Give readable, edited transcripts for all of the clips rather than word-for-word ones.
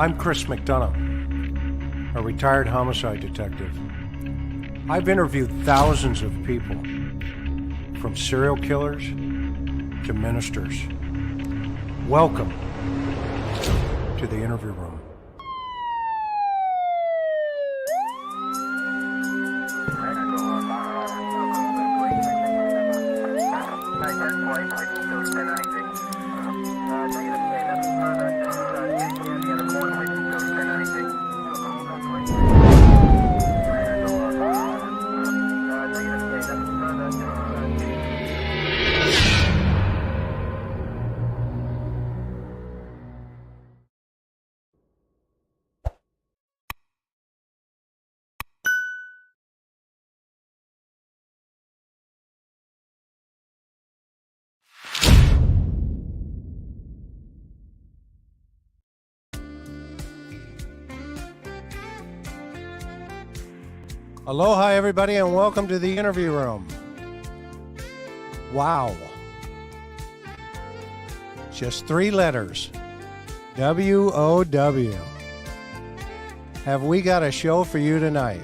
I'm Chris McDonough, a retired homicide detective. I've interviewed thousands of people, from serial killers to ministers. Welcome to the interview room. Aloha, everybody, and welcome to the interview room. Wow. Just 3 letters. W-O-W. Have we got a show for you tonight?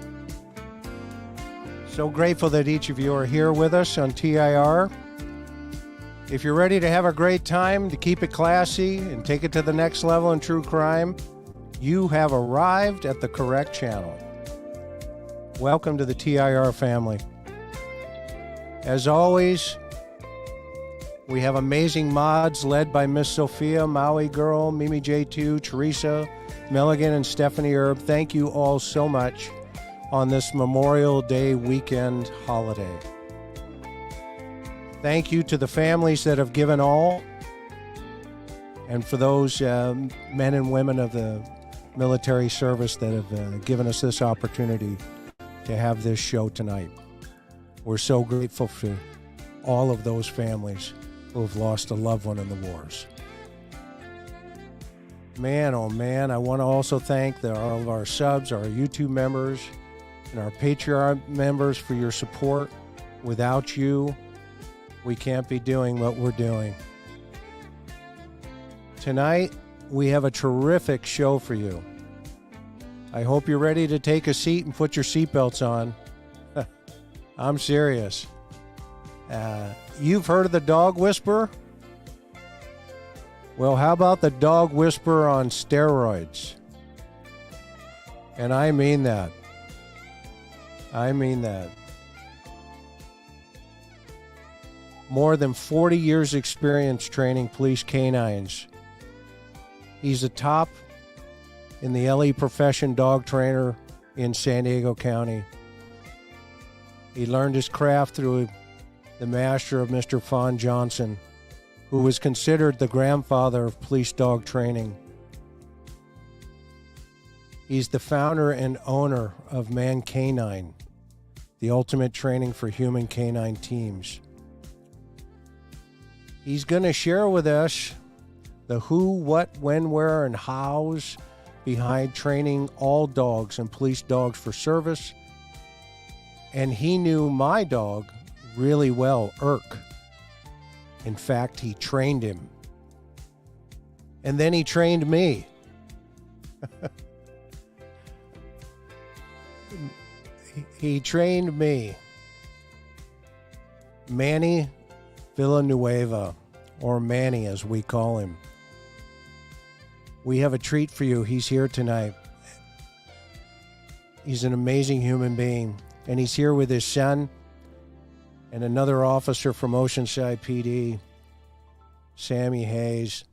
So grateful that each of you are here with us on TIR. If you're ready to have a great time, to keep it classy and take it to the next level in true crime, you have arrived at the correct channel. Welcome to the TIR family. As always, we have amazing mods led by Miss Sophia, Maui Girl, Mimi J2, Teresa, Milligan, and Stephanie Erb. Thank you all so much on this Memorial Day weekend holiday. Thank you to the families that have given all, and for those men and women of the military service that have given us this opportunity to have this show tonight. We're so grateful for all of those families who have lost a loved one in the wars. Man, oh man, I want to also thank all of our subs, our YouTube members, and our Patreon members for your support. Without you, we can't be doing what we're doing. Tonight, we have a terrific show for you. I hope you're ready to take a seat and put your seatbelts on. I'm serious. You've heard of the dog whisperer? Well, how about the dog whisperer on steroids? And I mean that. I mean that. More than 40 years experience training police canines. He's a top in the LE profession dog trainer in San Diego County. He learned his craft through the master of Mr. Fawn Johnson, who was considered the grandfather of police dog training. He's the founder and owner of Canine, the ultimate training for human canine teams. He's going to share with us the who, what, when, where, and hows behind training all dogs and police dogs for service. And he knew my dog really well, Irk. In fact, he trained him. And then he trained me. He trained me. Manny Villanueva, or Manny as we call him. We have a treat for you. He's here tonight. He's an amazing human being, and he's here with his son and another officer from Oceanside PD, Sammy Hayes,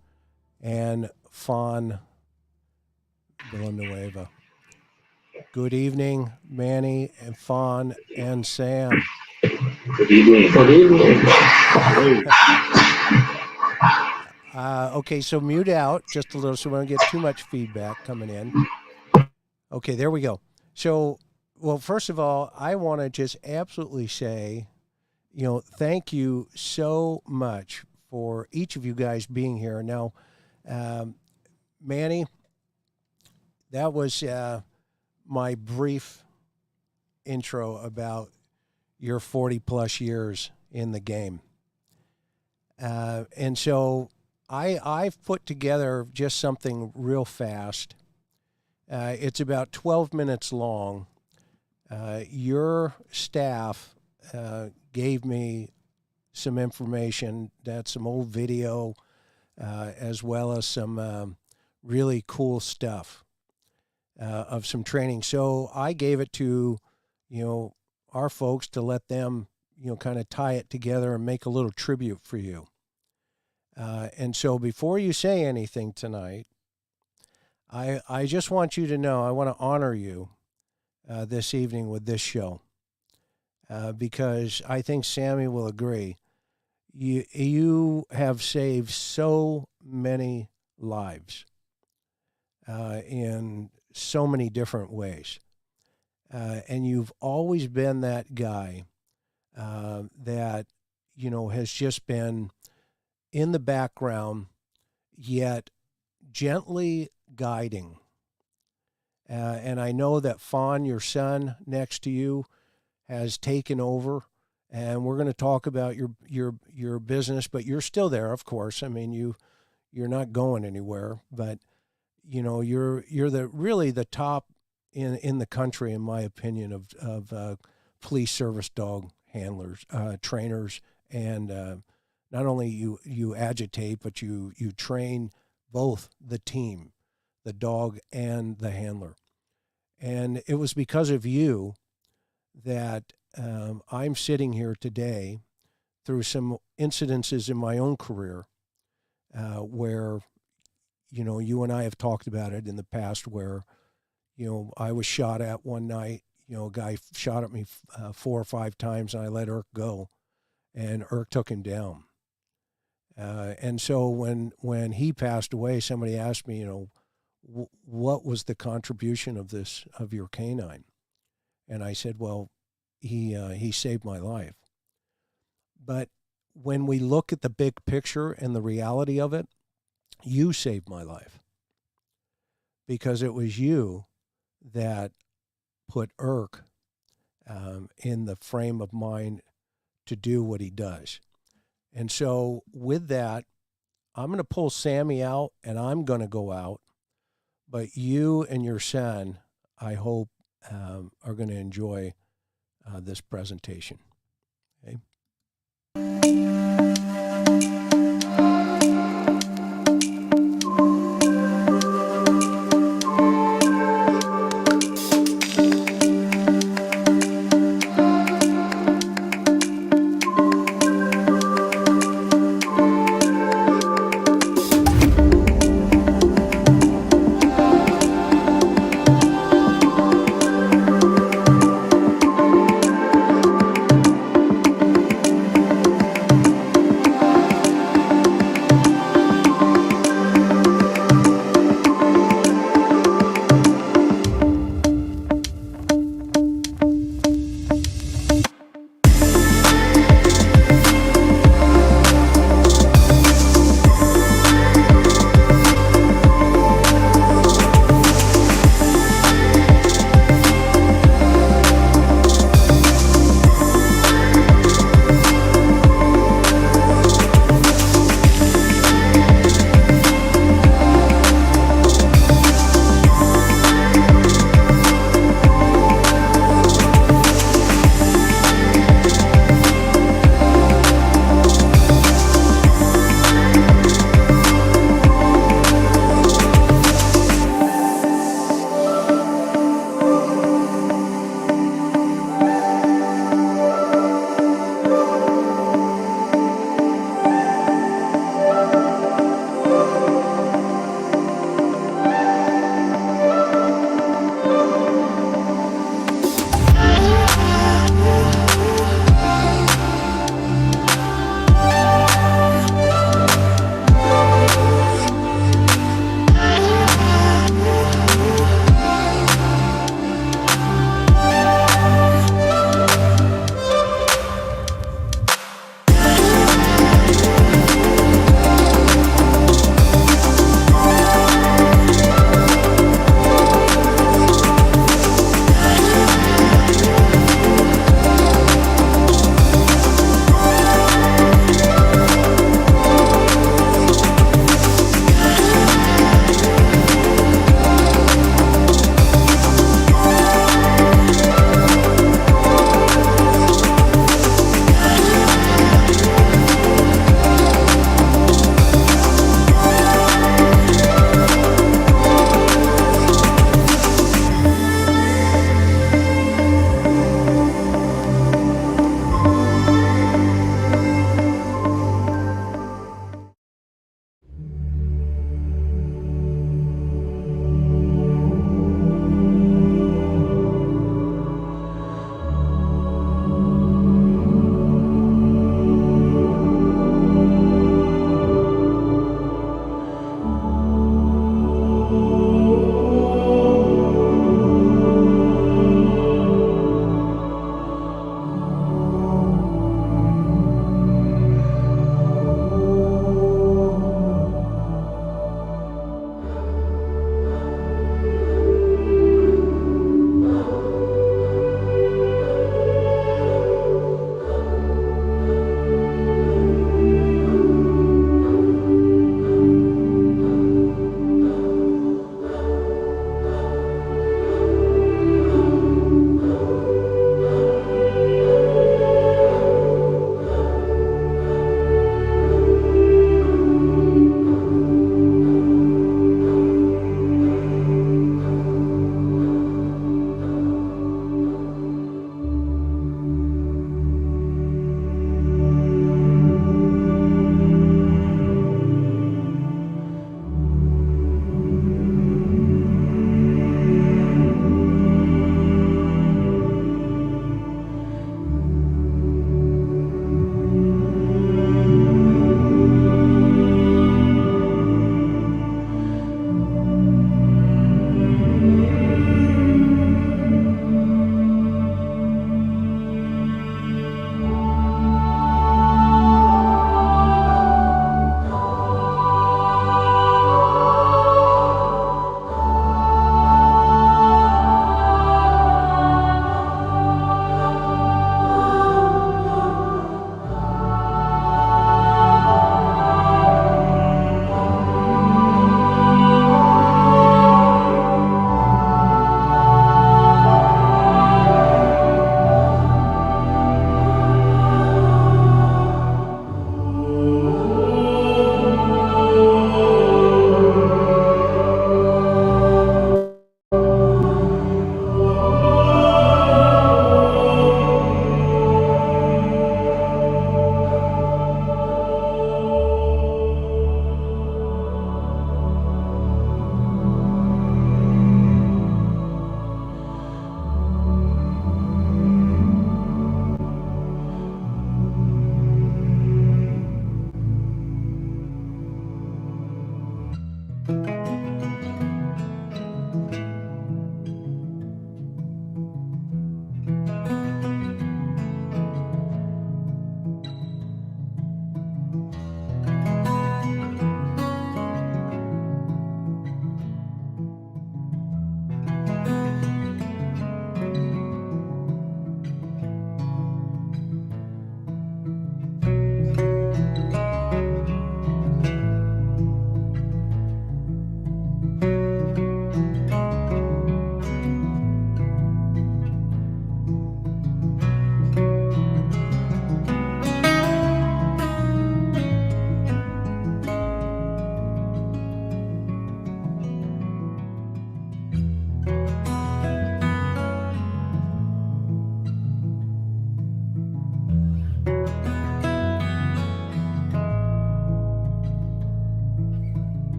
and Fawn Villanueva. Good evening, Manny and Fawn and Sam. Good evening. Good evening. Okay, so mute out just a little so we don't get too much feedback coming in. Okay, there we go. So, well, first of all, I want to just absolutely say, thank you so much for each of you guys being here. Now, Manny, that was my brief intro about your 40-plus years in the game. And so I've put together just something real fast It's about 12 minutes long. Your staff gave me some information, that's some old video, as well as some really cool stuff of some training. So I gave it to, our folks to let them, kind of tie it together and make a little tribute for you. And so before you say anything tonight, I just want you to know, I want to honor you this evening with this show, because I think Sammy will agree. You have saved so many lives in so many different ways. And you've always been that guy that, has just been in the background, yet gently guiding. And I know that Fawn, your son next to you, has taken over. And we're going to talk about your business, but you're still there, of course. I mean, you're not going anywhere, but you're the top in the country, in my opinion, of police service dog handlers, trainers, and not only you agitate, but you train both the team, the dog and the handler. And it was because of you that I'm sitting here today through some incidences in my own career where, you and I have talked about it in the past where, I was shot at one night. A guy shot at me 4 or 5 times, and I let Irk go, and Irk took him down. And so when he passed away, somebody asked me, what was the contribution of your canine? And I said, well, he saved my life. But when we look at the big picture and the reality of it, you saved my life, because it was you that put Irk in the frame of mind to do what he does. And so with that, I'm going to pull Sammy out, and I'm going to go out. But you and your son, I hope, are going to enjoy this presentation. Okay?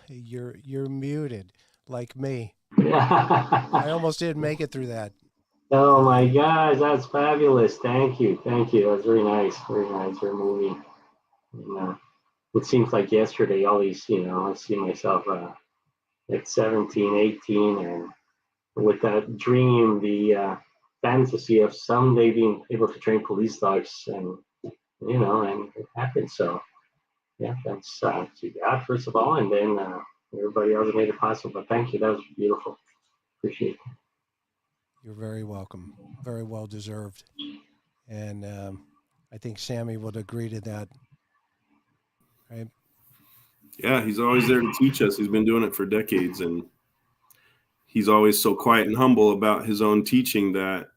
You're muted, like me. Yeah. I almost didn't make it through that. Oh my gosh, that's fabulous. Thank you. Thank you. That was very nice. Very nice. Very moving. And, it seems like yesterday, all these, I see myself at 17, 18, and with that dream, the fantasy of someday being able to train police dogs, and it happened. So, yeah, thanks to God, first of all, and then everybody else that made it possible. But thank you. That was beautiful. Appreciate it. You're very welcome. Very well deserved. And I think Sammy would agree to that. Right? Yeah, he's always there to teach us. He's been doing it for decades, and he's always so quiet and humble about his own teaching that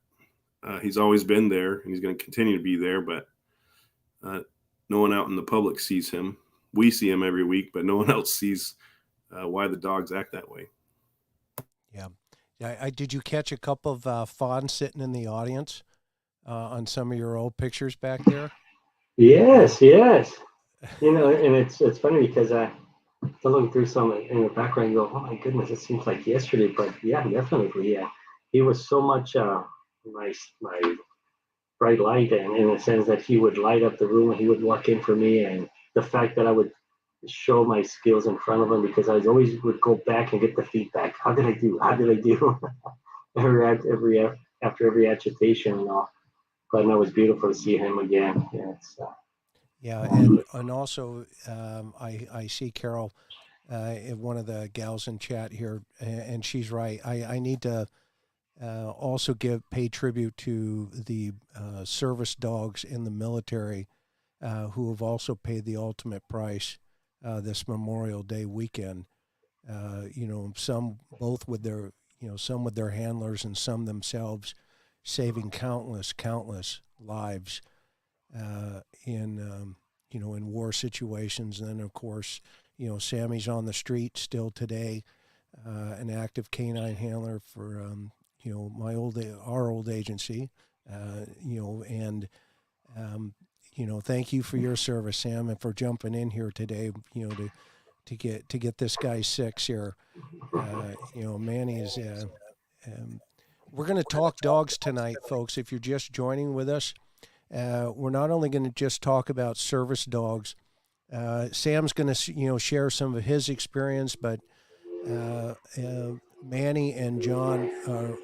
he's always been there, and he's going to continue to be there. But no one out in the public sees him. We see him every week, but no one else sees why the dogs act that way. Yeah. Did you catch a couple of Fawn sitting in the audience on some of your old pictures back there? Yes. And it's funny because I looking through some in the background, you go, oh my goodness, it seems like yesterday. But yeah, definitely, yeah. He was so much my bright light, and in the sense that he would light up the room and he would walk in for me, and the fact that I would show my skills in front of him, because I always would go back and get the feedback. How did I do? After every agitation and all. But no, it was beautiful to see him again. Yeah, and also I see Carol, one of the gals in chat here, and she's right. I need to also pay tribute to the service dogs in the military who have also paid the ultimate price this Memorial Day weekend. Some both with their some with their handlers and some themselves, saving countless lives in war situations. And then of course, Sammy's on the street still today, an active canine handler for our old agency, thank you for your service, Sam, and for jumping in here today, to get this guy 6 here. Manny is. We're going to talk dogs tonight, folks. If you're just joining with us, we're not only going to just talk about service dogs. Sam's going to share some of his experience, but Manny and John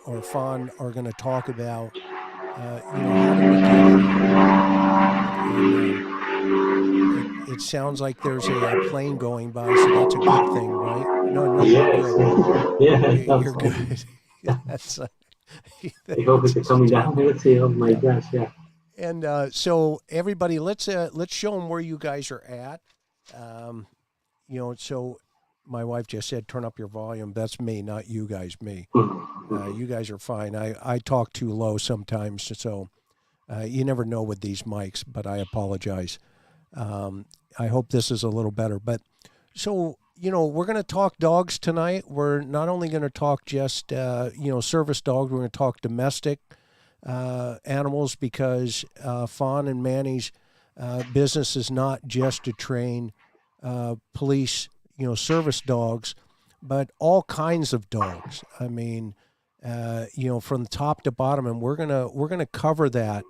or Fawn are going to talk about how do we get here. It sounds like there's a plane going by, so that's a good thing, right? No, yes. you're good. Yeah, you're good. That's. I hope it's coming down. Let's see. Oh my gosh, yeah. And so everybody, let's show them where you guys are at. So my wife just said, turn up your volume. That's me, not you guys. Me. You guys are fine. I talk too low sometimes, so you never know with these mics. But I apologize. I hope this is a little better. But so we're going to talk dogs tonight. We're not only going to talk just service dogs. We're going to talk domestic animals, because Fawn and Manny's business is not just to train police, service dogs, but all kinds of dogs. I mean, from top to bottom, and we're gonna cover that,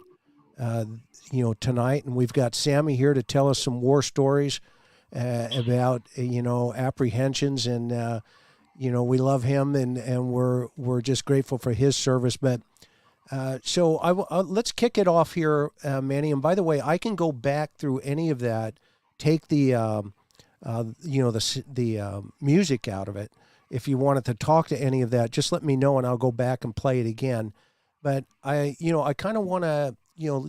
tonight. And we've got Sammy here to tell us some war stories about apprehensions, and we love him, and we're just grateful for his service. But so let's kick it off here, Manny. And by the way, I can go back through any of that, take the music out of it. If you wanted to talk to any of that, just let me know, and I'll go back and play it again. But I kind of want to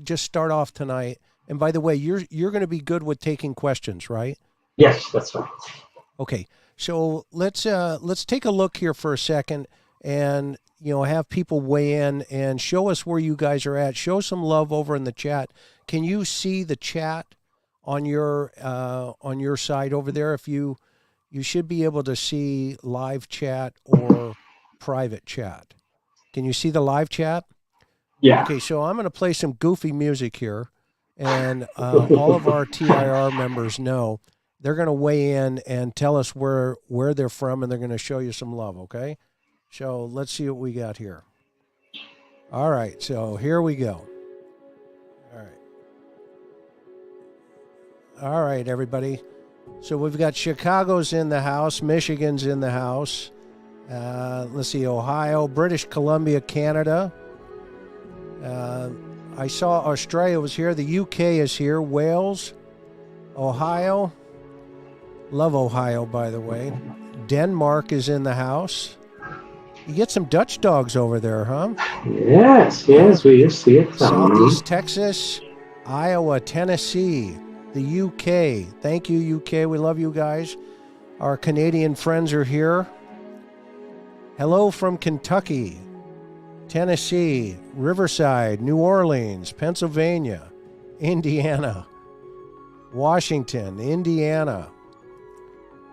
just start off tonight. And by the way, you're going to be good with taking questions, right? Yes, that's right. Okay, so let's take a look here for a second, and have people weigh in and show us where you guys are at. Show some love over in the chat. Can you see the chat on your side over there? If you should be able to see live chat or private chat. Can you see the live chat? Yeah. Okay, so I'm going to play some goofy music here, and all of our TIR members know they're going to weigh in and tell us where they're from, and they're going to show you some love, okay? So let's see what we got here. All right, so here we go. All right, everybody. So we've got Chicago's in the house, Michigan's in the house. Let's see, Ohio, British Columbia, Canada. I saw Australia was here. The UK is here. Wales, Ohio. Love Ohio, by the way. Denmark is in the house. You get some Dutch dogs over there, huh? Yes, we used to get some. Southeast Texas, Iowa, Tennessee, the UK. Thank you, UK. We love you guys. Our Canadian friends are here. Hello from Kentucky, Tennessee, Riverside, New Orleans, Pennsylvania, Indiana, Washington, Indiana.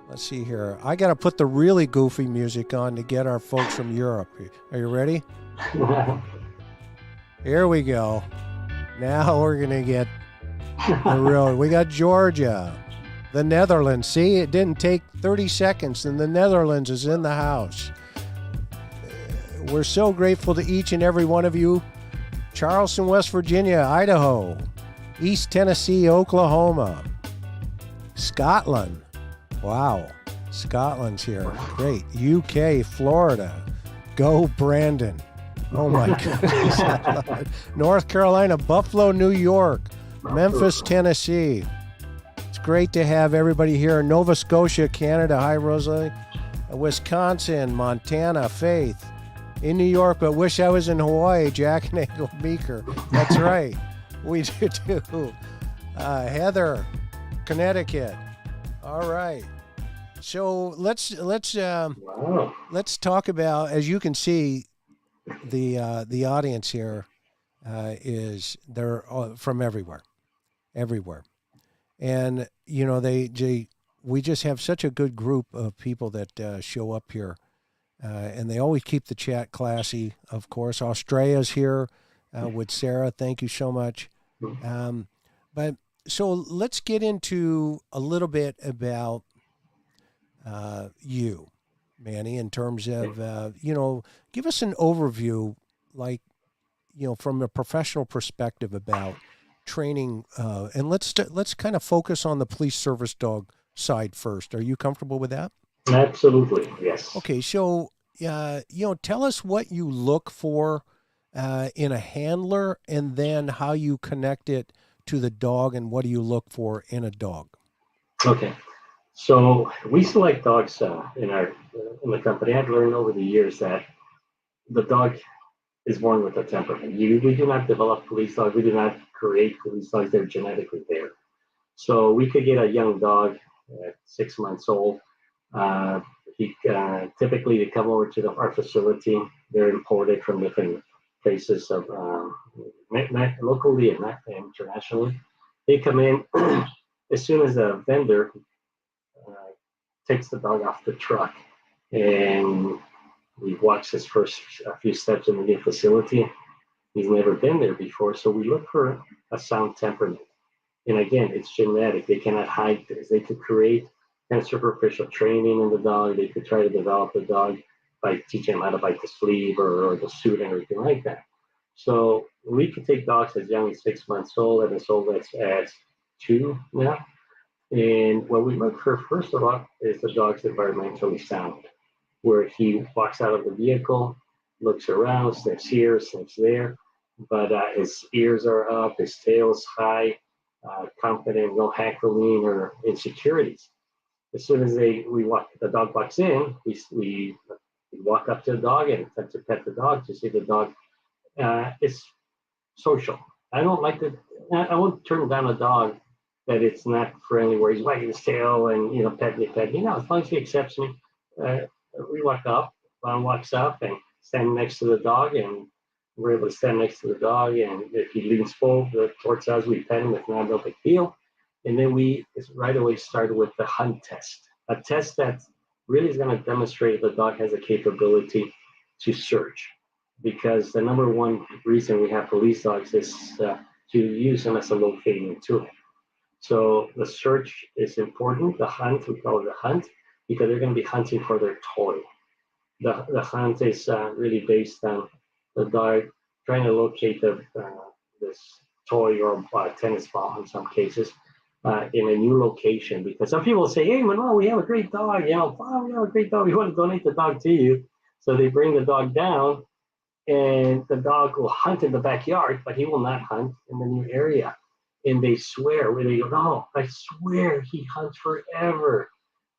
Let's see here. I got to put the really goofy music on to get our folks from Europe. Are you ready? Here we go. Now we're going to get the real. We got Georgia, the Netherlands. See, it didn't take 30 seconds, and the Netherlands is in the house. We're so grateful to each and every one of you. Charleston, West Virginia, Idaho, East Tennessee, Oklahoma, Scotland. Wow, Scotland's here. Great. UK, Florida. Go, Brandon. Oh, my goodness. North Carolina, Buffalo, New York, Memphis, Tennessee. It's great to have everybody here. Nova Scotia, Canada. Hi, Rosalie. Wisconsin, Montana, Faith. In New York, but wish I was in Hawaii, Jack and Angel Meeker. That's right. We do too. Heather, Connecticut. All right. So let's talk about, as you can see, the audience here is they're from everywhere, and you know we just have such a good group of people that show up here, and they always keep the chat classy. Of course, Australia's here with Sarah. Thank you so much. But so let's get into a little bit about you, Manny, in terms of, give us an overview, like, from a professional perspective about training. And let's kind of focus on the police service dog side first. Are you comfortable with that? Absolutely, yes. Okay, so, tell us what you look for in a handler, and then how you connect it to the dog, and what do you look for in a dog? Okay. So we select dogs in the company. I've learned over the years that the dog is born with a temperament. We do not develop police dogs. We do not create police dogs. They're genetically there. So we could get a young dog at 6 months old. Typically they come over to our facility. They're imported from different places of locally and not internationally. They come in as soon as a vendor takes the dog off the truck, and we watch his first few steps in the new facility. He's never been there before, so we look for a sound temperament. And again, it's genetic. They cannot hide this. They could create kind of superficial training in the dog. They could try to develop the dog by teaching him how to bite the sleeve or the suit and everything like that. So we could take dogs as young as 6 months old and as old as 2 now. And what we look for, first of all, is the dog's environmentally sound, where he walks out of the vehicle, looks around, sniffs here, sniffs there, but his ears are up, his tail's high, confident, no hackling or insecurities. As soon as the dog walks in, we walk up to the dog and attempt to pet the dog to see the dog is social. I won't turn down a dog that it's not friendly, where he's wagging his tail and pet me. As long as he accepts me, we walk up. Fawn walks up and stand next to the dog, and we're able to stand next to the dog. And if he leans forward towards us, we pet him. If not, no big deal. And then we right away started with the hunt test, a test that really is going to demonstrate the dog has a capability to search. Because the number one reason we have police dogs is to use them as a locating tool. So the search is important. The hunt, we call it the hunt, because they're going to be hunting for their toy. The hunt is really based on the dog trying to locate this toy or tennis ball in some cases in a new location. Because some people say, "Hey, Manuel, we have a great dog. Wow, we have a great dog. We want to donate the dog to you." So they bring the dog down, and the dog will hunt in the backyard, but he will not hunt in the new area. And they swear, where they go, "No, I swear he hunts forever."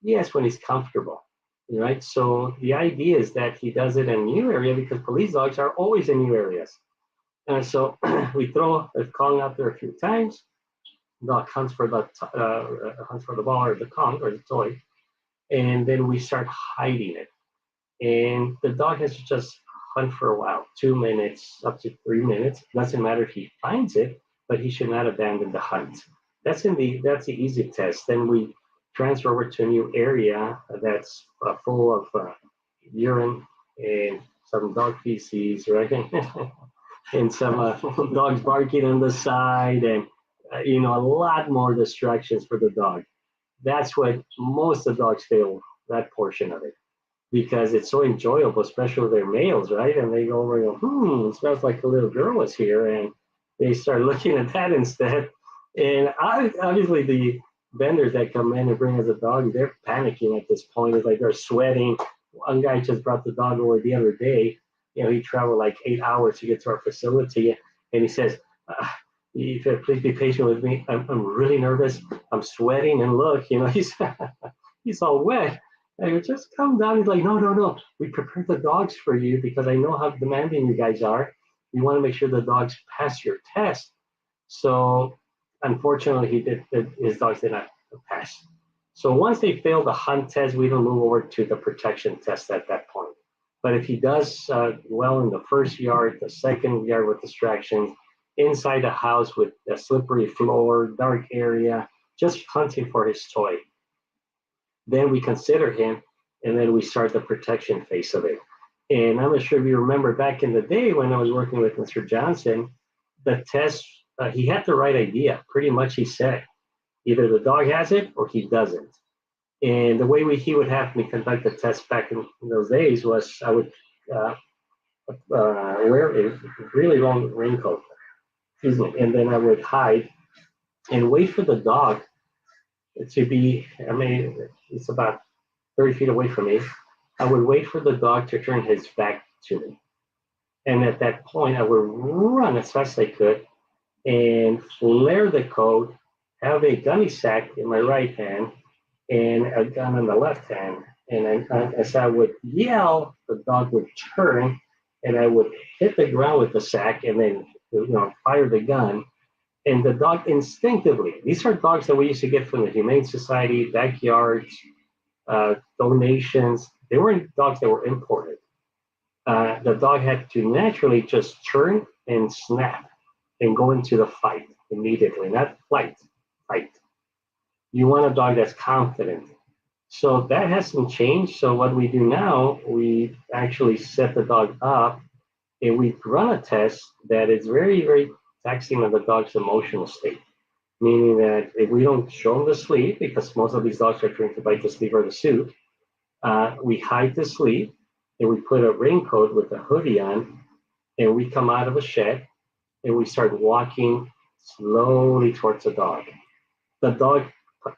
Yes, when he's comfortable. Right, so the idea is that he does it in a new area because police dogs are always in new areas. And so we throw a Kong out there a few times. Dog hunts for the ball or the Kong or the toy, and then we start hiding it. And the dog has to just hunt for a while, 2 minutes up to 3 minutes. Doesn't matter if he finds it, but he should not abandon the hunt. That's the easy test. Then we transfer over to a new area that's full of urine and some dog feces, right? And some dogs barking on the side, and a lot more distractions for the dog. That's what most of the dogs fail, that portion of it, because it's so enjoyable, especially with their males, right? And they go over and go, it smells like a little girl was here, and they start looking at that instead. And obviously the vendors that come in and bring us a dog, they're panicking at this point. It's like they're sweating. One guy just brought the dog over the other day. He traveled like 8 hours to get to our facility, and he says, "Please be patient with me. I'm really nervous. I'm sweating, and look, he's all wet." I go, "Just calm down." He's like, "No. We prepared the dogs for you because I know how demanding you guys are. We want to make sure the dogs pass your test." So unfortunately, his dogs did not pass. So once they fail the hunt test, we don't move over to the protection test at that point. But if he does well in the first yard, the second yard with distractions, inside the house with a slippery floor, dark area, just hunting for his toy, then we consider him, and then we start the protection phase of it. And I'm not sure if you remember back in the day when I was working with Mr. Johnson, the test, he had the right idea. Pretty much he said, either the dog has it or he doesn't. And the way he would have me conduct the test back in those days was I would wear a really long raincoat, and then I would hide and wait for the dog to be, it's about 30 feet away from me. I would wait for the dog to turn his back to me. And at that point, I would run as fast as I could and flare the coat, have a gunny sack in my right hand and a gun in the left hand. And then as I would yell, the dog would turn, and I would hit the ground with the sack and then fire the gun. And the dog instinctively, these are dogs that we used to get from the Humane Society, backyards, donations. They weren't dogs that were imported. The dog had to naturally just turn and snap and go into the fight immediately, not flight, fight. You want a dog that's confident. So that hasn't changed. So what we do now, we actually set the dog up and we run a test that is very, very taxing on the dog's emotional state. Meaning that if we don't show them the sleeve, because most of these dogs are trained to bite the sleeve or the suit, we hide the sleeve and we put a raincoat with a hoodie on, and we come out of a shed and we start walking slowly towards the dog. The dog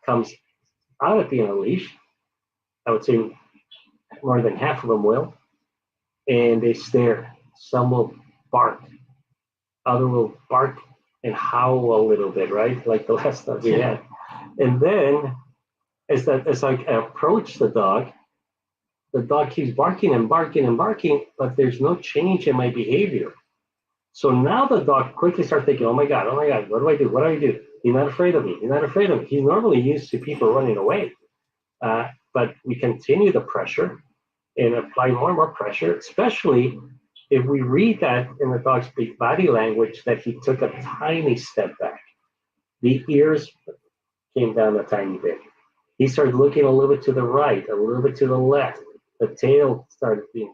comes out of being on a leash. I would say more than half of them will, and they stare. Some will bark, other will bark and howl a little bit, right? Like the last dog we had. And then as I approach the dog keeps barking and barking and barking, but there's no change in my behavior. So now the dog quickly starts thinking, oh my God, what do I do? What do I do? He's not afraid of me. He's not afraid of me. He's normally used to people running away. But we continue the pressure and apply more and more pressure, especially if we read that in the dog's body language that he took a tiny step back. The ears came down a tiny bit. He started looking a little bit to the right, a little bit to the left. The tail started being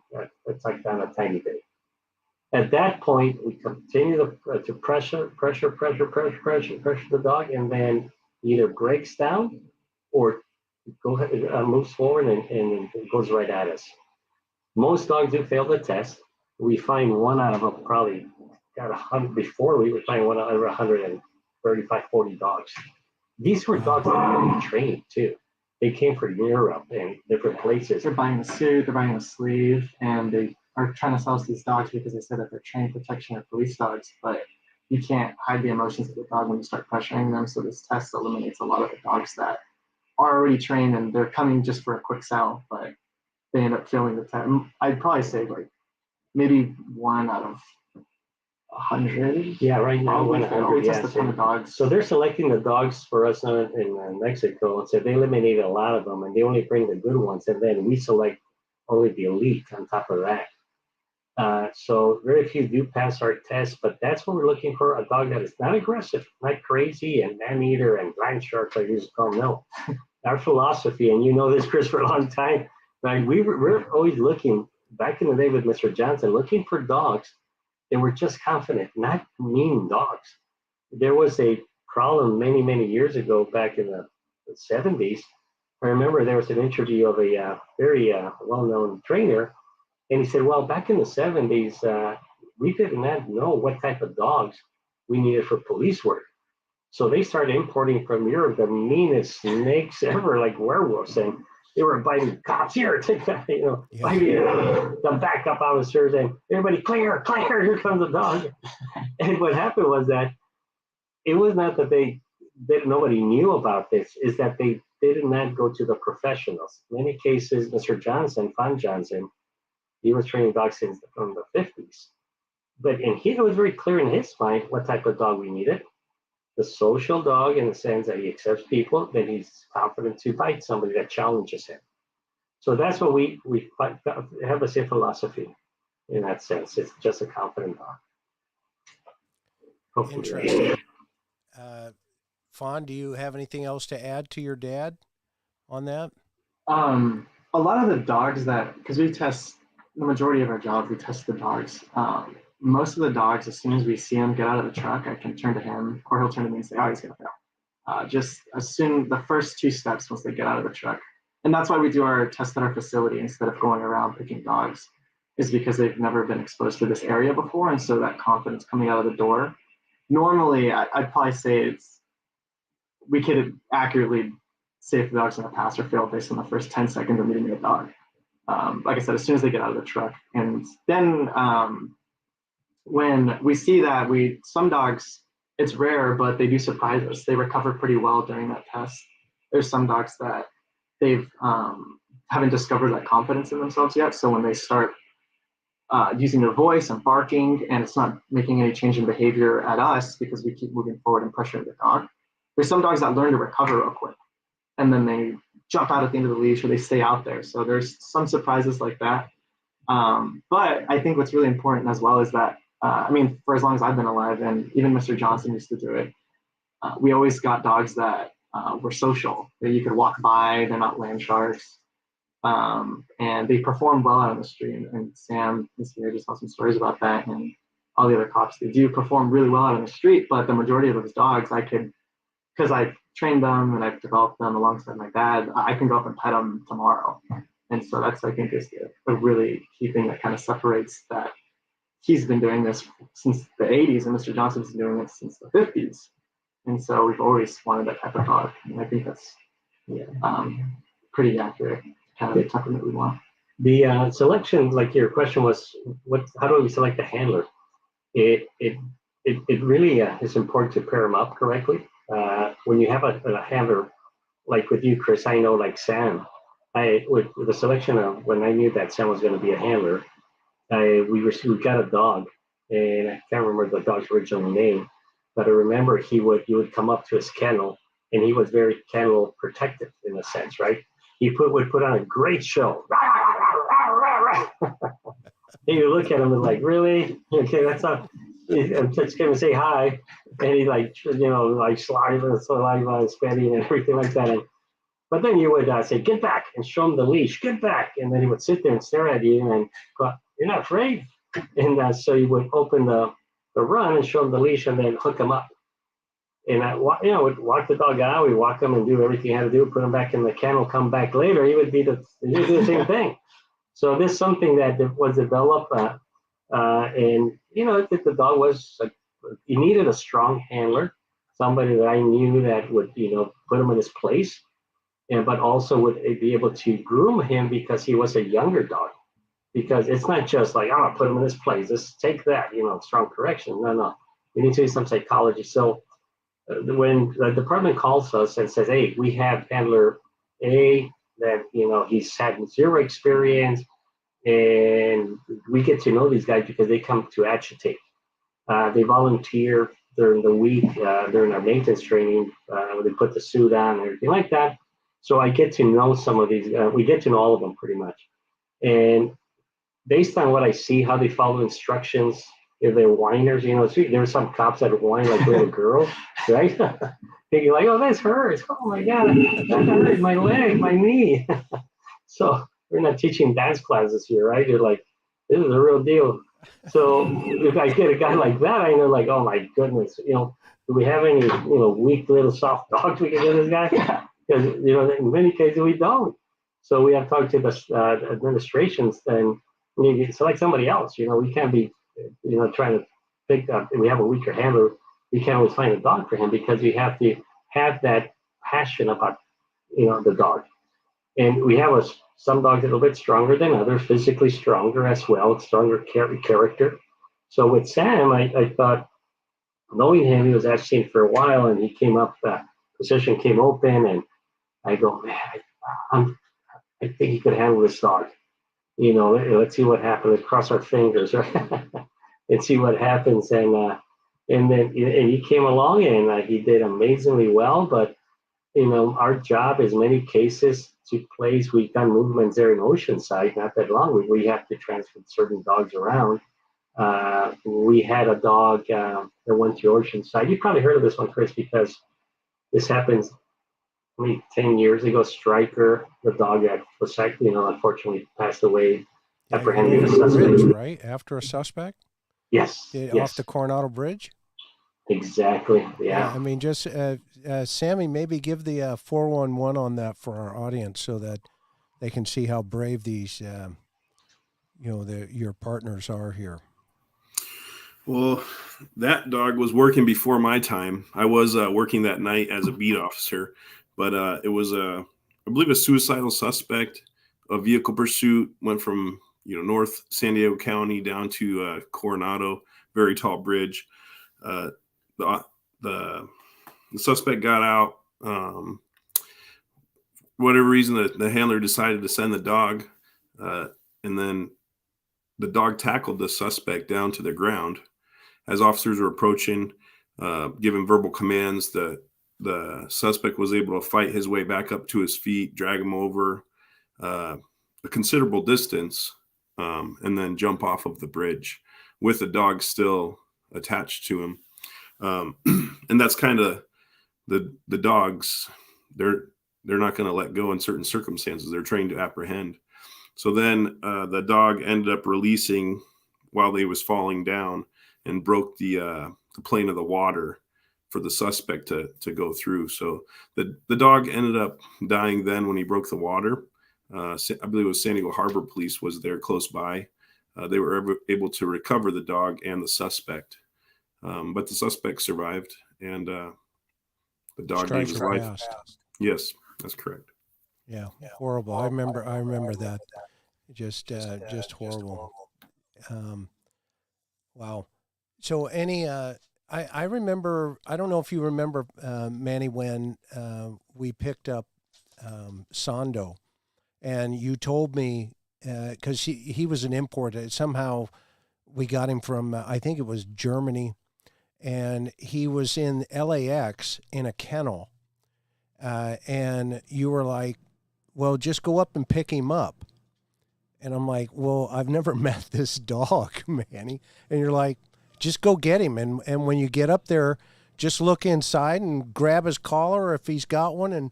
tucked down a tiny bit. At that point, we continue to pressure the dog, and then either breaks down or moves forward and goes right at us. Most dogs do fail the test. We find one out of them probably got 100. Before we would find one out of 135, 40 dogs. These were dogs that were already trained too. They came from Europe and different places. They're buying a suit, they're buying a sleeve, and they are trying to sell us these dogs because they said that they're trained protection or police dogs, but you can't hide the emotions of the dog when you start pressuring them. So this test eliminates a lot of the dogs that are already trained and they're coming just for a quick sell, but they end up failing the test. I'd probably say like maybe 1 out of 100. Yeah, right now, 100. We test a ton of dogs. So they're selecting the dogs for us in Mexico, and so they eliminated a lot of them, and they only bring the good ones, and then we select only the elite on top of that. So very few do pass our test, but that's what we're looking for, a dog that is not aggressive, not crazy and man-eater and blind shark like you used to call them. No. Our philosophy, and you know this, Chris, for a long time, right? We're always looking, back in the day with Mr. Johnson, looking for dogs that were just confident, not mean dogs. There was a problem many, many years ago, back in the 70s. I remember there was an interview of a very well-known trainer, and he said, well, back in the 70s, we did not know what type of dogs we needed for police work. So they started importing from Europe the meanest snakes ever, like werewolves, and they were biting cops. Here, take that, biting the backup officers, and everybody, clear, here comes the dog. And what happened was that it was not that nobody knew about this, is that they did not go to the professionals. In many cases, Mr. Johnson, Fawn Johnson, he was training dogs from the 50s. But it was very clear in his mind what type of dog we needed. The social dog, in the sense that he accepts people, then he's confident to bite somebody that challenges him. So that's what we have a safe philosophy in that sense. It's just a confident dog. Hopefully. Interesting. Fawn, do you have anything else to add to your dad on that? A lot of the dogs because we test the majority of our jobs, we test the dogs. Most of the dogs, as soon as we see him get out of the truck, I can turn to him, or he'll turn to me and say, oh, he's going to fail. Just as soon, the first 2 steps once they get out of the truck. And that's why we do our test at our facility instead of going around picking dogs, is because they've never been exposed to this area before. And so that confidence coming out of the door, normally I'd probably say we could accurately say if the dog's going to pass or fail based on the first 10 seconds of meeting the dog. Like I said, as soon as they get out of the truck. And then when we see that, some dogs, it's rare, but they do surprise us. They recover pretty well during that test. There's some dogs that they've haven't discovered that confidence in themselves yet. So when they start using their voice and barking, and it's not making any change in behavior at us because we keep moving forward and pressuring the dog, there's some dogs that learn to recover real quick, and then they jump out at the end of the leash or they stay out there. So there's some surprises like that. But I think what's really important as well is that, for as long as I've been alive, and even Mr. Johnson used to do it, we always got dogs that were social, that you could walk by, they're not land sharks, and they perform well out on the street. And Sam is here to tell some stories about that, and all the other cops, they do perform really well out on the street, but the majority of those dogs, because I've trained them and I've developed them alongside my dad, I can go up and pet them tomorrow. And so that's, I think, is a really key thing that kind of separates that. He's been doing this since the 80s, and Mr. Johnson's been doing it since the 50s. And so we've always wanted that type of dog. And I think that's pretty accurate, kind of the temperament we want. The selection, like your question was, how do we select a handler? It really is important to pair them up correctly. When you have a handler, like with you, Chris, I know, like Sam, with the selection of when I knew that Sam was going to be a handler, we got a dog, and I can't remember the dog's original name, but I remember you would come up to his kennel, and he was very kennel protective in a sense, right? He would put on a great show. And you look at him and like, really? Okay, that's not. I'm just going to say hi, and he saliva and spitting and everything like that. But then you would say, get back, and show him the leash, get back. And then he would sit there and stare at you and go, you're not afraid? And so you would open the run and show him the leash and then hook him up. And would walk the dog out. We walk him and do everything he had to do. Put him back in the kennel. Come back later. He would do the same thing. So this is something that was developed, and the dog was like, he needed a strong handler, somebody that I knew that would put him in his place, but also would be able to groom him because he was a younger dog. Because it's not just like, oh, put him in his place. Just take that, strong correction. No. We need to do some psychology. So when the department calls us and says, hey, we have handler A that, he's had zero experience, and we get to know these guys because they come to agitate. They volunteer during the week, during our maintenance training, when they put the suit on and everything like that. So I get to know some of these, we get to know all of them pretty much. And based on what I see, how they follow instructions, if they're whiners, there are some cops that whine like little girls, right? Thinking like, oh, this hurts. Oh my God, that hurt my leg, my knee. So we're not teaching dance classes here, right? You're like, this is a real deal. So if I get a guy like that, I know like, oh my goodness, do we have any, weak little soft dogs we can give this guy? Because, in many cases we don't. So we have talked to the administrations and maybe select somebody else. We can't be, trying to pick up. If we have a weaker handler, we can't always find a dog for him because we have to have that passion about, the dog. And we have some dogs that are a little bit stronger than others, physically stronger as well, stronger character. So with Sam, I thought, knowing him, he was agitating for a while, and he came up, position came open, and I go, man, I think he could handle this dog. Let's see what happens. Let's cross our fingers, right? And see what happens. And then he came along, and he did amazingly well. But our job is many cases to place. We've done movements there in Oceanside not that long. We have to transfer certain dogs around. We had a dog that went to Oceanside. You probably heard of this one, Chris, because this happens 10 years ago. Striker, the dog that was, unfortunately passed away, apprehending a suspect. Right after a suspect. Yes. Off the Coronado Bridge. Exactly. Yeah. I mean, just Sammy, maybe give the 411 on that for our audience so that they can see how brave these, your partners are here. Well, that dog was working before my time. I was working that night as a beat officer, but it was I believe a suicidal suspect. A vehicle pursuit went from North San Diego County down to Coronado, very tall bridge. The suspect got out. Whatever reason, the handler decided to send the dog, and then the dog tackled the suspect down to the ground. As officers were approaching, giving verbal commands, the suspect was able to fight his way back up to his feet, drag him over a considerable distance, and then jump off of the bridge with the dog still attached to him. And that's kind of the dogs. They're not going to let go in certain circumstances. They're trained to apprehend. So then the dog ended up releasing while he was falling down and broke the plane of the water for the suspect to go through. So the dog ended up dying then when he broke the water. I believe it was San Diego Harbor Police was there close by. They were able to recover the dog and the suspect. But the suspect survived, and the dog gave his life. Fast. Yes, that's correct. Yeah, horrible. I remember that. Just horrible. Wow. So I remember. I don't know if you remember, Manny, when we picked up Sando, and you told me because he was an import. Somehow we got him from I think it was Germany. And he was in LAX in a kennel, and you were like, well, just go up and pick him up. And I'm like, well, I've never met this dog, Manny. And you're like, just go get him. And when you get up there, just look inside and grab his collar if he's got one and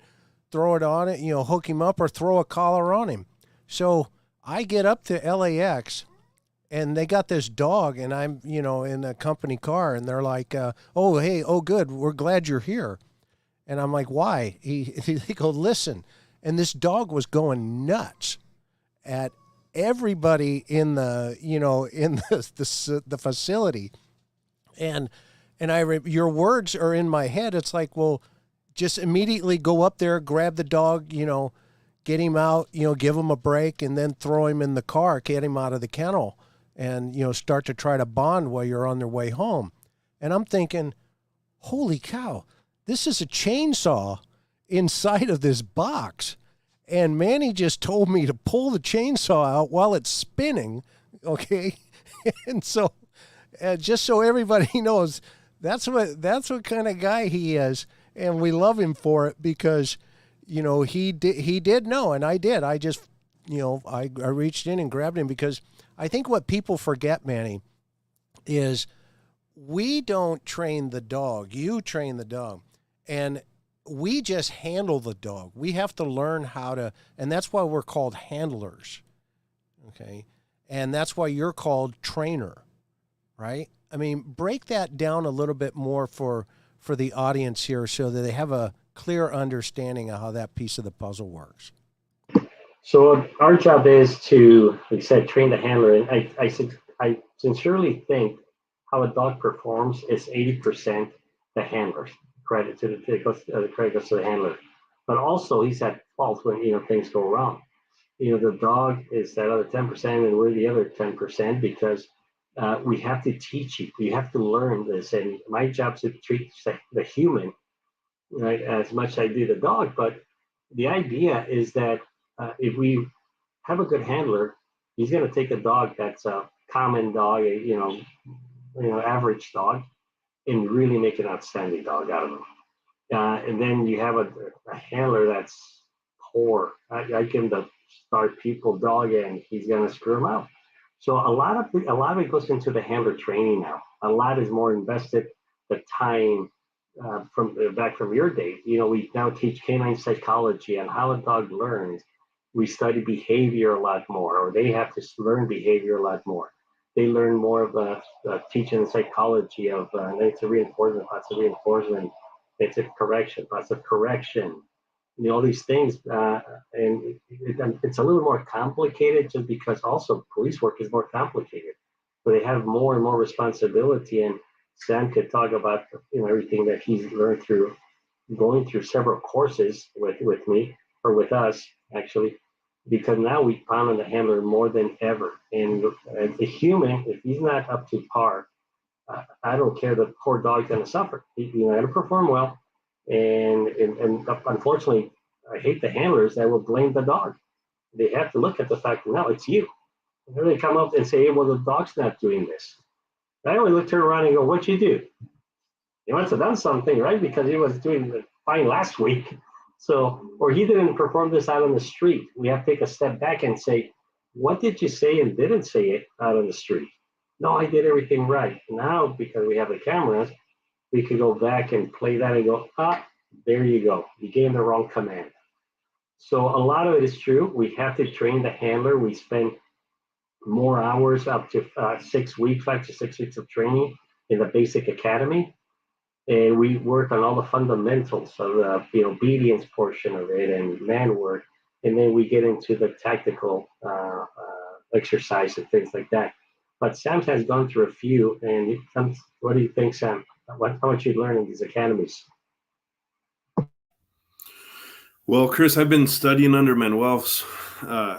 throw it on it, hook him up or throw a collar on him. So I get up to LAX, and they got this dog, and I'm, in a company car, and they're like, oh, hey, oh, good, we're glad you're here. And I'm like, why? They go, listen. And this dog was going nuts at everybody in the, in the facility. And your words are in my head. It's like, well, just immediately go up there, grab the dog, get him out, give him a break, and then throw him in the car, get him out of the kennel, and, start to try to bond while you're on their way home. And I'm thinking, holy cow, this is a chainsaw inside of this box. And Manny just told me to pull the chainsaw out while it's spinning, okay? And so, just so everybody knows, that's what kind of guy he is, and we love him for it because, he did know, and I did. I just, I reached in and grabbed him because I think what people forget, Manny, is we don't train the dog. You train the dog, and we just handle the dog. We have to learn how to, and that's why we're called handlers, okay? And that's why you're called trainer, right? I mean, break that down a little bit more for the audience here so that they have a clear understanding of how that piece of the puzzle works. So our job is to, like I said, train the handler. And I sincerely think how a dog performs is 80% the handler. Credit to the credit goes to the handler. But also he's at fault when things go wrong. The dog is that other 10% and we're the other 10% because we have to teach you. You have to learn this. And my job is to treat the human, right, as much as I do the dog. But the idea is that if we have a good handler, he's going to take a dog that's a common dog, average dog, and really make an outstanding dog out of him. And then you have a handler that's poor. I give him the start pupil dog, and he's going to screw him out. So a lot of it goes into the handler training now. A lot is more invested. The time from your days. We now teach canine psychology and how a dog learns. We study behavior a lot more, or they have to learn behavior a lot more. They learn more of the teaching and psychology of negative reinforcement, positive reinforcement, negative correction, positive correction, all these things. And it's a little more complicated just because also police work is more complicated. So they have more and more responsibility. And Sam could talk about everything that he's learned through going through several courses with me, or with us, actually, because now we pound on the handler more than ever. And the human, if he's not up to par, I don't care, the poor dog's going to suffer. He's going to perform well. And unfortunately, I hate the handlers that will blame the dog. They have to look at the fact, no, it's you. And then they come up and say, hey, well, the dog's not doing this. I only turn around and go, what'd you do? He must have done something, right? Because he was doing fine last week. So, or he didn't perform this out on the street. We have to take a step back and say, what did you say and didn't say it out on the street? No, I did everything right. Now, because we have the cameras, we can go back and play that and go, there you go. You gave the wrong command. So a lot of it is true. We have to train the handler. We spend more hours, up to 6 weeks, 5 to 6 weeks of training in the basic academy. And we work on all the fundamentals of the obedience portion of it and man work. And then we get into the tactical exercise and things like that. But Sam has gone through a few. And what do you think, Sam? How much you learn in these academies? Well, Chris, I've been studying under Manuel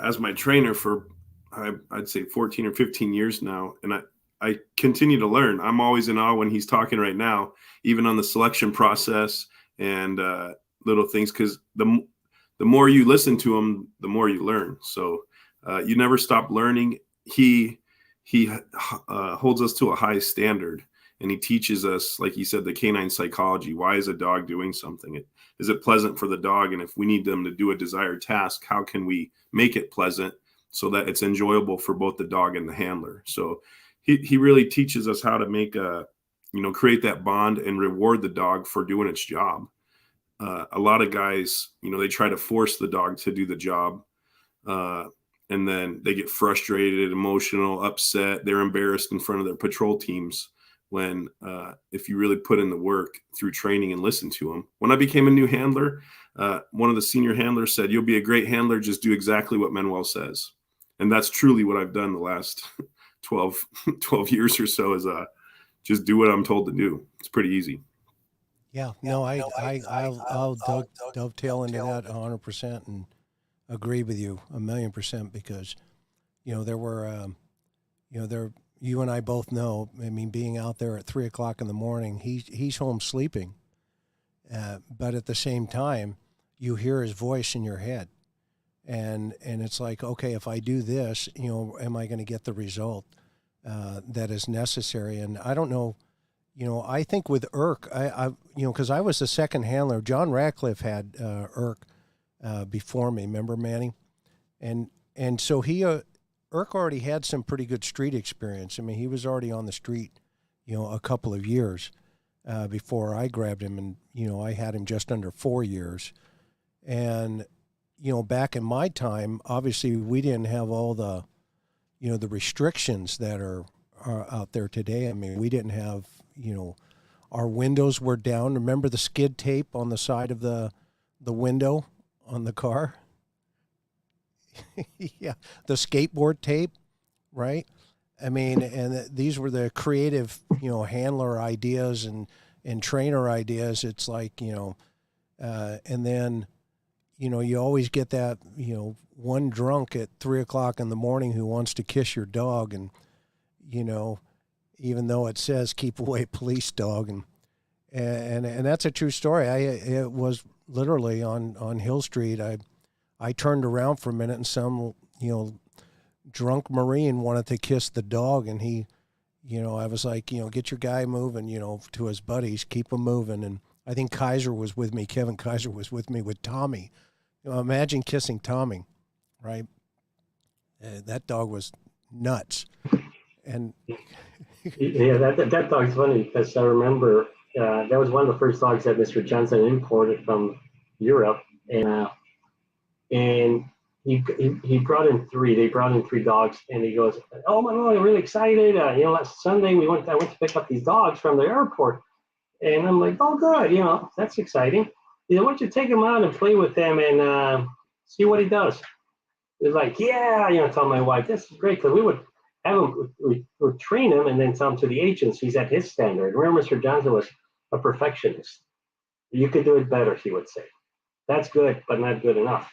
as my trainer for, I'd say 14 or 15 years now. And I continue to learn. I'm always in awe when he's talking right now, even on the selection process and little things, because the more you listen to him, the more you learn. So you never stop learning. He holds us to a high standard, and he teaches us, like you said, the canine psychology. Why is a dog doing something? Is it pleasant for the dog? And if we need them to do a desired task, how can we make it pleasant so that it's enjoyable for both the dog and the handler? So he really teaches us how to make create that bond and reward the dog for doing its job. A lot of guys, they try to force the dog to do the job. and then they get frustrated, emotional, upset. They're embarrassed in front of their patrol teams when if you really put in the work through training and listen to them. When I became a new handler, one of the senior handlers said, "You'll be a great handler. Just do exactly what Manuel says." And that's truly what I've done the last 12 years or so, is just do what I'm told to do. It's pretty easy. Yeah, no, I'll dovetail into that 100% and agree with you 1,000,000%, because, there were, you and I both know, I mean, being out there at 3 o'clock in the morning, he's home sleeping. But at the same time, you hear his voice in your head. And it's like, okay, if I do this, am I going to get the result that is necessary? And I don't know, I think with Irk, because I was the second handler. John Ratcliffe had Irk before me. Remember, Manny? And so Irk already had some pretty good street experience. I mean, he was already on the street, a couple of years before I grabbed him, and I had him just under 4 years. And back in my time, obviously we didn't have all the, the restrictions that are out there today. I mean, we didn't have, our windows were down. Remember the skid tape on the side of the window on the car? Yeah, the skateboard tape, right? I mean, and these were the creative, handler ideas and trainer ideas. It's like, and then, you always get that, one drunk at 3 o'clock in the morning who wants to kiss your dog, and, even though it says keep away police dog, and that's a true story. It was literally on Hill Street. I turned around for a minute, and some, drunk Marine wanted to kiss the dog, and he, I was like, get your guy moving, to his buddies, keep him moving. And I think Kaiser was with me. Kevin Kaiser was with me with Tommy. Imagine kissing Tommy, right? That dog was nuts. And yeah, that dog's funny, because I remember that was one of the first dogs that Mr. Johnson imported from Europe, and he brought in three. They brought in three dogs, and he goes, "Oh my God, I'm really excited! Last Sunday I went to pick up these dogs from the airport," and I'm like, "Oh, good, that's exciting. Why don't you take him out and play with him and see what he does?" He's like, "Yeah," tell my wife, "This is great," because we would have him, we would train him and then tell him to the agents he's at his standard. Remember, Mr. Johnson was a perfectionist. You could do it better, he would say. That's good, but not good enough.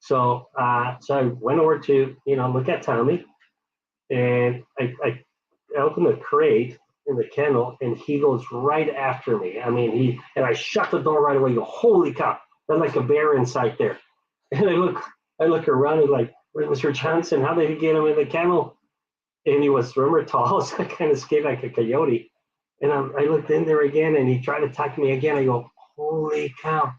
So I went over to, look at Tommy, and I opened the crate in the kennel, and he goes right after me. I mean, I shut the door right away. Go, holy cow, there's like a bear inside there. And I look around and like, where's Mr. Johnson? How did he get him in the kennel? And he was, remember, tall, so I kind of scared like a coyote. And I looked in there again, and he tried to attack me again. I go, holy cow.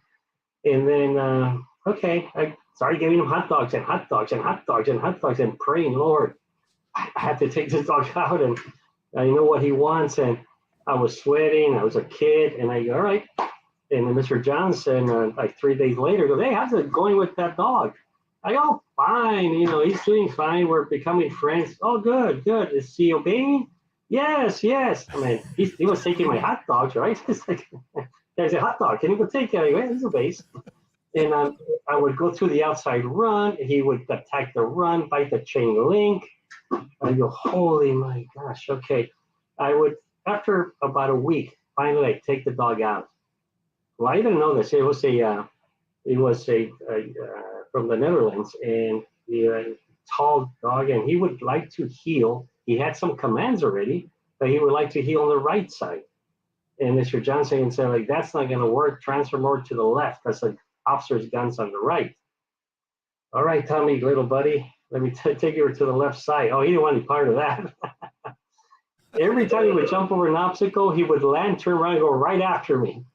And then, okay, I started giving him hot dogs and hot dogs and hot dogs and hot dogs, and praying, Lord, I have to take this dog out, and I know what he wants. And I was sweating. I was a kid, and I go, all right. And then Mr. Johnson, like 3 days later, goes, hey, how's it going with that dog? I go, fine. He's doing fine. We're becoming friends. Oh, good, good. Is he obeying? Yes. I mean, he was taking my hot dogs, right? It's like, there's a hot dog. Can you go take it? Anyway, he's obeys. And I would go through the outside run. He would attack the run, bite the chain link. I go, holy my gosh. Okay. I would, after about a week, finally I'd take the dog out. Well, I didn't know this. It was a from the Netherlands, and a tall dog, and he would like to heel. He had some commands already, but he would like to heel on the right side. And Mr. Johnson said, like, that's not going to work. Transfer more to the left, because the officer's gun's on the right. All right, Tommy, little buddy, let me take you to the left side. Oh, he didn't want any part of that. Every time he would jump over an obstacle, he would land, turn around, and go right after me.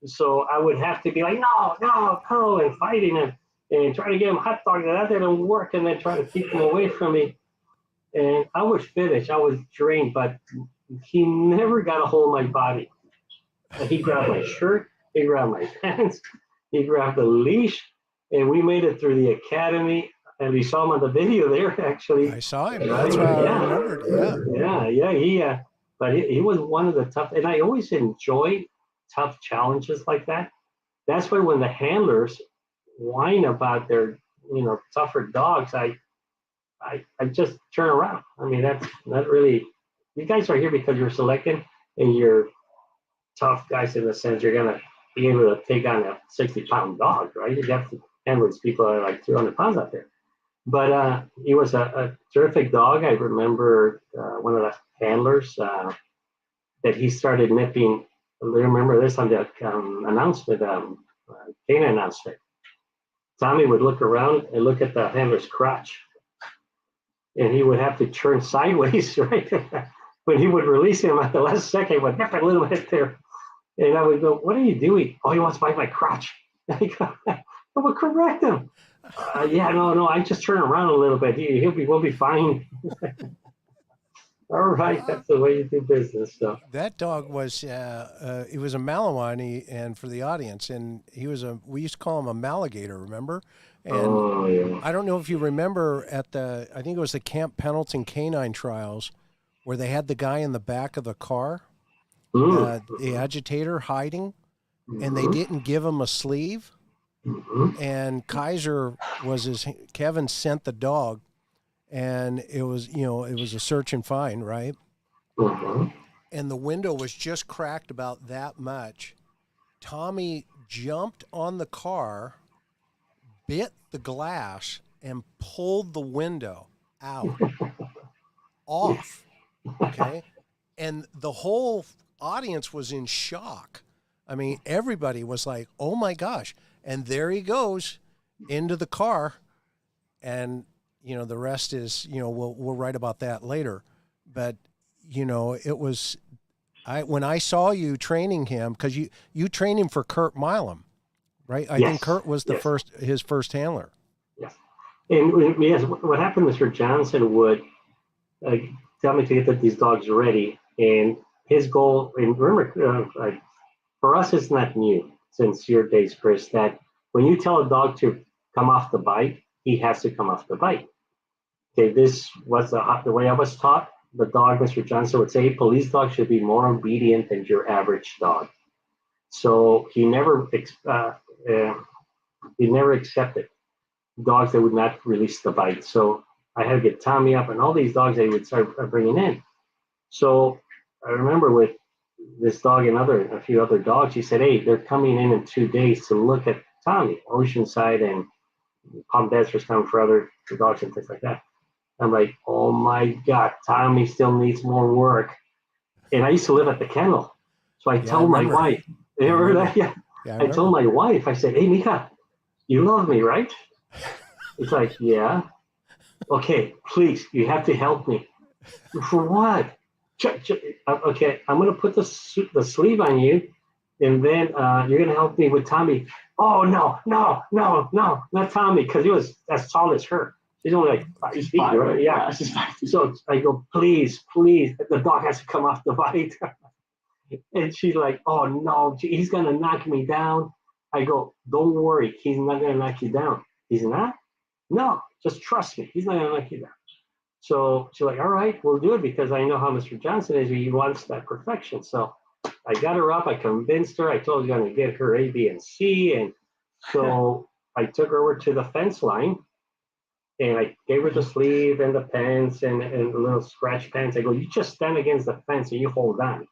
So I would have to be like, no, and fighting him and trying to get him hot dogs. That didn't work, and then trying to keep him away from me. And I was finished. I was drained, but he never got a hold of my body. He grabbed my shirt, he grabbed my pants, he grabbed the leash, and we made it through the academy. and we saw him on the video there, actually. I saw him. That's why I remembered. Yeah. But he was one of the tough, and I always enjoy tough challenges like that. That's why when the handlers whine about their, tougher dogs, I just turn around. I mean, that's not really. You guys are here because you're selected, and you're tough guys in the sense you're gonna be able to take on a 60-pound dog, right? You have to handle these people that are like 200 pounds out there. But he was a terrific dog. I remember one of the handlers that he started nipping. I remember this on the announcement, canine announcement. Tommy would look around and look at the handler's crotch, and he would have to turn sideways, right? When he would release him at the last second, he would nip a little bit there. And I would go, "What are you doing?" "Oh, he wants to bite my crotch." I go, "I would correct him." No, I just turn around a little bit. We'll be fine. All right, that's the way you do business. So that dog was, he was a Malinois, and for the audience, and we used to call him a Maligator, remember? And I don't know if you remember I think it was the Camp Pendleton Canine Trials, where they had the guy in the back of the car, the agitator hiding, and they didn't give him a sleeve. And Kaiser Kevin sent the dog, and it was a search and find, right? And the window was just cracked about that much. Tommy jumped on the car, bit the glass, and pulled the window out, off. Okay. And the whole audience was in shock. I mean, everybody was like, "Oh my gosh." And there he goes into the car. And, the rest is, we'll write about that later. But, it was, when I saw you training him, because you trained him for Kurt Milam, right? I think Kurt was his first handler. Yes. And yes, what happened, Mr. Johnson would tell me to get these dogs ready. And his goal, and remember, for us, it's not new since your days, Chris, that when you tell a dog to come off the bite, he has to come off the bite. Okay, this was the way I was taught. The dog, Mr. Johnson would say, police dog should be more obedient than your average dog. So he never accepted dogs that would not release the bite. So I had to get Tommy up, and all these dogs they would start bringing in. So I remember with this dog and a few other dogs, he said, "Hey, they're coming in 2 days to look at Tommy, Oceanside and Palm Desert's coming for other dogs and things like that." I'm like, "Oh my God, Tommy still needs more work." And I used to live at the kennel. So I told my wife, you remember that? Yeah. I told my wife, I said, "Hey, Mika, you love me, right?" It's like, "Yeah." "Okay, please, you have to help me." "For what?" "Okay, I'm going to put the sleeve on you, and then you're going to help me with Tommy." "Oh, no, not Tommy," because he was as tall as her. She's only like 5 feet, right? Yeah. So I go, please, the dog has to come off the bite." And she's like, "Oh, no, he's going to knock me down." I go, "Don't worry, he's not going to knock you down." "He's not?" "No, just trust me. He's not going to knock you down." So she's like, "All right, we'll do it," because I know how Mr. Johnson is. He wants that perfection. So I got her up. I convinced her. I told her I was going to get her A, B, and C. And so I took her over to the fence line, and I gave her the sleeve and the pants and the little scratch pants. I go, "You just stand against the fence and you hold on.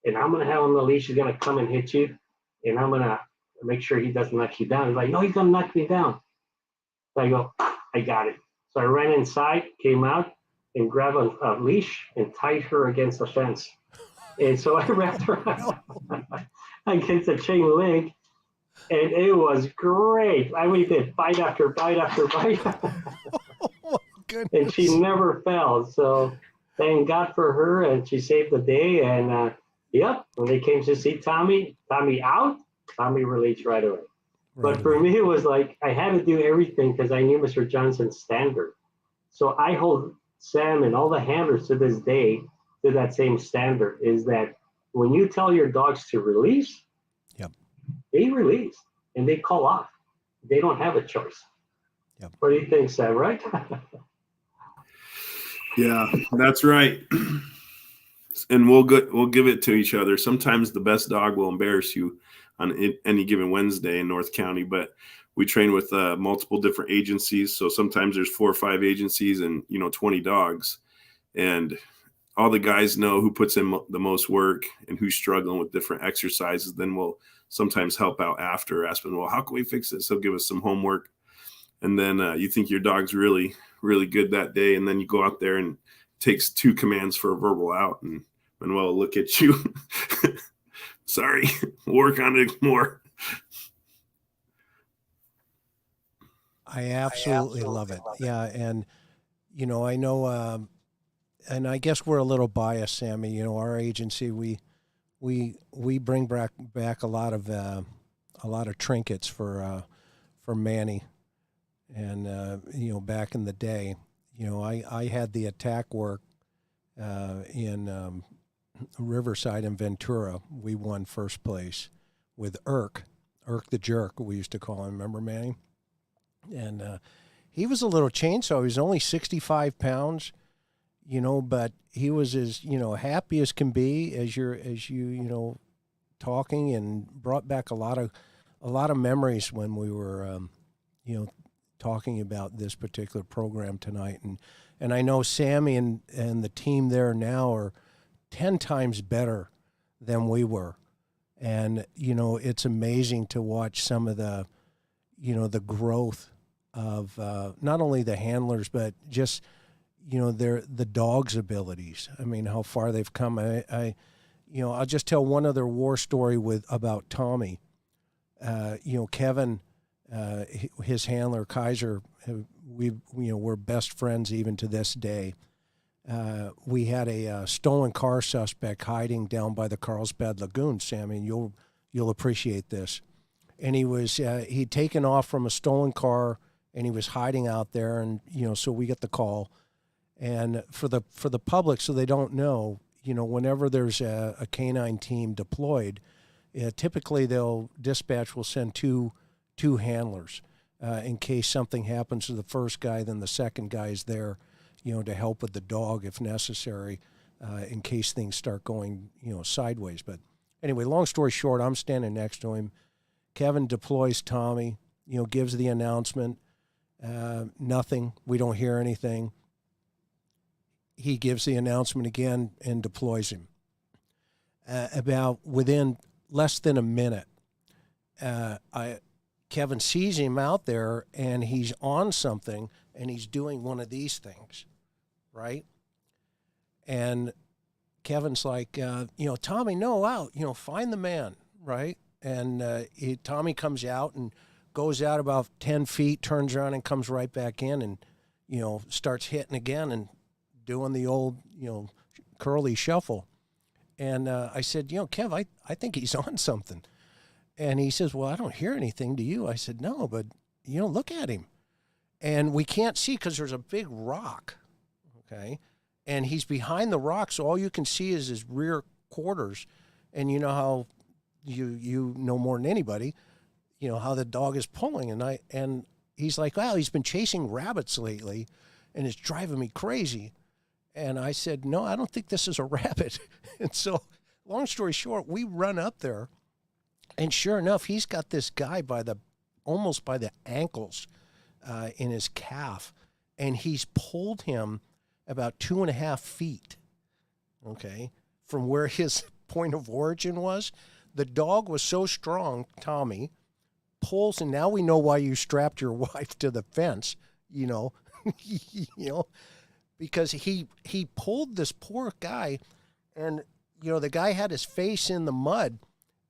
And I'm going to have him on the leash. He's going to come and hit you. And I'm going to make sure he doesn't knock you down." He's like, "No, he's going to knock me down." So I go, "I got it." So I ran inside, came out, and grabbed a leash and tied her against the fence. And so I wrapped her against the chain link, and it was great. We did bite after bite after bite. Oh, goodness. And she never fell. So thank God for her, and she saved the day. And when they came to see Tommy out, Tommy released right away. But for me, it was like I had to do everything because I knew Mr. Johnson's standard. So I hold Sam and all the handlers to this day to that same standard, is that when you tell your dogs to release, they release and they call off. They don't have a choice. Yep. What do you think, Sam? Right? Yeah, that's right. And we'll give it to each other. Sometimes the best dog will embarrass you on any given Wednesday in North County, but we train with multiple different agencies. So sometimes there's 4 or 5 agencies and 20 dogs, and all the guys know who puts in the most work and who's struggling with different exercises. Then we'll sometimes help out after, asking, well, how can we fix this? He'll give us some homework. And then you think your dog's really, really good that day. And then you go out there and it takes 2 commands for a verbal out. And Manuel will look at you. Sorry, work on it more. I absolutely love it. Yeah. And, I know, and I guess we're a little biased, Sammy. Our agency, we bring back a lot of trinkets for Manny. And, back in the day, I had the attack work in Riverside and Ventura. We won first place with Irk the Jerk, we used to call him. Remember, Manny? And he was a little chainsaw. He was only 65 pounds, but he was as, happy as can be as you talking, and brought back a lot of memories when we were, talking about this particular program tonight. And I know Sammy and the team there now are 10 times better than we were. And, it's amazing to watch some of the, the growth of not only the handlers, but just, the dog's abilities. I mean, how far they've come. I'll just tell one other war story about Tommy. Kevin, his handler Kaiser, we're best friends even to this day. We had a stolen car suspect hiding down by the Carlsbad Lagoon, Sammy, and you'll appreciate this. And he'd taken off from a stolen car, and he was hiding out there. And so we get the call, and for the public, so they don't know, whenever there's a canine team deployed, typically dispatch will send two handlers in case something happens to the first guy. Then the second guy is there, to help with the dog if necessary, in case things start going, sideways. But anyway, long story short, I'm standing next to him. Kevin deploys Tommy, gives the announcement. Nothing. We don't hear anything. He gives the announcement again and deploys him. About within less than a minute, Kevin sees him out there, and he's on something, and he's doing one of these things, right? And Kevin's like, Tommy, no, out, find the man, right? And Tommy comes out and goes out about 10 feet, turns around and comes right back in, and, starts hitting again and doing the old, curly shuffle. And I said, Kev, I think he's on something. And he says, well, I don't hear anything. Do you? I said, no, but, look at him. And we can't see because there's a big rock, okay? And he's behind the rock, so all you can see is his rear quarters. And you know how you know more than anybody, how the dog is pulling. And he's like, well, he's been chasing rabbits lately, and it's driving me crazy. And I said, no, I don't think this is a rabbit. And so, long story short, we run up there. And sure enough, he's got this guy almost by the ankles in his calf, and he's pulled him about 2.5 feet, okay, from where his point of origin was. The dog was so strong, Tommy, pulls, and now we know why you strapped your wife to the fence, because he pulled this poor guy, and, the guy had his face in the mud,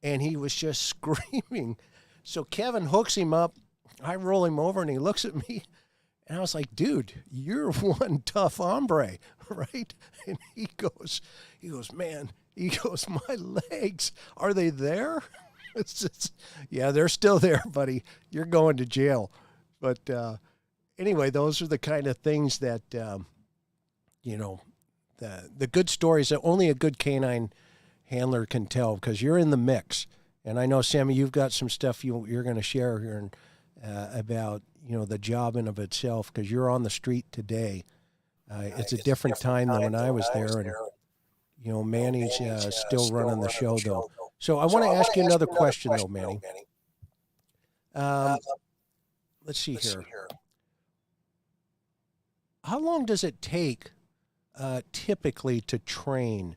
and he was just screaming. So Kevin hooks him up. I roll him over, and he looks at me. And I was like, dude, you're one tough hombre, right? And he goes, man, my legs, are they there? It's just, yeah, they're still there, buddy. You're going to jail. But anyway, those are the kind of things that, the good stories that only a good canine handler can tell, because you're in the mix. And I know, Sammy, you've got some stuff you're going to share here about, the job in of itself, because you're on the street today. It's a different time than when I was there, and Manny's still running the show though. So I want to ask you another question though, Manny. Let's see here. How long does it take typically to train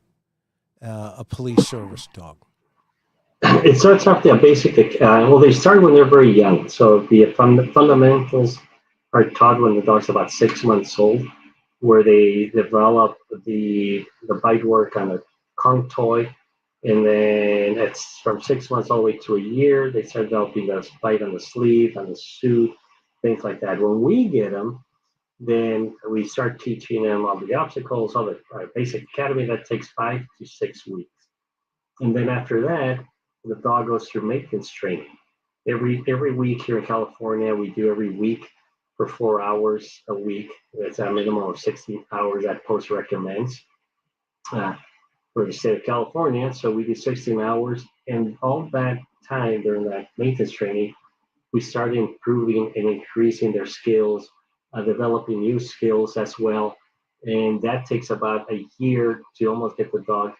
a police service dog? It starts off the basic. Well, they start when they're very young. So the fundamentals are taught when the dog's about 6 months old, where they develop the bite work on a conch toy, and then it's from 6 months all the way to a year. They start developing the bite on the sleeve, on the suit, things like that. When we get them, then we start teaching them all the obstacles, all the basic academy. That takes 5 to 6 weeks. And then after that, the dog goes through maintenance training. Every week here in California, we do every week for 4 hours a week. That's a minimum of 60 hours that post recommends for the state of California. So we do 16 hours. And all that time during that maintenance training, we started improving and increasing their skills, developing new skills as well. And that takes about a year to almost get the dog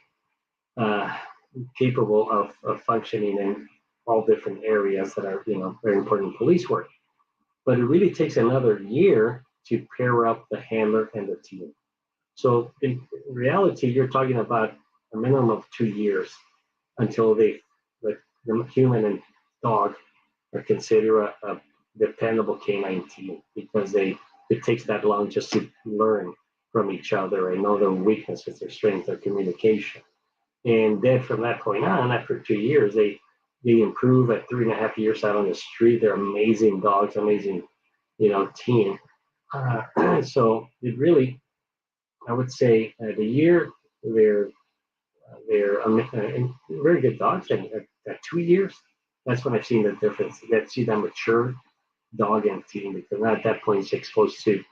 capable of functioning in all different areas that are, very important in police work. But it really takes another year to pair up the handler and the team. So in reality, you're talking about a minimum of 2 years until the human and dog are considered a dependable canine team, because it takes that long just to learn from each other and know their weaknesses, their strengths, their communication. And then from that point on, after 2 years, they improve. At 3.5 years out on the street, they're amazing dogs, amazing, team. So it really, I would say, the year they're very good dogs, and at 2 years, that's when I've seen the difference. You get to see that mature dog and team, because at that point it's exposed to,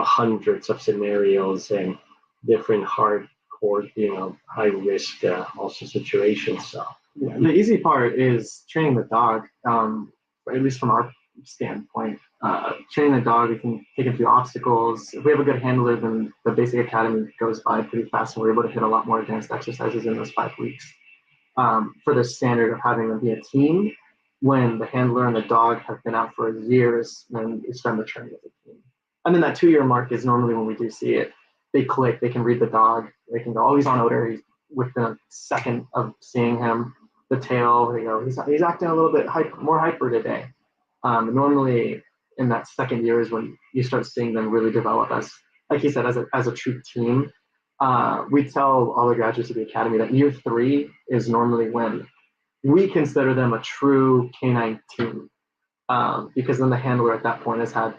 hundreds of scenarios and different hardcore, high risk also situations. So yeah, the easy part is training the dog. At least from our standpoint, training the dog, we can take a few obstacles. If we have a good handler, then the basic academy goes by pretty fast, and we're able to hit a lot more advanced exercises in those 5 weeks. For the standard of having them be a team, when the handler and the dog have been out for years, then it's time to train as a team. And then that 2-year mark is normally when we do see it. They click, they can read the dog, they can go, oh, he's on odor. Within a second of seeing him, the tail, he's acting a little bit more hyper today. Normally in that second year is when you start seeing them really develop as, like he said, as a true team. We tell all the graduates of the academy that year 3 is normally when we consider them a true canine team, because then the handler at that point has had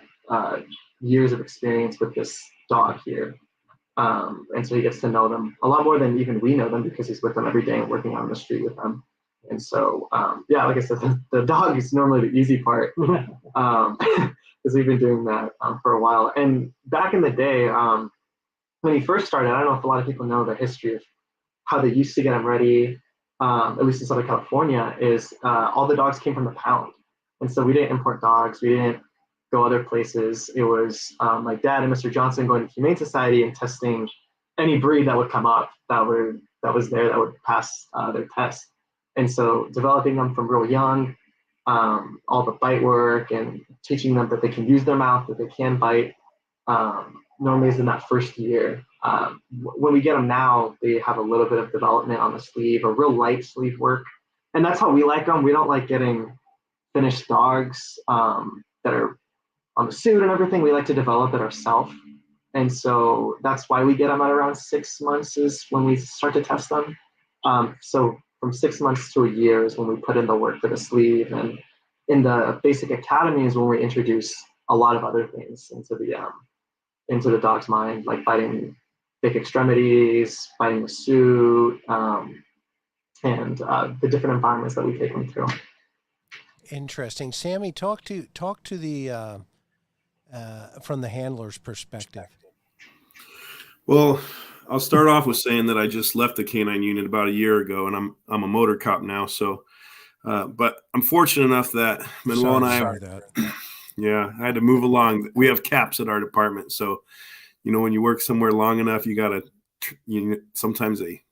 years of experience with this dog here. And so he gets to know them a lot more than even we know them, because he's with them every day and working on the street with them. And so, like I said, the dog is normally the easy part, because we've been doing that for a while. And back in the day, when he first started, I don't know if a lot of people know the history of how they used to get him ready, at least in Southern California, is all the dogs came from the pound. And so we didn't import dogs. We didn't go other places. It was my dad and Mr. Johnson going to Humane Society and testing any breed that would come up that would pass their test. And so developing them from real young, all the bite work and teaching them that they can use their mouth, that they can bite, normally is in that first year. When we get them now, they have a little bit of development on the sleeve, a real light sleeve work. And that's how we like them. We don't like getting finished dogs that are on the suit and everything. We like to develop it ourselves. And so that's why we get them at around 6 months is when we start to test them. So from 6 months to a year is when we put in the work for the sleeve. And in the basic academy is when we introduce a lot of other things into the dog's mind, like biting thick extremities, biting the suit, and the different environments that we take them through. Interesting. Sammy, talk to the from the handler's perspective. Well, I'll start off with saying that I just left the canine unit about a year ago, and I'm a motor cop now. So But I'm fortunate enough that Manuel and I Sorry that. yeah, I had to move along. We have caps at our department. So, when you work somewhere long enough, you got to, sometimes they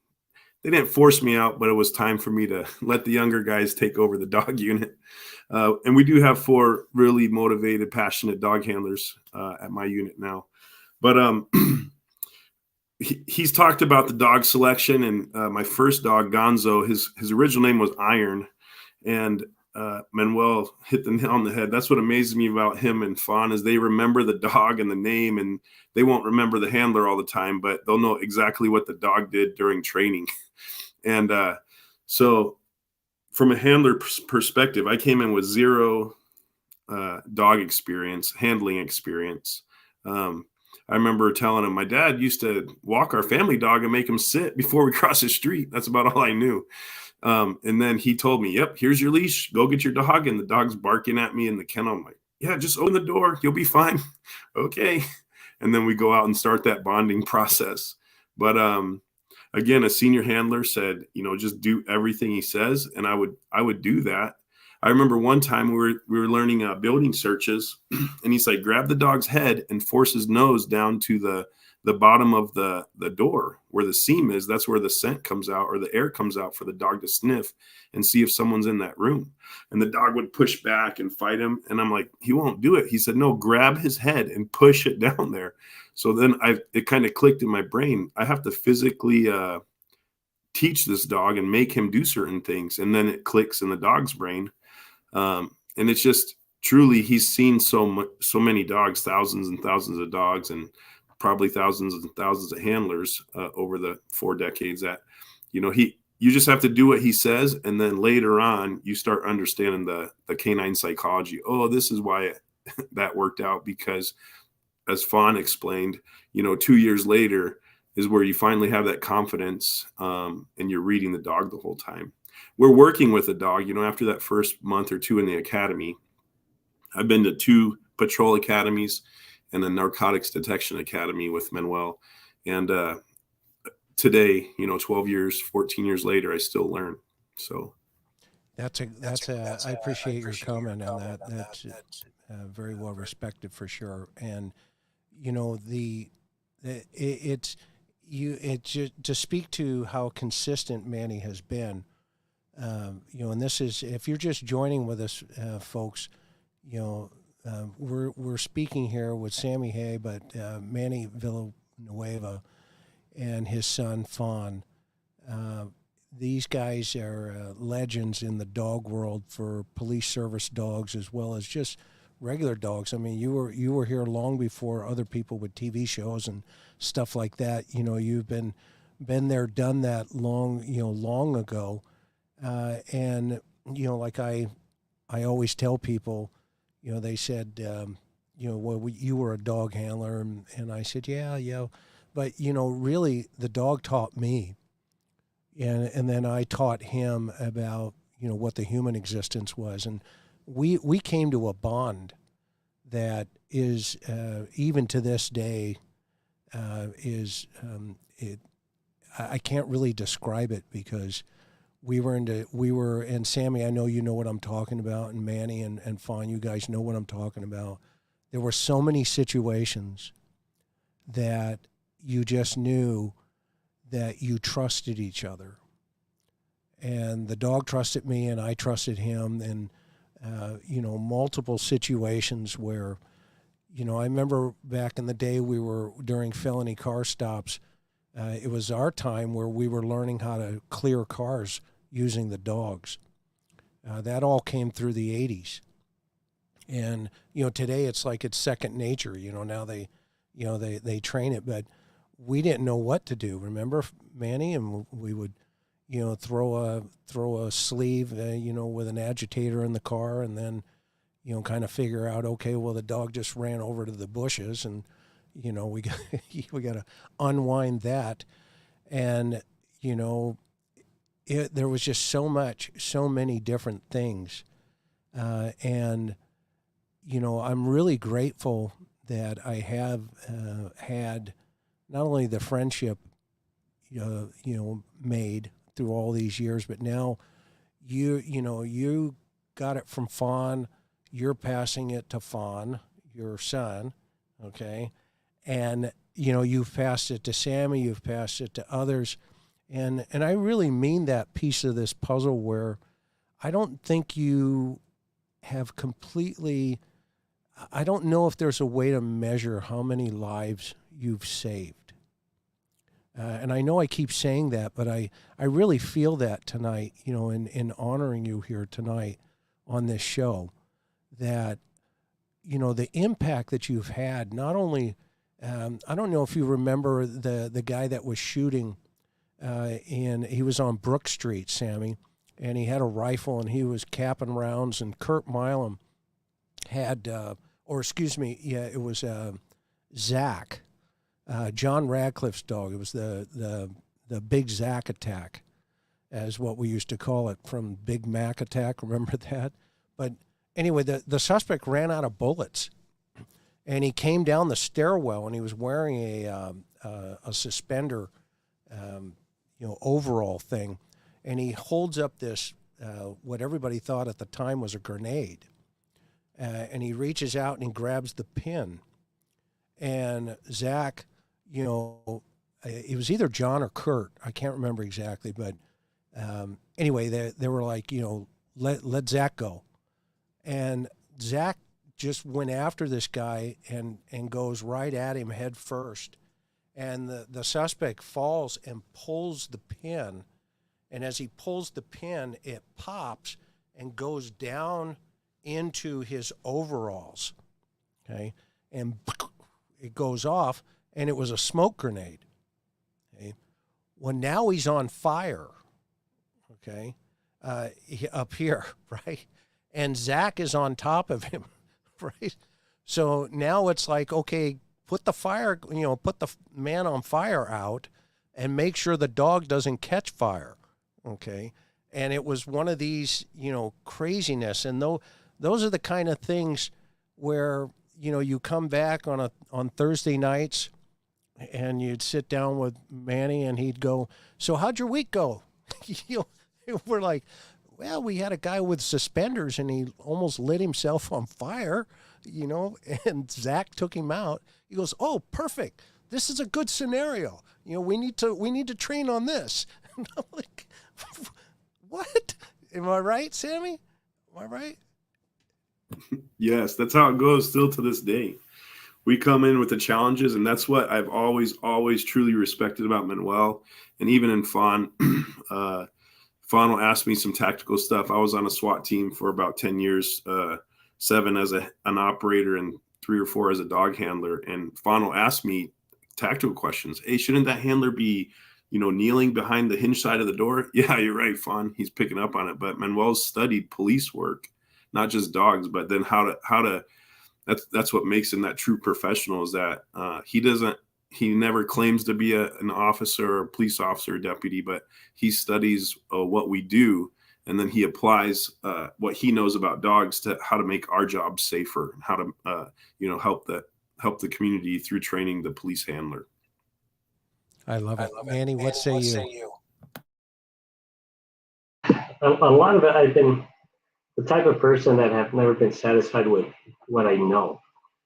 didn't force me out, but it was time for me to let the younger guys take over the dog unit. And we do have 4 really motivated, passionate dog handlers at my unit now. But he's talked about the dog selection, and my first dog, Gonzo, his original name was Iron, and Manuel hit the nail on the head. That's what amazes me about him and Fawn is they remember the dog and the name, and they won't remember the handler all the time, but they'll know exactly what the dog did during training. And so from a handler perspective, I came in with 0 dog experience, handling experience. I remember telling him my dad used to walk our family dog and make him sit before we cross the street. That's about all I knew. And then he told me, yep, here's your leash. Go get your dog. And the dog's barking at me in the kennel. I'm like, yeah, just open the door. You'll be fine. Okay. And then we go out and start that bonding process. But again, a senior handler said, just do everything he says. And I would do that. I remember one time we were learning building searches, and he's like, grab the dog's head and force his nose down to the bottom of the door where the seam is. That's where the scent comes out or the air comes out for the dog to sniff and see if someone's in that room. And the dog would push back and fight him. And I'm like, he won't do it. He said, no, grab his head and push it down there. So then it kind of clicked in my brain. I have to physically teach this dog and make him do certain things. And then it clicks in the dog's brain. And it's just truly, he's seen so many dogs, thousands and thousands of dogs, and probably thousands and thousands of handlers over the 4 decades that, you just have to do what he says. And then later on, you start understanding the canine psychology. Oh, this is why that worked out, because as Fawn explained, 2 years later is where you finally have that confidence and you're reading the dog the whole time. We're working with a dog, after that first month or 2 in the academy. I've been to 2 patrol academies and a narcotics detection academy with Manuel. And today, 12 years, 14 years later, I still learn. So I appreciate your comment on that. That's very well respected for sure. And, to speak to how consistent Manny has been, and this is, if you're just joining with us, folks, we're speaking here with Sammy Hay, but Manny Villanueva and his son Fawn. These guys are legends in the dog world for police service dogs as well as just regular dogs. I mean, you were here long before other people with TV shows and stuff like that. You've been there, done that long ago. And like I always tell people, they said, well, you were a dog handler, and I said, yeah, but really the dog taught me, and then I taught him about what the human existence was, and we came to a bond that is even to this day I can't really describe it, because we were, and Sammy, I know you know what I'm talking about, and Manny and Fawn, you guys know what I'm talking about. There were so many situations that you just knew that you trusted each other. And the dog trusted me, and I trusted him, and, multiple situations where, I remember back in the day we were during felony car stops. It was our time where we were learning how to clear cars using the dogs. That all came through the 80s. And, today it's like it's second nature. Now they train it, but we didn't know what to do. Remember, Manny? And we would, throw a sleeve, with an agitator in the car, and then, kind of figure out, okay, well, the dog just ran over to the bushes, and, we got to unwind that. And, there was just so many different things. And, I'm really grateful that I have had not only the friendship, made through all these years, but now, you got it from Fawn, you're passing it to Fawn, your son, okay? And, you've passed it to Sammy, you've passed it to others. And I really mean that piece of this puzzle where I don't think you have completely, I don't know if there's a way to measure how many lives you've saved. And I know I keep saying that, but I really feel that tonight, in honoring you here tonight on this show, that, the impact that you've had, not only, I don't know if you remember the guy that was shooting he was on Brook Street, Sammy, and he had a rifle and he was capping rounds, and Kurt Milam had, it was Zach, John Radcliffe's dog. It was the Big Zach attack, as what we used to call it, from Big Mac attack. Remember that? But anyway, the suspect ran out of bullets, and he came down the stairwell, and he was wearing a suspender, overall thing, and he holds up this what everybody thought at the time was a grenade, and he reaches out and he grabs the pin, and Zach, it was either John or Kurt, I can't remember exactly, but anyway, they were like, let Zach go, and Zach just went after this guy and goes right at him head first. And the suspect falls and pulls the pin. And as he pulls the pin, it pops and goes down into his overalls. Okay. And it goes off, and it was a smoke grenade. Okay. Well, now he's on fire. Okay. Up here, right? And Zach is on top of him, right? So now it's like, okay, put the man on fire out and make sure the dog doesn't catch fire, okay? And it was one of these, craziness. And those are the kind of things where, you come back on Thursday nights and you'd sit down with Manny and he'd go, so how'd your week go? We're like, well, we had a guy with suspenders and he almost lit himself on fire, and Zach took him out. He goes, oh, perfect. This is a good scenario. We need to train on this. And I'm like, what? Am I right, Sammy? Am I right? Yes, that's how it goes still to this day. We come in with the challenges, and that's what I've always truly respected about Manuel. And even in Fawn, Fawn will ask me some tactical stuff. I was on a SWAT team for about 10 years, 7 as an operator and 3 or 4 as a dog handler. And Fawn will ask me tactical questions. Hey, shouldn't that handler be, kneeling behind the hinge side of the door? Yeah, you're right, Fawn. He's picking up on it. But Manuel's studied police work, not just dogs, but then how to. That's what makes him that true professional, is that he never claims to be an officer or a police officer or deputy, but he studies what we do, and then he applies what he knows about dogs to how to make our jobs safer, and how to help the community through training the police handler. I love it. Manny, what say you? A lot of it, I've been the type of person that have never been satisfied with what I know.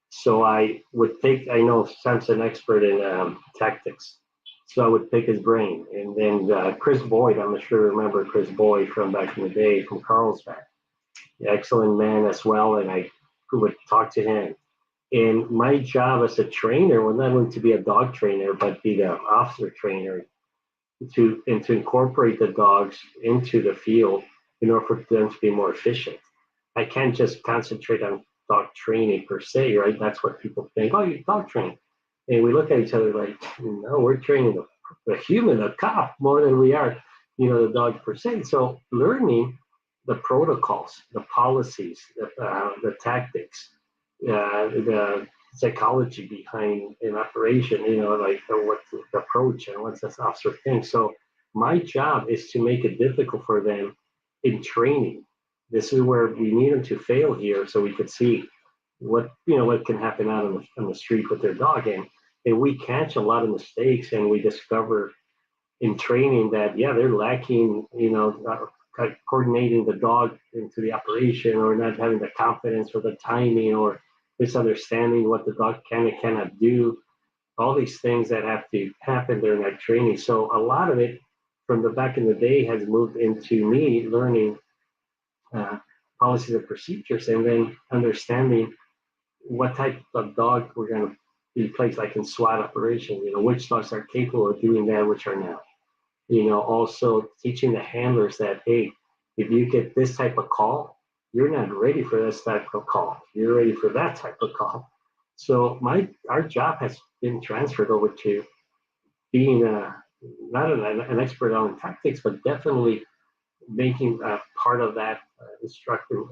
So I know Sam's an expert in tactics. So I would pick his brain. And then Chris Boyd, I'm sure you remember Chris Boyd from back in the day from Carlsbad. Excellent man as well. And I would talk to him. And my job as a trainer was not only to be a dog trainer, but be the officer trainer to incorporate the dogs into the field in order for them to be more efficient. I can't just concentrate on dog training per se, right? That's what people think. Oh, you dog train. And we look at each other like, no, we're training the human, the cop, more than we are, the dog per se. So learning the protocols, the policies, the tactics, the psychology behind an operation, like what's the approach and what's this officer think. So my job is to make it difficult for them in training. This is where we need them to fail here, so we could see what can happen out on the street with their dog, and we catch a lot of mistakes, and we discover in training that they're lacking coordinating the dog into the operation, or not having the confidence or the timing, or misunderstanding what the dog can and cannot do. All these things that have to happen during that training. So a lot of it from the back in the day has moved into me learning policies and procedures, and then understanding what type of dog we're going to be placed, like in SWAT operation, which dogs are capable of doing that, which are not. Also teaching the handlers that, hey, if you get this type of call, you're not ready for this type of call. You're ready for that type of call. So our job has been transferred over to being not an expert on tactics, but definitely making part of that instructional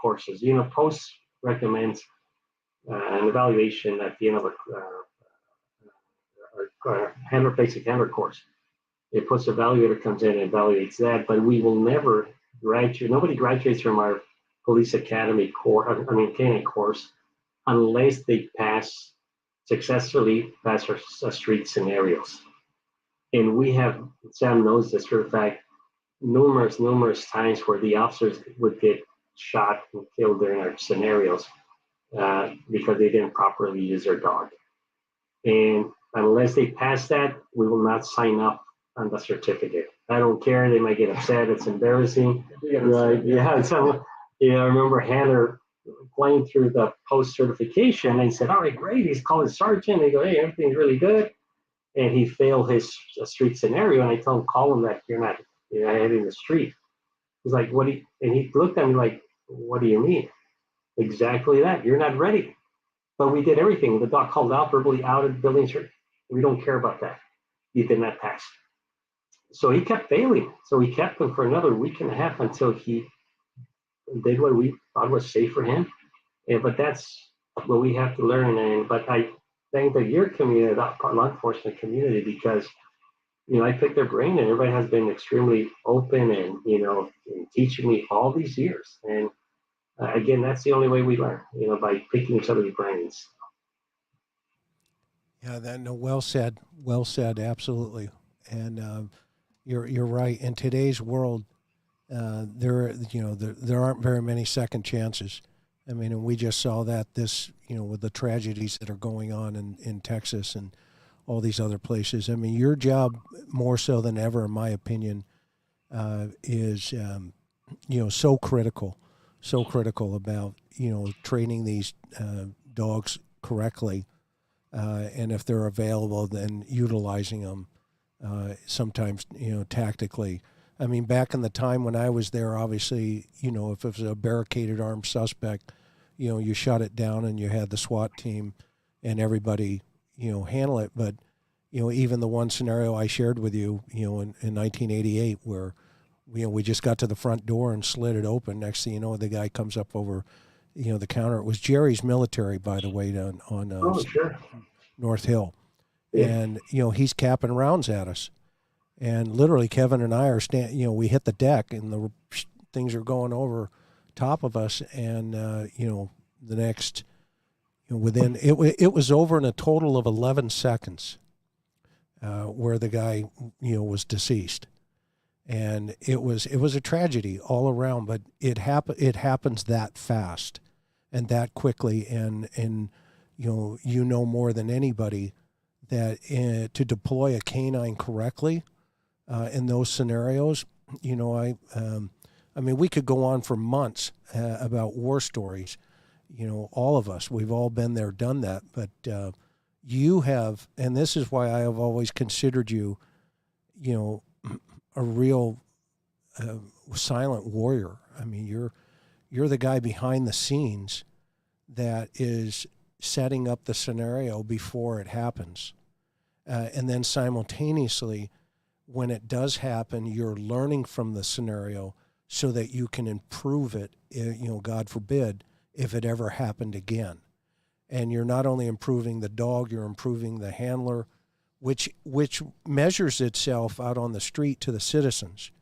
courses. Post recommends an evaluation at the end of our basic handler course. A post evaluator comes in and evaluates that, but we will never graduate. Nobody graduates from our police academy canine course unless they successfully pass our street scenarios. And we have, Sam knows this for a fact, numerous times where the officers would get shot and killed during our scenarios because they didn't properly use their dog. And unless they pass that, we will not sign up on the certificate. I don't care. They might get upset. It's embarrassing. Right? Yeah. So, I remember Hannah playing through the post certification, and he said, all right, great. He's called his sergeant. They go, hey, everything's really good. And he failed his street scenario. And I told him, call him that you're not heading the street. He's like, what do you, and he looked at me like, what do you mean? Exactly that. You're not ready. But we did everything. The dog called out, verbally outed, building search. We don't care about that. You did not pass. So he kept failing. So we kept him for another week and a half until he did what we thought was safe for him. But that's what we have to learn. But I thank your community, the law enforcement community, because I picked their brain, and everybody has been extremely open and in teaching me all these years. And again, that's the only way we learn, by picking each other's brains. Yeah, well said, absolutely. And you're right. In today's world, there aren't very many second chances. I mean, and we just saw that with the tragedies that are going on in Texas and all these other places. I mean, your job more so than ever, in my opinion, is so critical about training these dogs correctly, and if they're available, then utilizing them sometimes tactically. I mean, back in the time when I was there, obviously, if it was a barricaded armed suspect, you shut it down and you had the SWAT team and everybody, handle it. But, even the one scenario I shared with you, in 1988 where, we just got to the front door and slid it open. Next thing you know, the guy comes up over, the counter. It was Jerry's Military, by the way, on Sure. North Hill. Yeah. And, he's capping rounds at us. And literally, Kevin and I are we hit the deck and the things are going over top of us. And, the next, within, it was over in a total of 11 seconds where the guy, was deceased. And it was a tragedy all around, but it happens that fast and that quickly. And more than anybody that to deploy a canine correctly in those scenarios, I mean, we could go on for months about war stories. All of us, we've all been there, done that. But you have, and this is why I have always considered you, a real silent warrior. I mean, you're the guy behind the scenes that is setting up the scenario before it happens. And then simultaneously, when it does happen, you're learning from the scenario so that you can improve it, God forbid, if it ever happened again. And you're not only improving the dog, you're improving the handler, which measures itself out on the street to the citizens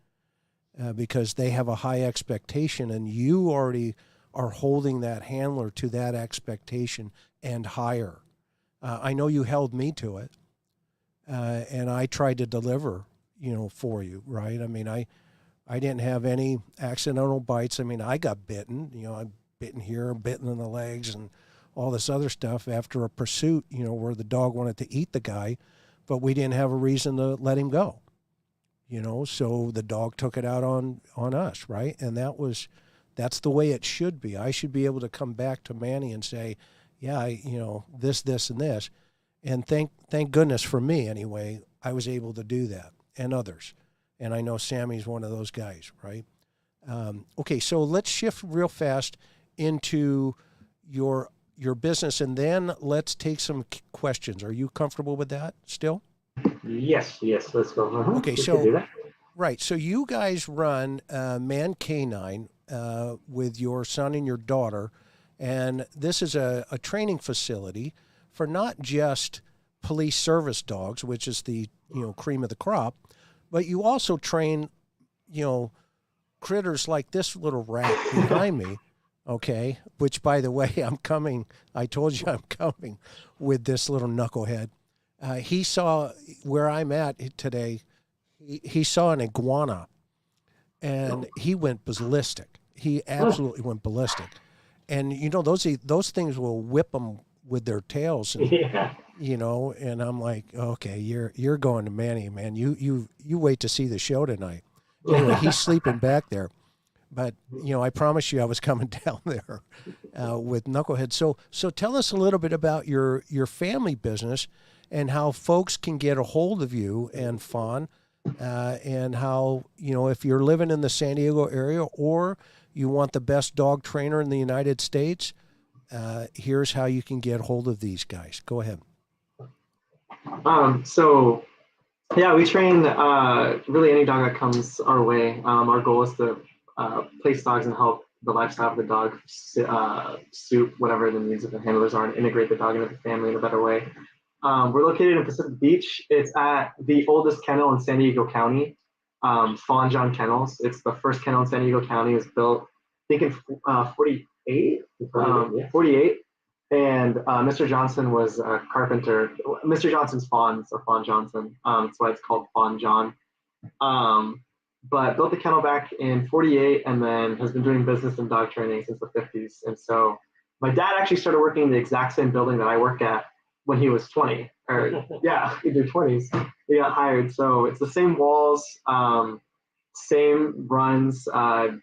because they have a high expectation, and you already are holding that handler to that expectation and higher. I know you held me to it, and I tried to deliver, for you, right? I mean, I didn't have any accidental bites. I mean, I got bitten, I'm bitten here, bitten in the legs and all this other stuff after a pursuit, where the dog wanted to eat the guy, but we didn't have a reason to let him go, so the dog took it out on us, right? And that's the way it should be. I should be able to come back to Manny and say, yeah, this, and this. And thank goodness for me anyway, I was able to do that, and others. And I know Sammy's one of those guys, right? Okay, so let's shift real fast into your business, and then let's take some questions. Are you comfortable with that still? Yes, let's go. Okay, so right, so you guys run Man Canine with your son and your daughter, and this is a training facility for not just police service dogs, which is the cream of the crop, but you also train critters like this little rat behind me. Okay, which, by the way, I told you I'm coming with this little knucklehead. He saw where I'm at today. He saw an iguana, and he went ballistic. He absolutely went ballistic. And those things will whip them with their tails, and and I'm like, okay, you're going to Manny, man. You wait to see the show tonight. Anyway, he's sleeping back there. But, I promise you I was coming down there with Knucklehead. So tell us a little bit about your family business and how folks can get a hold of you and Fawn, and how, if you're living in the San Diego area or you want the best dog trainer in the United States, here's how you can get a hold of these guys. Go ahead. So, yeah, we train really any dog that comes our way. Our goal is to place dogs and help the lifestyle of the dog suit whatever the needs of the handlers are and integrate the dog into the family in a better way. We're located in Pacific Beach. It's at the oldest kennel in San Diego County, Fawn John Kennels. It's the first kennel in San Diego County. It was built, I think, in 48. 48. And Mr. Johnson was a carpenter. Mr. Johnson's Fawn, so Fawn Johnson. That's why it's called Fawn John. But built the kennel back in 48 and then has been doing business in dog training since the 50s. And so my dad actually started working in the exact same building that I work at when he was 20. Or yeah, in their 20s. He got hired. So it's the same walls, same runs.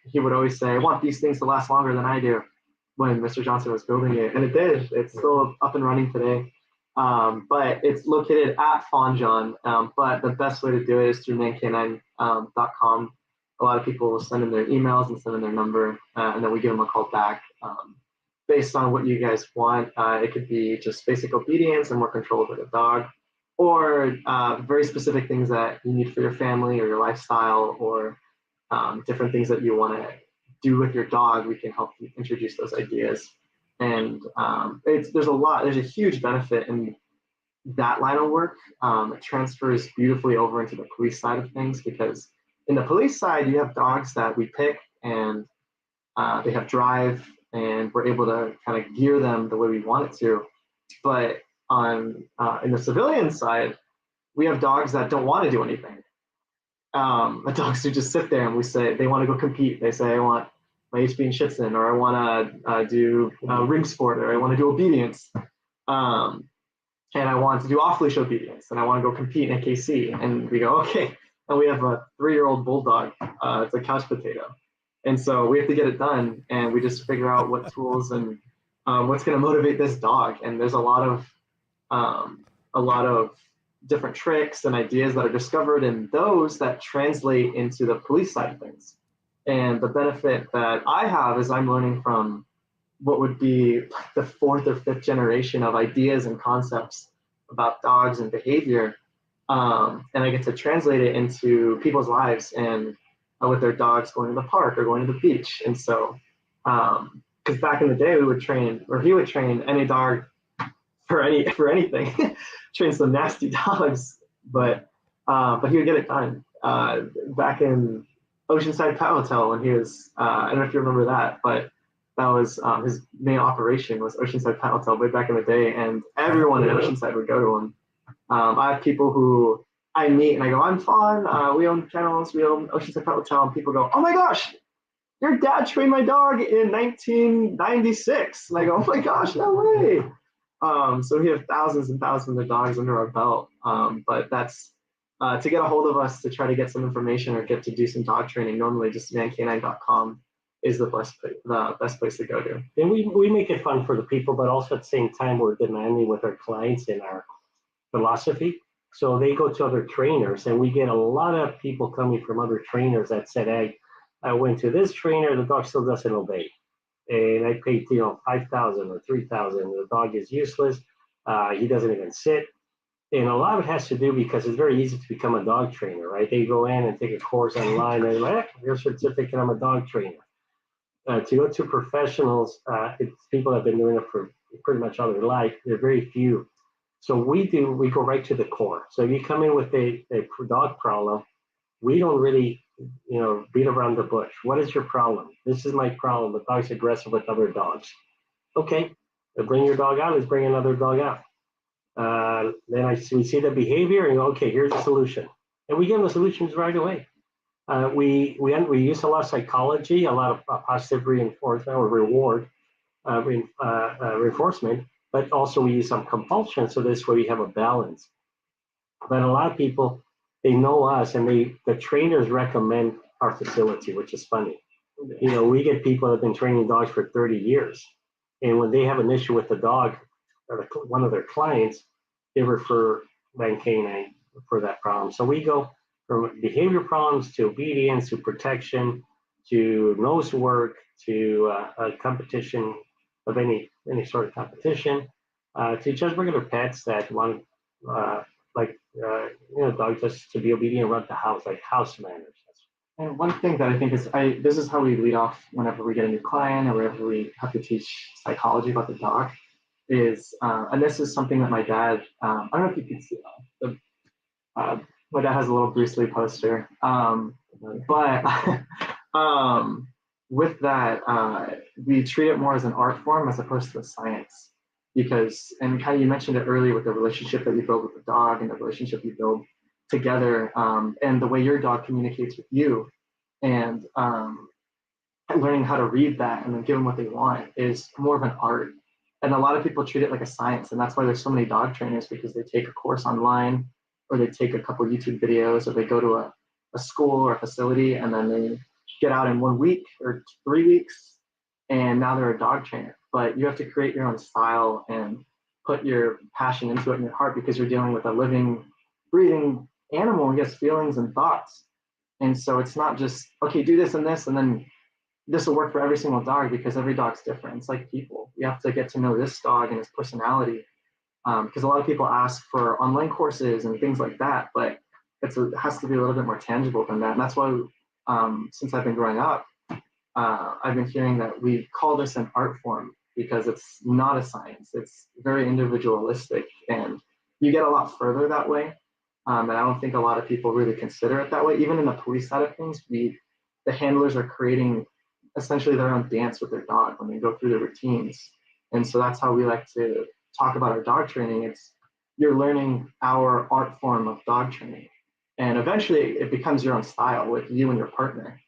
He would always say, I want these things to last longer than I do, when Mr. Johnson was building it. And it did. It's still up and running today. But it's located at Fawn John. But the best way to do it is through mancanine.com. A lot of people will send in their emails and send in their number, and then we give them a call back. Based on what you guys want, it could be just basic obedience and more control over the dog, or very specific things that you need for your family or your lifestyle, or different things that you want to do with your dog. We can help you introduce those ideas. And there's a huge benefit in that line of work. It transfers beautifully over into the police side of things, because in the police side, you have dogs that we pick and they have drive, and we're able to kind of gear them the way we want it to. But in the civilian side, we have dogs that don't want to do anything. The dogs who just sit there, and we say they want to go compete. They say, I want my HB and Shitson, or I want to do ring sport, or I want to do obedience, and I want to do off-leash obedience, and I want to go compete in a KC. And we go, okay. And we have a 3-year-old bulldog. It's a couch potato. And so we have to get it done, and we just figure out what tools and what's going to motivate this dog. And there's a lot of different tricks and ideas that are discovered in those that translate into the police side of things. And the benefit that I have is I'm learning from what would be the 4th or 5th generation of ideas and concepts about dogs and behavior. And I get to translate it into people's lives, and with their dogs going to the park or going to the beach. And so, because back in the day, he would train any dog for anything, train some nasty dogs, but he would get it done. Back in Oceanside Pet Hotel, when he was, I don't know if you remember that, but that was his main operation was Oceanside Pet Hotel way back in the day, and everyone in Oceanside would go to him. I have people who I meet and I go, I'm Fawn. We own Kennels. We own Oceanside Pet Hotel. And people go, oh my gosh, your dad trained my dog in 1996. And I go, oh my gosh, no way. So we have thousands and thousands of dogs under our belt. But that's to get a hold of us to try to get some information or get to do some dog training. Normally, just mancanine.com is the best place to go to. And we make it fun for the people, but also at the same time, we're demanding with our clients and our philosophy. So they go to other trainers, and we get a lot of people coming from other trainers that said, hey, I went to this trainer, the dog still doesn't obey. And I paid, $5,000 or $3,000. The dog is useless. He doesn't even sit. And a lot of it has to do because it's very easy to become a dog trainer, right? They go in and take a course online and they're like, here's a certificate, I'm a dog trainer. To go to professionals, it's people that have been doing it for pretty much all their life. There are very few. So we go right to the core. So if you come in with a dog problem, we don't really, beat around the bush. What is your problem? This is my problem. The dog's aggressive with other dogs. Okay, bring your dog out. Let's bring another dog out. Then we see the behavior and go, okay, here's the solution. And we give them the solutions right away. We use a lot of psychology, a lot of positive reinforcement or reinforcement, but also we use some compulsion. So this way we have a balance. But a lot of people, they know us and the trainers recommend our facility, which is funny. We get people that have been training dogs for 30 years. And when they have an issue with the dog or one of their clients, they refer Canine for that problem. So we go from behavior problems to obedience to protection to nose work to a competition of any sort of competition to just regular pets that want dogs just to be obedient around the house, like house manners. And one thing that I think is, this is how we lead off whenever we get a new client or whenever we have to teach psychology about the dog, is, and this is something that my dad, I don't know if you can see, my dad has a little Bruce Lee poster, but with that, we treat it more as an art form as opposed to a science. Because, and kind of you mentioned it earlier with the relationship that you build with the dog and the relationship you build together, and the way your dog communicates with you, and learning how to read that and then give them what they want is more of an art. And a lot of people treat it like a science, and that's why there's so many dog trainers, because they take a course online or they take a couple YouTube videos or they go to a school or a facility and then they get out in 1 week or 3 weeks and now they're a dog trainer. But you have to create your own style and put your passion into it in your heart, because you're dealing with a living, breathing animal who has feelings and thoughts. And so it's not just, okay, do this and then this will work for every single dog, because every dog's different. It's like people. You have to get to know this dog and his personality. Because a lot of people ask for online courses and things like that, but it has to be a little bit more tangible than that. And that's why, since I've been growing up, I've been hearing that we call this an art form, because it's not a science. It's very individualistic, and you get a lot further that way. And I don't think a lot of people really consider it that way. Even in the police side of things, the handlers are creating essentially their own dance with their dog when they go through the routines. And so that's how we like to talk about our dog training. It's, you're learning our art form of dog training. And eventually it becomes your own style with you and your partner.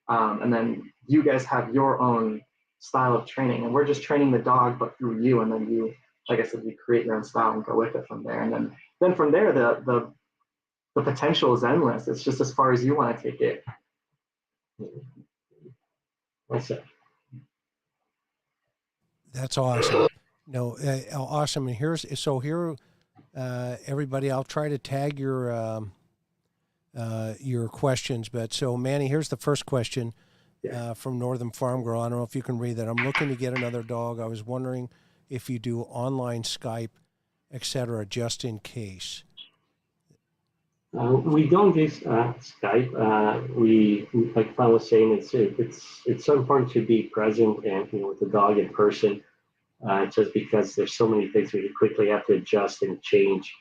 And then you guys have your own style of training, and we're just training the dog, but through you. And then you, like I said, you create your own style and go with it from there. And then from there, the potential is endless. It's just as far as you want to take it. That's awesome. No, awesome. And here, everybody, I'll try to tag your questions. But so, Manny, here's the first question from Northern Farm Girl. I don't know if you can read that. I'm looking to get another dog. I was wondering if you do online Skype, etc., just in case. We don't use Skype. We, like Fawn was saying, it's so important to be present and with the dog in person, just because there's so many things we quickly have to adjust and change,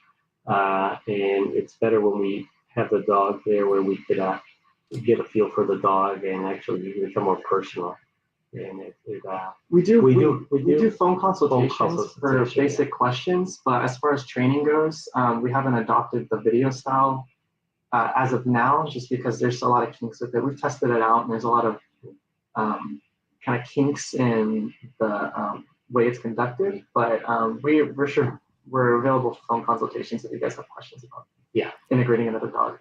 and it's better when we have the dog there, where we could get a feel for the dog and actually become more personal. And we do phone consultations for basic questions, but as far as training goes, we haven't adopted the video style as of now, just because there's a lot of kinks with it. We've tested it out, and there's a lot of kind of kinks in the way it's conducted. But we're sure we're available for phone consultations if you guys have questions about integrating another dog.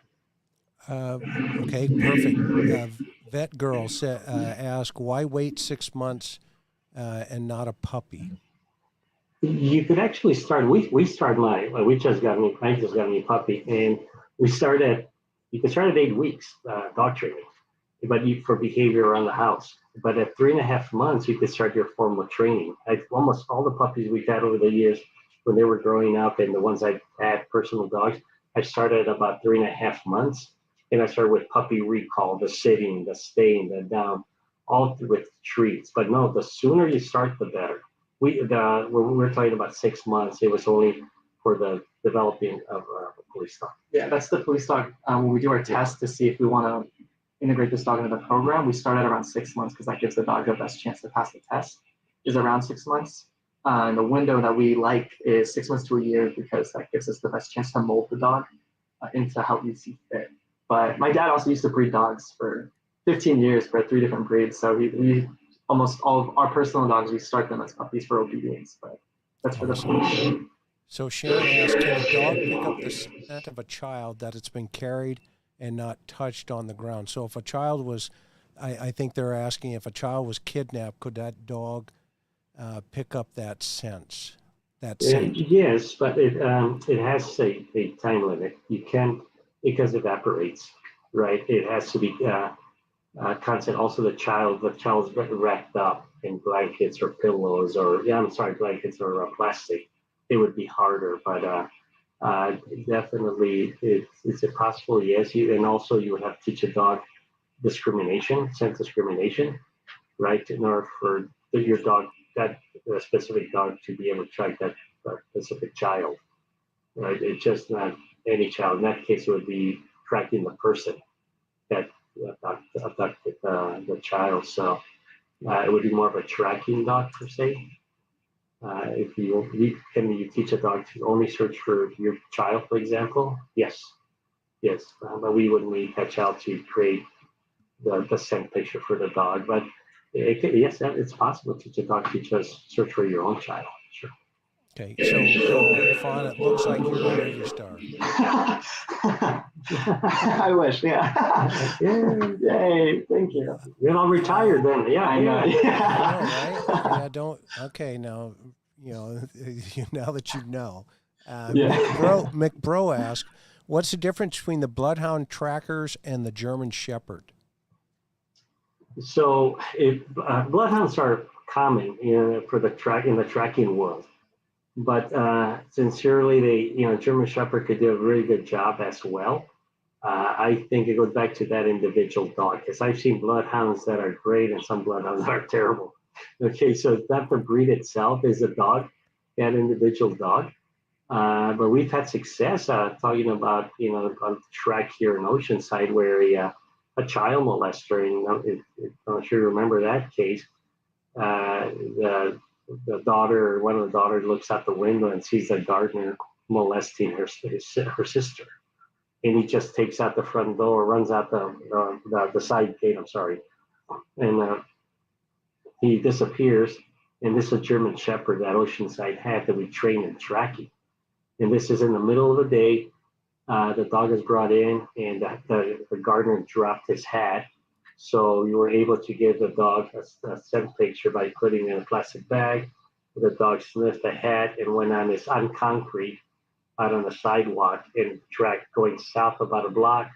Okay, perfect. Vet girl asked, why wait 6 months and not a puppy? You could actually start. We just got a new puppy, and you could start at 8 weeks dog training, but for behavior around the house. But at 3.5 months, you could start your formal training. Almost all the puppies we've had over the years, when they were growing up, and the ones I had personal dogs, I started at about 3.5 months, and I started with puppy recall, the sitting, the staying, the down, all with treats. But no, the sooner you start, the better. When we were talking about 6 months, it was only for the developing of a police dog. Yeah, that's the police dog. When we do our test to see if we want to integrate this dog into the program, we start at around 6 months because that gives the dog the best chance to pass the test, is around 6 months. And the window that we like is 6 months to a year because that gives us the best chance to mold the dog into how we see fit. But my dad also used to breed dogs for 15 years for 3 different breeds. So we almost all of our personal dogs, we start them as puppies for obedience, but that's for the police. So Sharon asked, can a dog pick up the scent of a child that it's been carried and not touched on the ground? So if a child was, I think they're asking if a child was kidnapped, could that dog pick up that scent? Yes, but it has a time limit. You can't, because it evaporates, right? It has to be constant. Also, the child's wrapped up in blankets or pillows blankets or plastic. It would be harder, but definitely it's possible. Yes, and also you would have to teach a dog scent discrimination, right? In order for your dog, that specific dog, to be able to track that specific child, right? It's just not any child. In that case, it would be tracking the person that abducted the child. So it would be more of a tracking dog per se. If can you teach a dog to only search for your child, for example? Yes. But we wouldn't need that child to create the scent picture for the dog. But it's possible to teach a dog to just search for your own child. Sure. Okay, so Fawn, it looks like you're a movie star. I wish, yeah. Yay, thank you. You're all retired then. Yeah, I know. Yeah, right? Yeah, okay, now, now that you know. McBro asked, what's the difference between the Bloodhound trackers and the German Shepherd? So Bloodhounds are common in the tracking world. But sincerely, German Shepherd could do a really good job as well. I think it goes back to that individual dog, because I've seen bloodhounds that are great and some bloodhounds that are terrible. Okay, so it's not the breed itself, is the dog, that individual dog. But we've had success talking about, on the track here in Oceanside where a child molester, and I'm not sure you remember that case, the daughter, one of the daughters, looks out the window and sees the gardener molesting her sister, and he just takes out the front door, runs out the side gate. I'm sorry, and he disappears. And this is a German Shepherd that Oceanside had that we train in tracking. And this is in the middle of the day. The dog is brought in, and the gardener dropped his hat. So you were able to give the dog a scent picture by putting it in a plastic bag. The dog sniffed the hat and went on concrete out on the sidewalk and tracked going south about a block,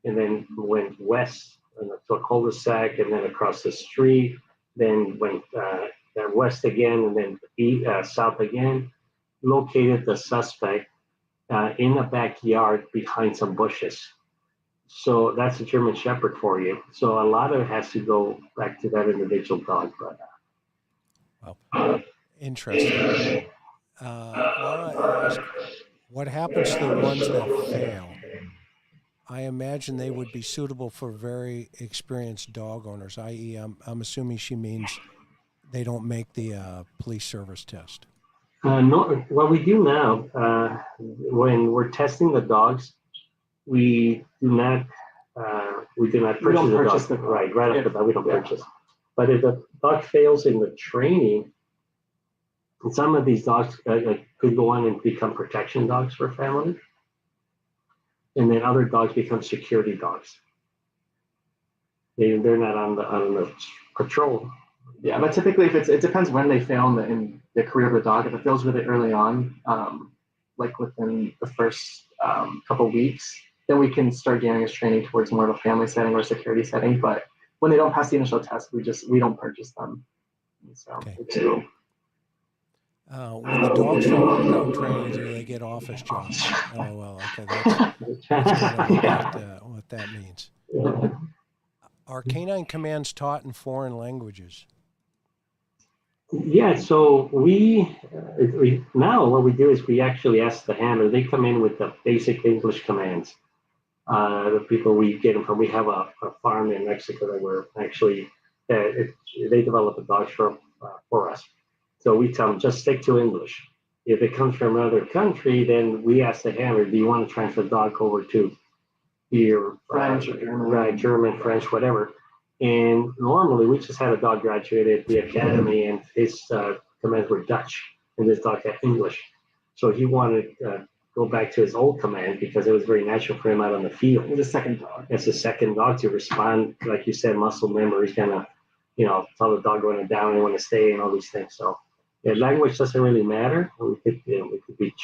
and then went west to a cul-de-sac, and then across the street, then went west again, and then south again. Located the suspect in a backyard behind some bushes. So that's a German Shepherd for you. So a lot of it has to go back to that individual dog. But wow, interesting. Laura asked, what happens to the ones that fail? I imagine they would be suitable for very experienced dog owners, i.e., I'm assuming she means they don't make the police service test. No, what we do now, when we're testing the dogs, we do not We don't purchase purchase the the dog. dog. Right off the bat, we don't Yeah. purchase. But if the dog fails in the training, some of these dogs could go on and become protection dogs for family, and then other dogs become security dogs. They're not on the patrol. Yeah, but typically, it depends when they fail in the career of the dog. If it fails really early on, like within the first couple weeks, then we can start gearing us training towards more of a family setting or security setting. But when they don't pass the initial test, we don't purchase them. And so, Okay. so When the dogs don't work out in training, do they get office jobs? LOL. Okay, that's kind of what that means. Are canine commands taught in foreign languages? Yeah, so we now what we do is we actually ask the handler. They come in with the basic English commands. The people we get them from, we have a farm in Mexico that we're actually they develop a dog show for us. So we tell them just stick to English. If it comes from another country, then we ask the handler, do you want to transfer the dog over to your French or German, right, German, French, whatever. And normally we just had a dog graduated the academy and his commands were Dutch and this dog had English. So he wanted to go back to his old command because it was very natural for him out on the field. It's a second dog. It's a second dog to respond, like you said, muscle memory is gonna, tell the dog when to down and when to stay and all these things. So yeah, language doesn't really matter. We could be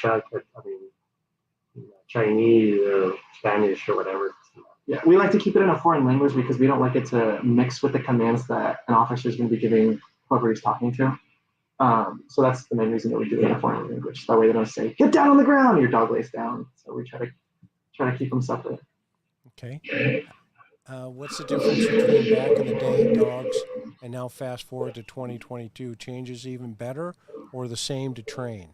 Chinese or Spanish or whatever. Yeah, we like to keep it in a foreign language because we don't like it to mix with the commands that an officer is going to be giving whoever he's talking to. So that's the main reason that we do it in a foreign language. That way they don't say, get down on the ground, your dog lays down. So we try to keep them separate. Okay. What's the difference between back in the day dogs and now fast forward to 2022? Changes even better or the same to train?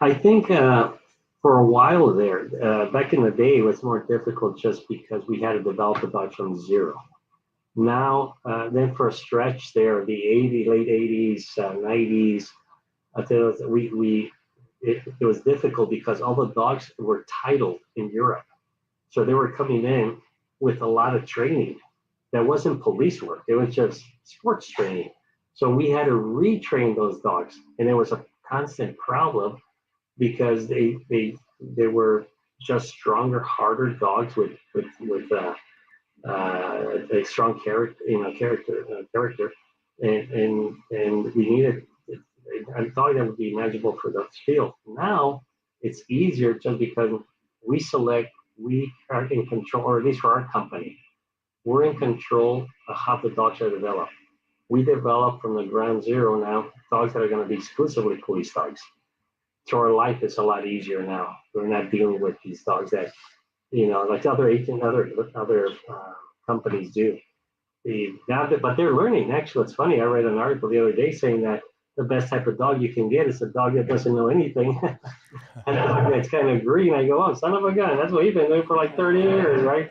I think for a while there, back in the day, it was more difficult just because we had to develop a dog from zero. Now, then for a stretch there, the late 80s, 90s, it was difficult because all the dogs were titled in Europe. So they were coming in with a lot of training. That wasn't police work. It was just sports training. So we had to retrain those dogs. And there was a constant problem because they were just stronger, harder dogs with a strong character, and we needed a dog that would be manageable for the field. Now it's easier just because we are in control, or at least for our company, we're in control of how the dogs are developed. We develop from the ground zero now dogs that are going to be exclusively police dogs. So our life is a lot easier now. We're not dealing with these dogs that, like other companies do. But they're learning. Actually, it's funny. I read an article the other day saying that the best type of dog you can get is a dog that doesn't know anything. And a dog that's kind of green. I go, oh, son of a gun. That's what you've been doing for like 30 years, right?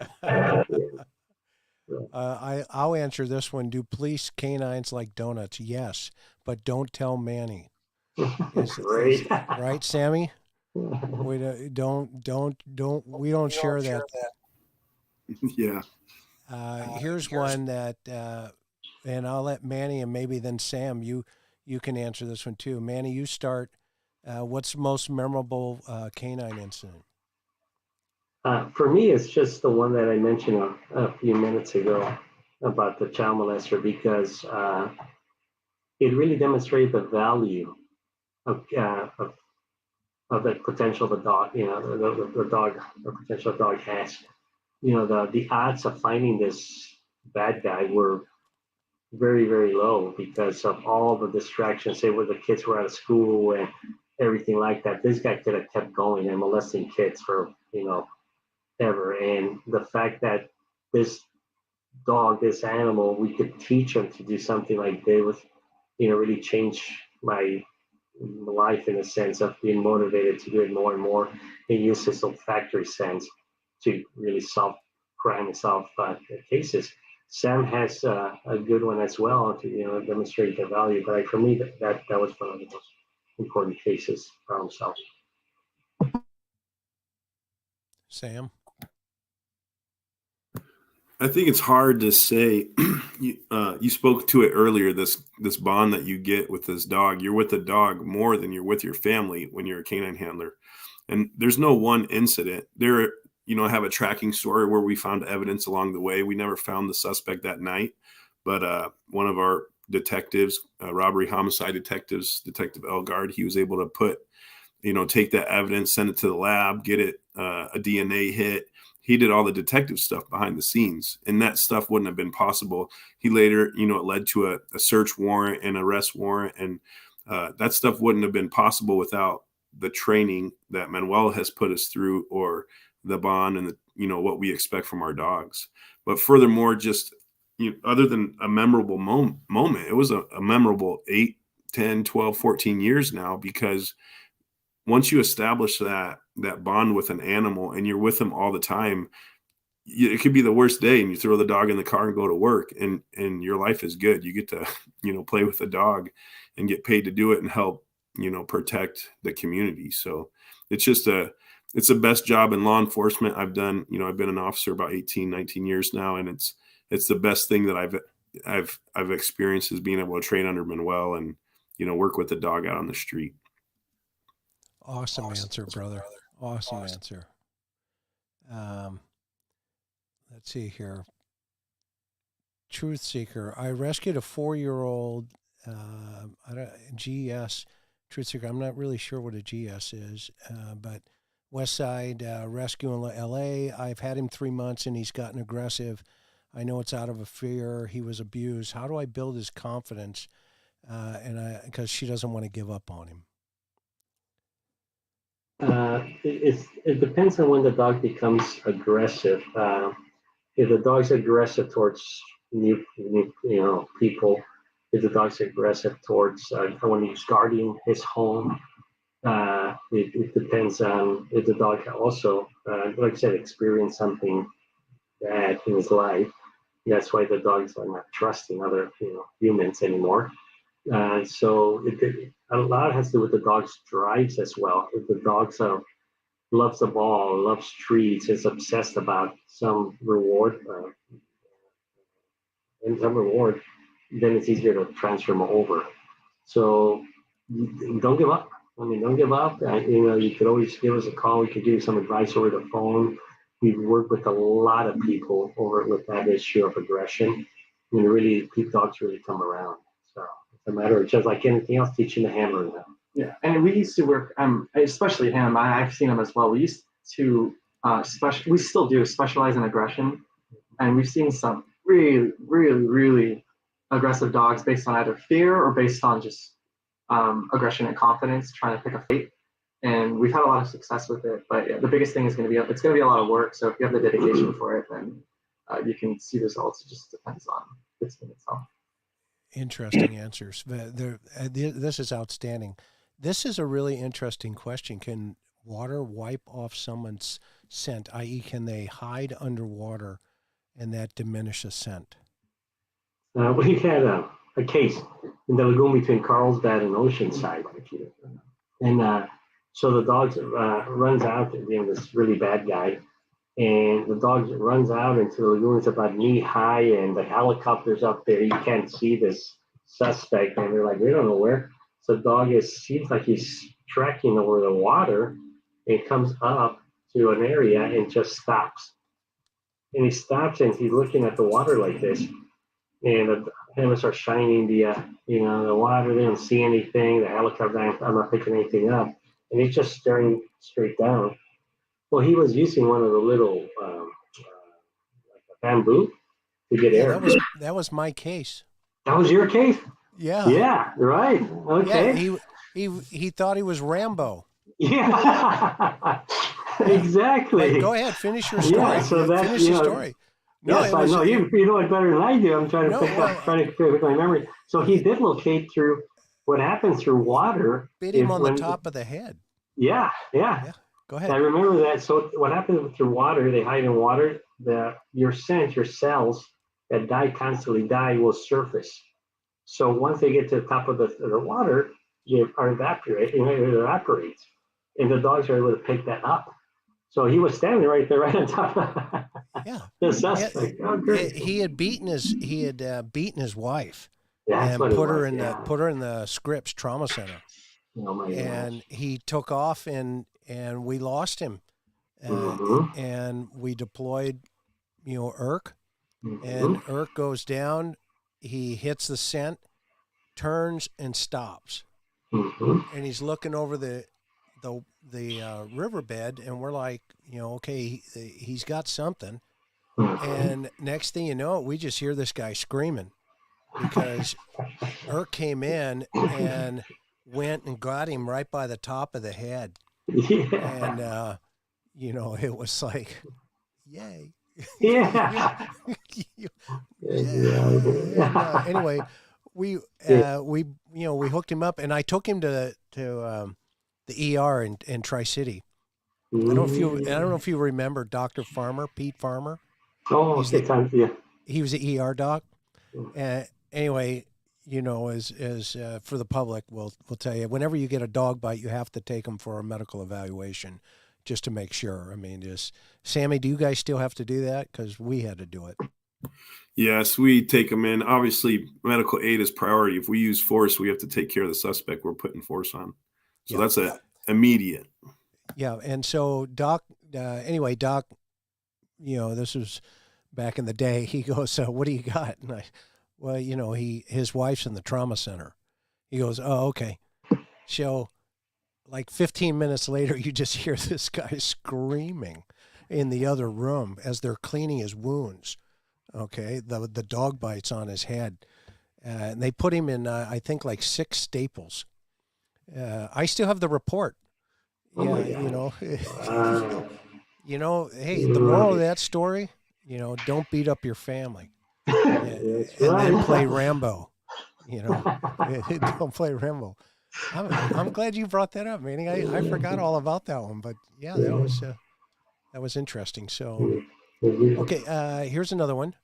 I'll answer this one. Do police canines like donuts? Yes, but don't tell Manny. Great. Right, Sammy? We don't share that. Yeah. Here's one that, and I'll let Manny and maybe then Sam, you can answer this one too. Manny, you start. What's the most memorable canine incident? For me, it's just the one that I mentioned a few minutes ago about the child molester because it really demonstrated the value of the potential of a dog, the potential dog has. The odds of finding this bad guy were very, very low because of all the distractions. Say where the kids were out of school and everything like that. This guy could have kept going and molesting kids for, ever. And the fact that this dog, this animal, we could teach him to do something like this, really change my life in a sense of being motivated to do it more and more and use his olfactory sense to really solve crime and solve cases. Sam has a good one as well to demonstrate the value, but for me that was one of the most important cases for himself. Sam? I think it's hard to say. You spoke to it earlier. This bond that you get with this dog. You're with the dog more than you're with your family when you're a canine handler. And there's no one incident. There, I have a tracking story where we found evidence along the way. We never found the suspect that night, but one of our detectives, robbery homicide detectives, Detective Elgard, he was able to take that evidence, send it to the lab, get it a DNA hit. He did all the detective stuff behind the scenes, and that stuff wouldn't have been possible. He later, it led to a search warrant and arrest warrant, and that stuff wouldn't have been possible without the training that Manuel has put us through, or the bond and what we expect from our dogs. But furthermore, just other than a memorable moment, it was a memorable 8, 10, 12, 14 years now, because once you establish that bond with an animal and you're with them all the time, it could be the worst day and you throw the dog in the car and go to work, and your life is good. You get to, play with the dog and get paid to do it and help, protect the community. So it's just it's the best job in law enforcement I've done. I've been an officer about 18, 19 years now, and it's the best thing that I've experienced, is being able to train under Manuel and, work with the dog out on the street. Awesome answer, brother. Awesome answer. Let's see here. Truth Seeker. I rescued a 4-year-old GS. Truth Seeker. I'm not really sure what a GS is, but West Side Rescue in LA. I've had him 3 months and he's gotten aggressive. I know it's out of a fear. He was abused. How do I build his confidence? Because she doesn't want to give up on him. It depends on when the dog becomes aggressive. If the dog's aggressive towards new people, if the dog's aggressive towards when he's guarding his home, it depends on if the dog also, like I said, experienced something bad in his life. That's why the dogs are not trusting other humans anymore. So a lot has to do with the dog's drives as well. If the dog loves the ball, loves treats, is obsessed about some reward, then it's easier to transfer them over. So don't give up. Don't give up. You could always give us a call. We could give you some advice over the phone. We've worked with a lot of people over with that issue of aggression. Really, dogs really come around. So it's a matter of, just like anything else, teaching the handler now. Yeah, and we used to work, especially him. I've seen him as well. We used to we still do specialize in aggression, and we've seen some really, really, really aggressive dogs based on either fear or based on just aggression and confidence, trying to pick a fight. And we've had a lot of success with it. But yeah, the biggest thing is going to be a lot of work. So if you have the dedication for it, then you can see results. It just depends on the team itself. Interesting answers. This is outstanding. This is a really interesting question. Can water wipe off someone's scent, i.e., can they hide underwater and that diminish a scent? We had a case in the lagoon between Carlsbad and Oceanside. And so the dog runs out, this really bad guy, and the dog runs out into the lagoon. It's about knee high, and the helicopter's up there. You can't see this suspect, and they're like, we don't know where. So the dog seems like he's tracking over the water, and comes up to an area and just stops. And he stops and he's looking at the water like this, and the cameras starts shining the water. They don't see anything. The helicopter, I'm not picking anything up, and he's just staring straight down. Well, he was using one of the little like a bamboo to get air. That was my case. That was your case? Yeah. Yeah, right. Okay. Yeah, he thought he was Rambo. Yeah. Exactly. But go ahead, finish your story. Yeah, so finish your story. No, yes, I know. You know it better than I do. I'm trying to pick my memory. So he did locate through what happens through water. Bit him on the top of the head. Yeah. Go ahead. I remember that. So what happens through water, they hide in water, your cells that constantly die will surface. So once they get to the top of the water, it evaporates. And the dogs are able to pick that up. So he was standing right there, right on top of Yeah. the suspect. Oh, great. He had beaten his wife Yeah, that's and what it put her was, in yeah. the Scripps Trauma Center. Oh my And gosh. he took off and we lost him. Mhm. And we deployed, Irk, and Mhm. Irk goes down, he hits the scent, turns and stops. Mhm. And he's looking over the riverbed, and we're like, okay, he's got something. Mhm. And next thing you know, we just hear this guy screaming because Irk came in and went and got him right by the top of the head. Yeah. And, it was like, yay. Yeah. Yeah. And Yeah. anyway, we hooked him up, and I took him to the ER in Tri-City. I don't know if you remember Dr. Farmer, Pete Farmer. Oh, He's okay, time, yeah. He was the ER doc. Anyway, as for the public, we'll tell you, whenever you get a dog bite, you have to take them for a medical evaluation just to make sure. I mean, Sammy, do you guys still have to do that? Because we had to do it. Yes, we take them in. Obviously, medical aid is priority. If we use force, we have to take care of the suspect we're putting force on. So that's immediate. Yeah, and so Doc, Doc, this was back in the day. He goes, "What do you got?" And I, well, his wife's in the trauma center. He goes, "Oh, okay." So, like 15 minutes later, you just hear this guy screaming in the other room as they're cleaning his wounds. Okay, the dog bites on his head, and they put him in, I think, like 6 staples. I still have the report. Oh my God. Hey, the moral of that story, don't beat up your family. That's And right. then play Rambo. Don't play Rambo. I'm glad you brought that up, Manny. I forgot all about that one, but yeah, that was interesting. So, okay, here's another one.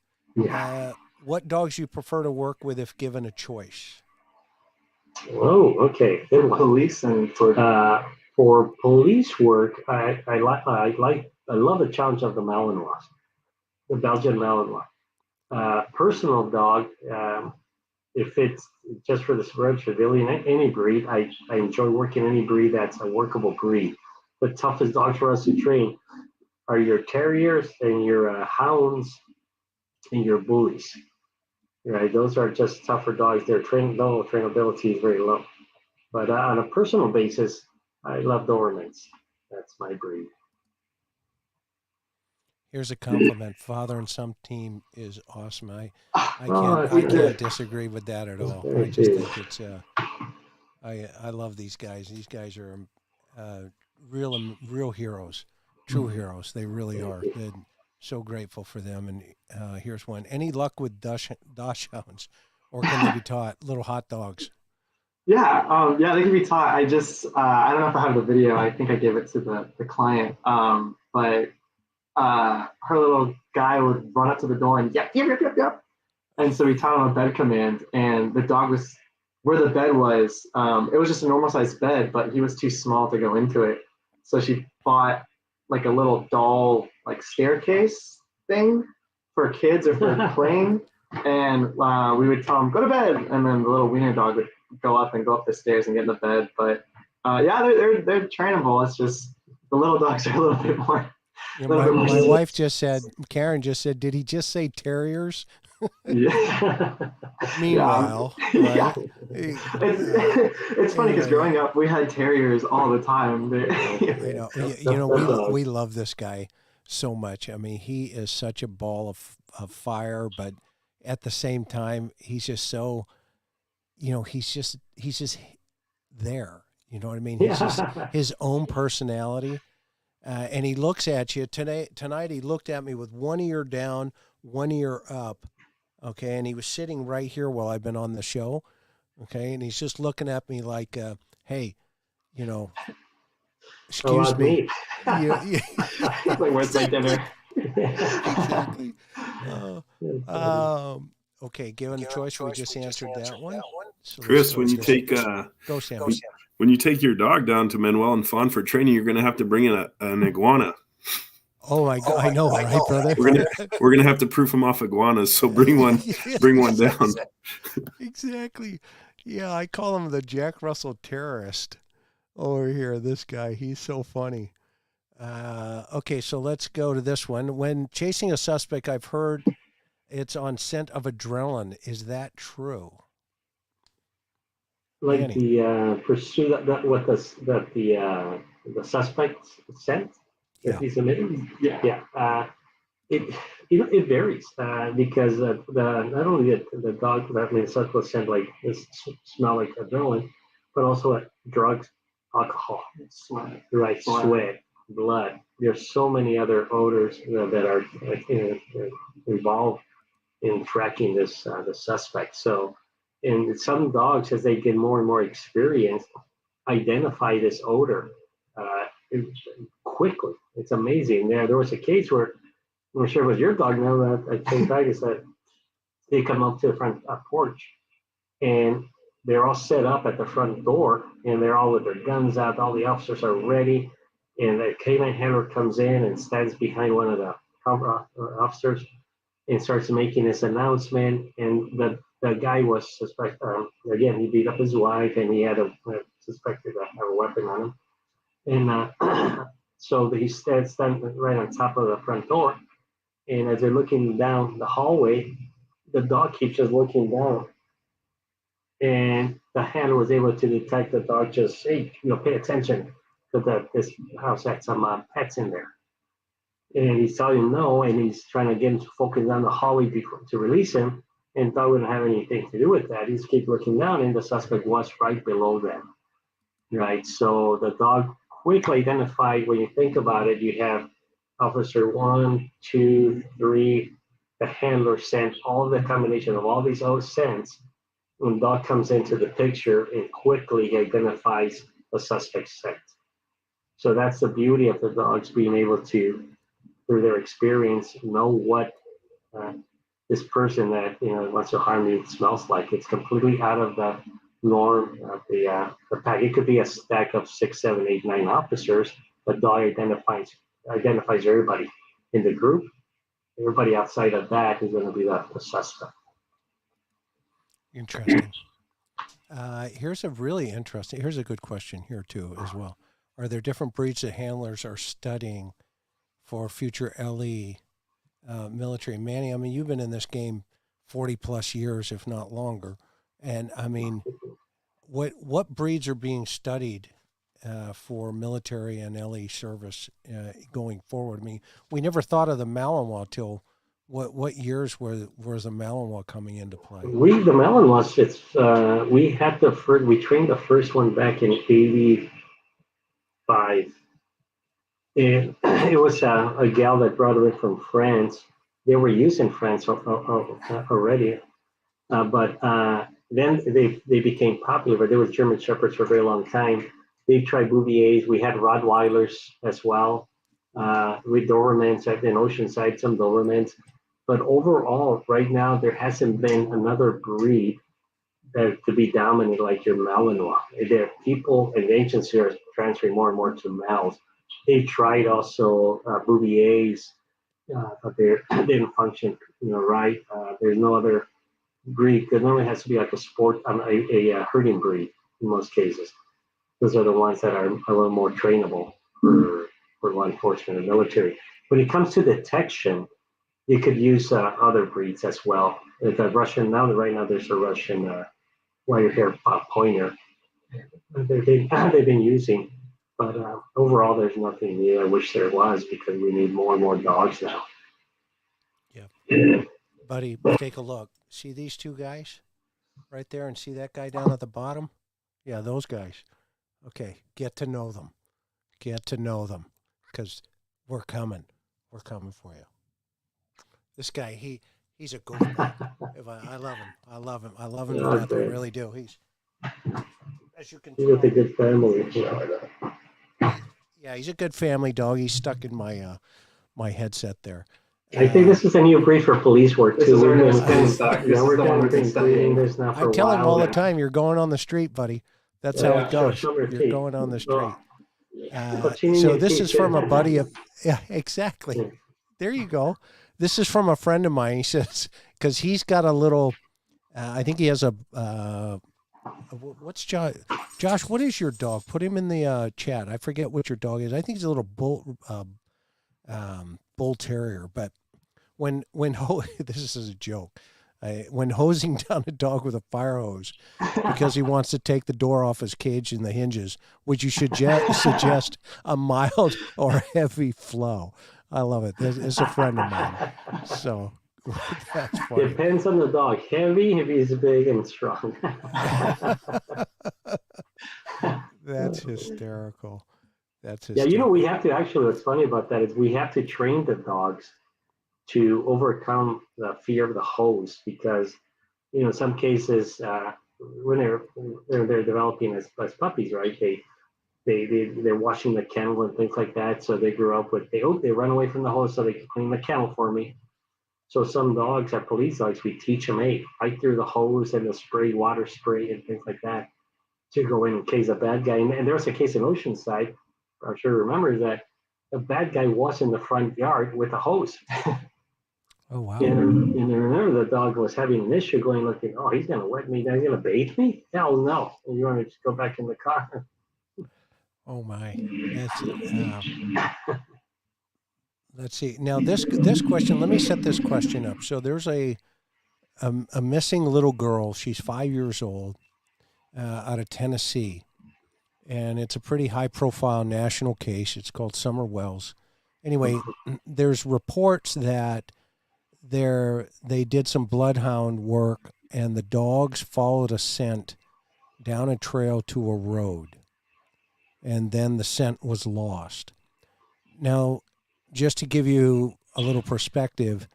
What dogs you prefer to work with if given a choice? Oh, okay. Good one. Police and For police work, I love the challenge of the Malinois, the Belgian Malinois. Personal dog, if it's just for the spread civilian, any breed, I enjoy working any breed that's a workable breed. The toughest dogs for us to train are your terriers and your hounds and your bullies. Right, those are just tougher dogs. Their trainability is very low. But on a personal basis, I love Dobermans. That's my breed. Here's a compliment. Father and son team is awesome. I Oh, can't disagree with that at all. I very just good. think it's I love these guys. These guys are real heroes, true heroes. They really are. They're so grateful for them. And here's one. Any luck with dachshunds, or can they be taught? Little hot dogs. Yeah, they can be taught. I just, I don't know if I have the video. I think I gave it to the client. But her little guy would run up to the door and yep. And so we taught him a bed command, and the dog was where the bed was. It was just a normal sized bed, but he was too small to go into it. So she bought like a little doll, like staircase thing for kids or for playing. And we would tell him, go to bed. And then the little wiener dog would go up the stairs and get in the bed. But they're trainable. It's just the little dogs are a little bit more. My wife just said, Karen just said, did he just say terriers? Yeah. Meanwhile, yeah. right? It's funny because growing up, we had terriers all the time. I know. We love this guy so much. I mean, he is such a ball of fire, but at the same time, he's just so, he's just there. You know what I mean? He's just his own personality. And he looks at you tonight. He looked at me with one ear down, one ear up. Okay. And he was sitting right here while I've been on the show. Okay. And he's just looking at me like, hey, excuse me. Like, where's my dinner? Exactly. Okay. Given a choice, we just answered that one. So Chris, when you take go, Sam. when you take your dog down to Manuel and Fawn for training, you're going to have to bring in an iguana. Oh my God, I know, right, brother? We're gonna have to proof them off iguanas. So bring one down. Exactly. Yeah, I call him the Jack Russell terrorist over here. This guy, he's so funny. Okay, so let's go to this one. When chasing a suspect, I've heard it's on scent of adrenaline. Is that true? Like Manny. the pursuit that the suspect sent that Yeah. he's emitted. Yeah. Yeah. It varies because not only the dog that the suspect sent like this smell like adrenaline, but also drugs, alcohol, Sweat. right, sweat, blood. There's so many other odors that are involved in tracking this the suspect. So, in some dogs, as they get more and more experience, identify this odor uh, quickly. It's amazing. There was a case where I'm sure it was your dog. Now that I think back is that they come up to the front porch and they're all set up at the front door and they're all with their guns out. All the officers are ready, and the canine handler comes in and stands behind one of the officers and starts making this announcement. And the guy was suspect. Again, he beat up his wife, and he had a suspected to have a weapon on him. And so he stands right on top of the front door. And as they're looking down the hallway, the dog keeps just looking down. And the handler was able to detect the dog just, hey, pay attention because this house had some pets in there. And he's telling him no, and he's trying to get him to focus down the hallway to release him, and thought wouldn't have anything to do with that. He just kept looking down, and the suspect was right below them, right? So the dog quickly identified. When you think about it, you have officer 1, 2, 3, the handler sent all the combination of all these other scents. When the dog comes into the picture, and quickly identifies the suspect's scent. So that's the beauty of the dogs being able to, through their experience, know what this person that wants to harm you smells like. It's completely out of the norm of the pack. It could be a stack of 6, 7, 8, 9 officers. The dog identifies everybody in the group. Everybody outside of that is going to be the suspect. Interesting. Here's a good question here too as well. Are there different breeds that handlers are studying for future LE military? Manny, I mean, you've been in this game 40 plus years, if not longer. And I mean, what breeds are being studied for military and LE service going forward? I mean, we never thought of the Malinois till what years was the Malinois coming into play? The Malinois, we trained the first one back in '85. And it was a gal that brought her in from France. They were used in France already, but then they became popular. But there was German Shepherds for a very long time. They tried Bouviers. We had Rottweilers as well. With Dobermans in Oceanside, some Dobermans. But overall, right now, there hasn't been another breed that to be dominant like your Malinois. There are people and agencies are transferring more and more to Mals. They tried also Bouviers, but they didn't function, right. There's no other breed. There normally has to be like a herding breed in most cases. Those are the ones that are a little more trainable for law enforcement and military. When it comes to detection, you could use other breeds as well. Right now there's a Russian wire-haired pointer they've been using. But overall, there's nothing new. I wish there was, because we need more and more dogs now. Yeah. Buddy, take a look. See these two guys right there, and see that guy down at the bottom? Yeah, those guys. Okay, get to know them. Because we're coming. We're coming for you. This guy, he's a goofball. I love him. I love him to death. I really do. He's, as you can tell, with a good family. Yeah, he's a good family dog. He's stuck in my my headset there. I think this is a new breed for police work too. This is our new stock. This is the one we've been studying. I tell him all the time, you're going on the street, buddy. That's how it goes. You're going on the street. So this is from a buddy of, yeah, exactly. Yeah. There you go. This is from a friend of mine. He says, because he's got a little, I think he has a, what's Josh? Josh, what is your dog? Put him in the chat. I forget what your dog is. I think he's a little bull terrier. But when this is a joke. When hosing down a dog with a fire hose because he wants to take the door off his cage and the hinges, would you suggest a mild or heavy flow? I love it. It's a friend of mine. So that's funny. Depends on the dog. Heavy if he's big and strong. That's hysterical. That's hysterical. Yeah, you know, we have to actually, what's funny about that is we have to train the dogs to overcome the fear of the hose because, you know, in some cases, when they're developing as puppies, right? They're washing the kennel and things like that. So they grew up with they run away from the hose so they can clean the kennel for me. So some dogs are police dogs. We teach them, hey, fight through the hose and the spray, water spray and things like that to go in case a bad guy. And there was a case in Oceanside, I'm sure you remember that a bad guy was in the front yard with a hose. Oh, wow. And I remember the dog was having an issue going, looking, oh, he's going to wet me down. He's going to bathe me? Hell no. And you want to just go back in the car. Oh, my. Let's see. Now, this question, let me set this question up. So there's a missing little girl. She's 5 years old out of Tennessee. And it's a pretty high-profile national case. It's called Summer Wells. Anyway, there's reports that they did some bloodhound work and the dogs followed a scent down a trail to a road and then the scent was lost. Now, just to give you a little perspective,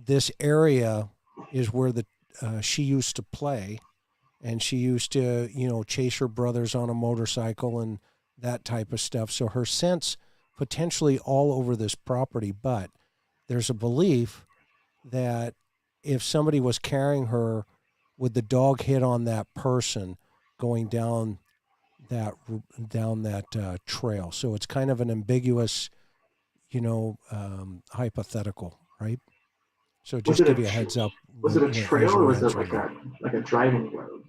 this area is where she used to play and she used to, you know, chase her brothers on a motorcycle and that type of stuff. So her scent's potentially all over this property, but there's a belief that if somebody was carrying her, would the dog hit on that person going down that trail? So it's kind of an ambiguous, you know, hypothetical, right? So just give you a heads up. Was it a trail or was it like a driving road?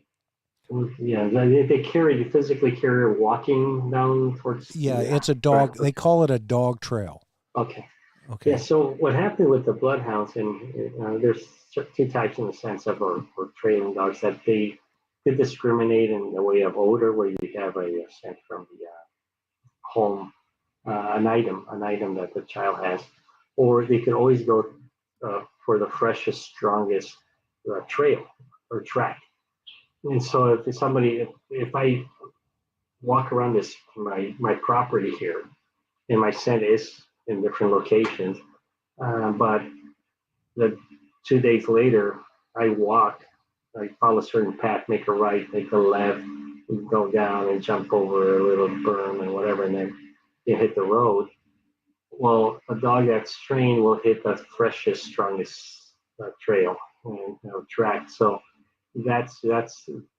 Yeah, they physically carry her walking down towards. Yeah, it's a dog. They call it a dog trail. Okay. Yeah, so what happened with the bloodhounds, and there's two types in the sense of our training dogs, that they could discriminate in the way of odor, where you have a scent from the home, an item that the child has, or they could always go for the freshest, strongest trail or track. And so if I walk around my property here, and my scent is in different locations, but 2 days later, I follow a certain path, make a right, make a left, go down and jump over a little berm and whatever, and then you hit the road. Well, a dog that's trained will hit the freshest, strongest trail and track. So that's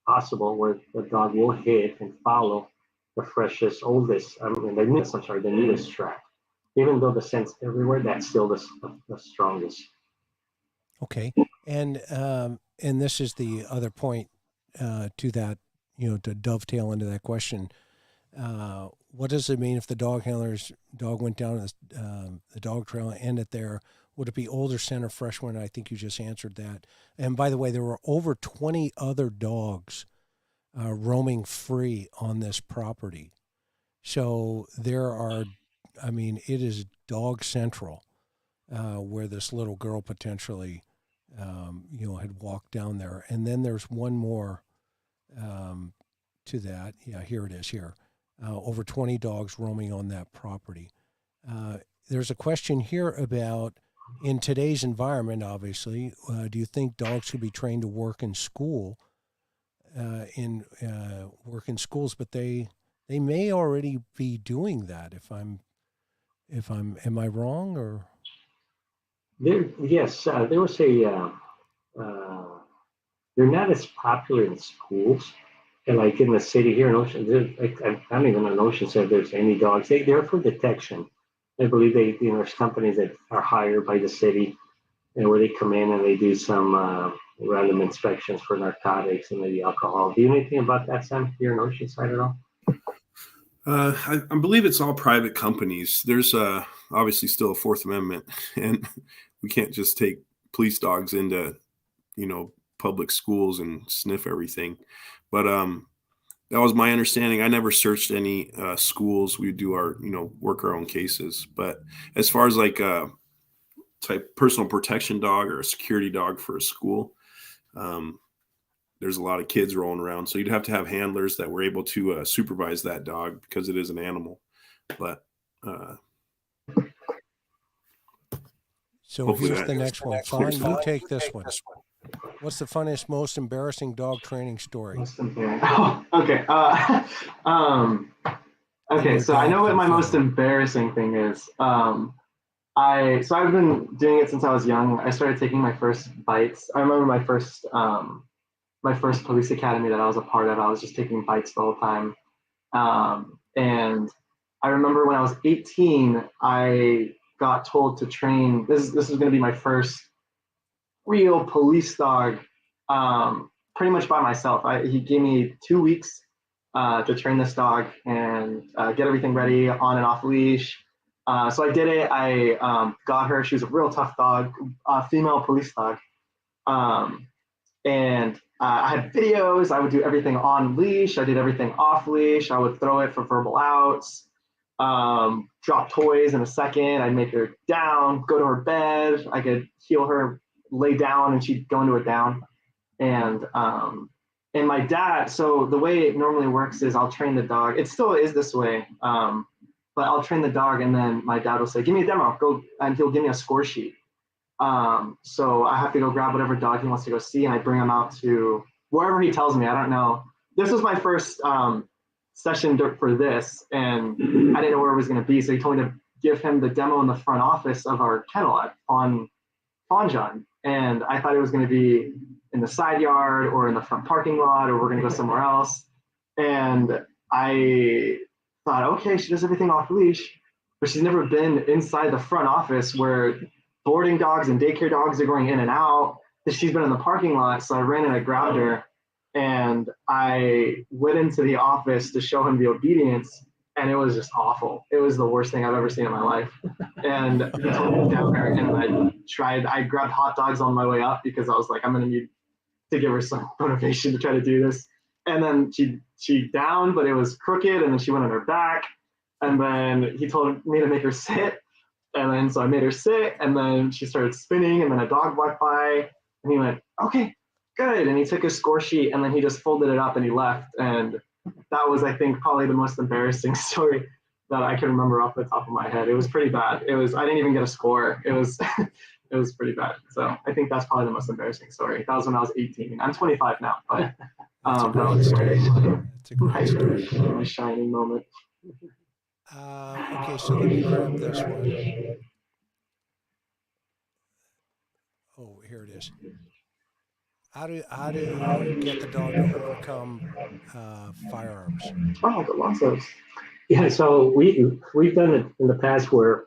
possible where the dog will hit and follow the freshest, the newest track. Even though the scent's everywhere, that's still the strongest. Okay, and this is the other point to that, you know, to dovetail into that question. What does it mean if the dog went down the dog trail and ended there? Would it be older scent or fresh one? I think you just answered that. And by the way, there were over 20 other dogs roaming free on this property. So there are, I mean, it is dog central where this little girl potentially, had walked down there. And then there's one more to that. Yeah, here it is here. Over 20 dogs roaming on that property. There's a question here about, in today's environment, obviously, do you think dogs should be trained to work in school, work in schools, but they may already be doing that. Am I wrong or? Yes, there was they're not as popular in schools, And like in the city here in Ocean, I don't even know in Oceanside if there's any dogs. They're for detection. I believe there's companies that are hired by the city and where they come in and they do some random inspections for narcotics and maybe alcohol. Do you know anything about that, Sam, here in Oceanside at all? I believe it's all private companies. There's obviously still a Fourth Amendment, and we can't just take police dogs into, public schools and sniff everything. But that was my understanding. I never searched any schools. We do our, work our own cases. But as far as like a type personal protection dog or a security dog for a school, there's a lot of kids rolling around. So you'd have to have handlers that were able to supervise that dog because it is an animal. But so here's the next one. Fawn, you take this one. What's the funniest, most embarrassing dog training story? Oh, okay. Okay, so I know what my most embarrassing thing is. I've been doing it since I was young. I started taking my first bites. I remember my first police academy that I was a part of. I was just taking bites the whole time. And I remember when I was 18, I got told to train. This is going to be my first real police dog, pretty much by myself. He gave me 2 weeks to train this dog and get everything ready on and off leash. So I did it. I got her. She was a real tough dog, female police dog. And I had videos. I would do everything on leash. I did everything off leash. I would throw it for verbal outs, drop toys in a second. I'd make her down, go to her bed. I could heel her, lay down, and she'd go into a down. And my dad, so the way it normally works is I'll train the dog. It still is this way, but I'll train the dog, and then my dad will say, give me a demo, go, and he'll give me a score sheet. So I have to go grab whatever dog he wants to go see, and I bring him out to wherever he tells me. I don't know. This was my first session for this, and I didn't know where it was going to be. So he told me to give him the demo in the front office of our kennel at Fawn John. And I thought it was going to be in the side yard or in the front parking lot, or we're going to go somewhere else. And I thought, okay, she does everything off leash, but she's never been inside the front office where boarding dogs and daycare dogs are going in and out. She's been in the parking lot. So I ran and I grabbed her, and I went into the office to show him the obedience. And it was just awful. It was the worst thing I've ever seen in my life. And he told me down there, and I grabbed hot dogs on my way up because I was like, I'm going to need to give her some motivation to try to do this. And then she downed, but it was crooked, and then she went on her back. And then he told me to make her sit. And then so I made her sit, and then she started spinning, and then a dog walked by, and he went, okay, good. And he took his score sheet, and then he just folded it up and he left. And that was, I think, probably the most embarrassing story that I can remember off the top of my head. It was pretty bad. I didn't even get a score. It was it was pretty bad. So I think that's probably the most embarrassing story. That was when I was 18. I'm 25 now, but that was That's a great story. my shining moment. Okay, so let me grab this one. Oh, here it is. How do you get the dog to overcome firearms? Oh, I've got lots of. Yeah, so we've done it in the past where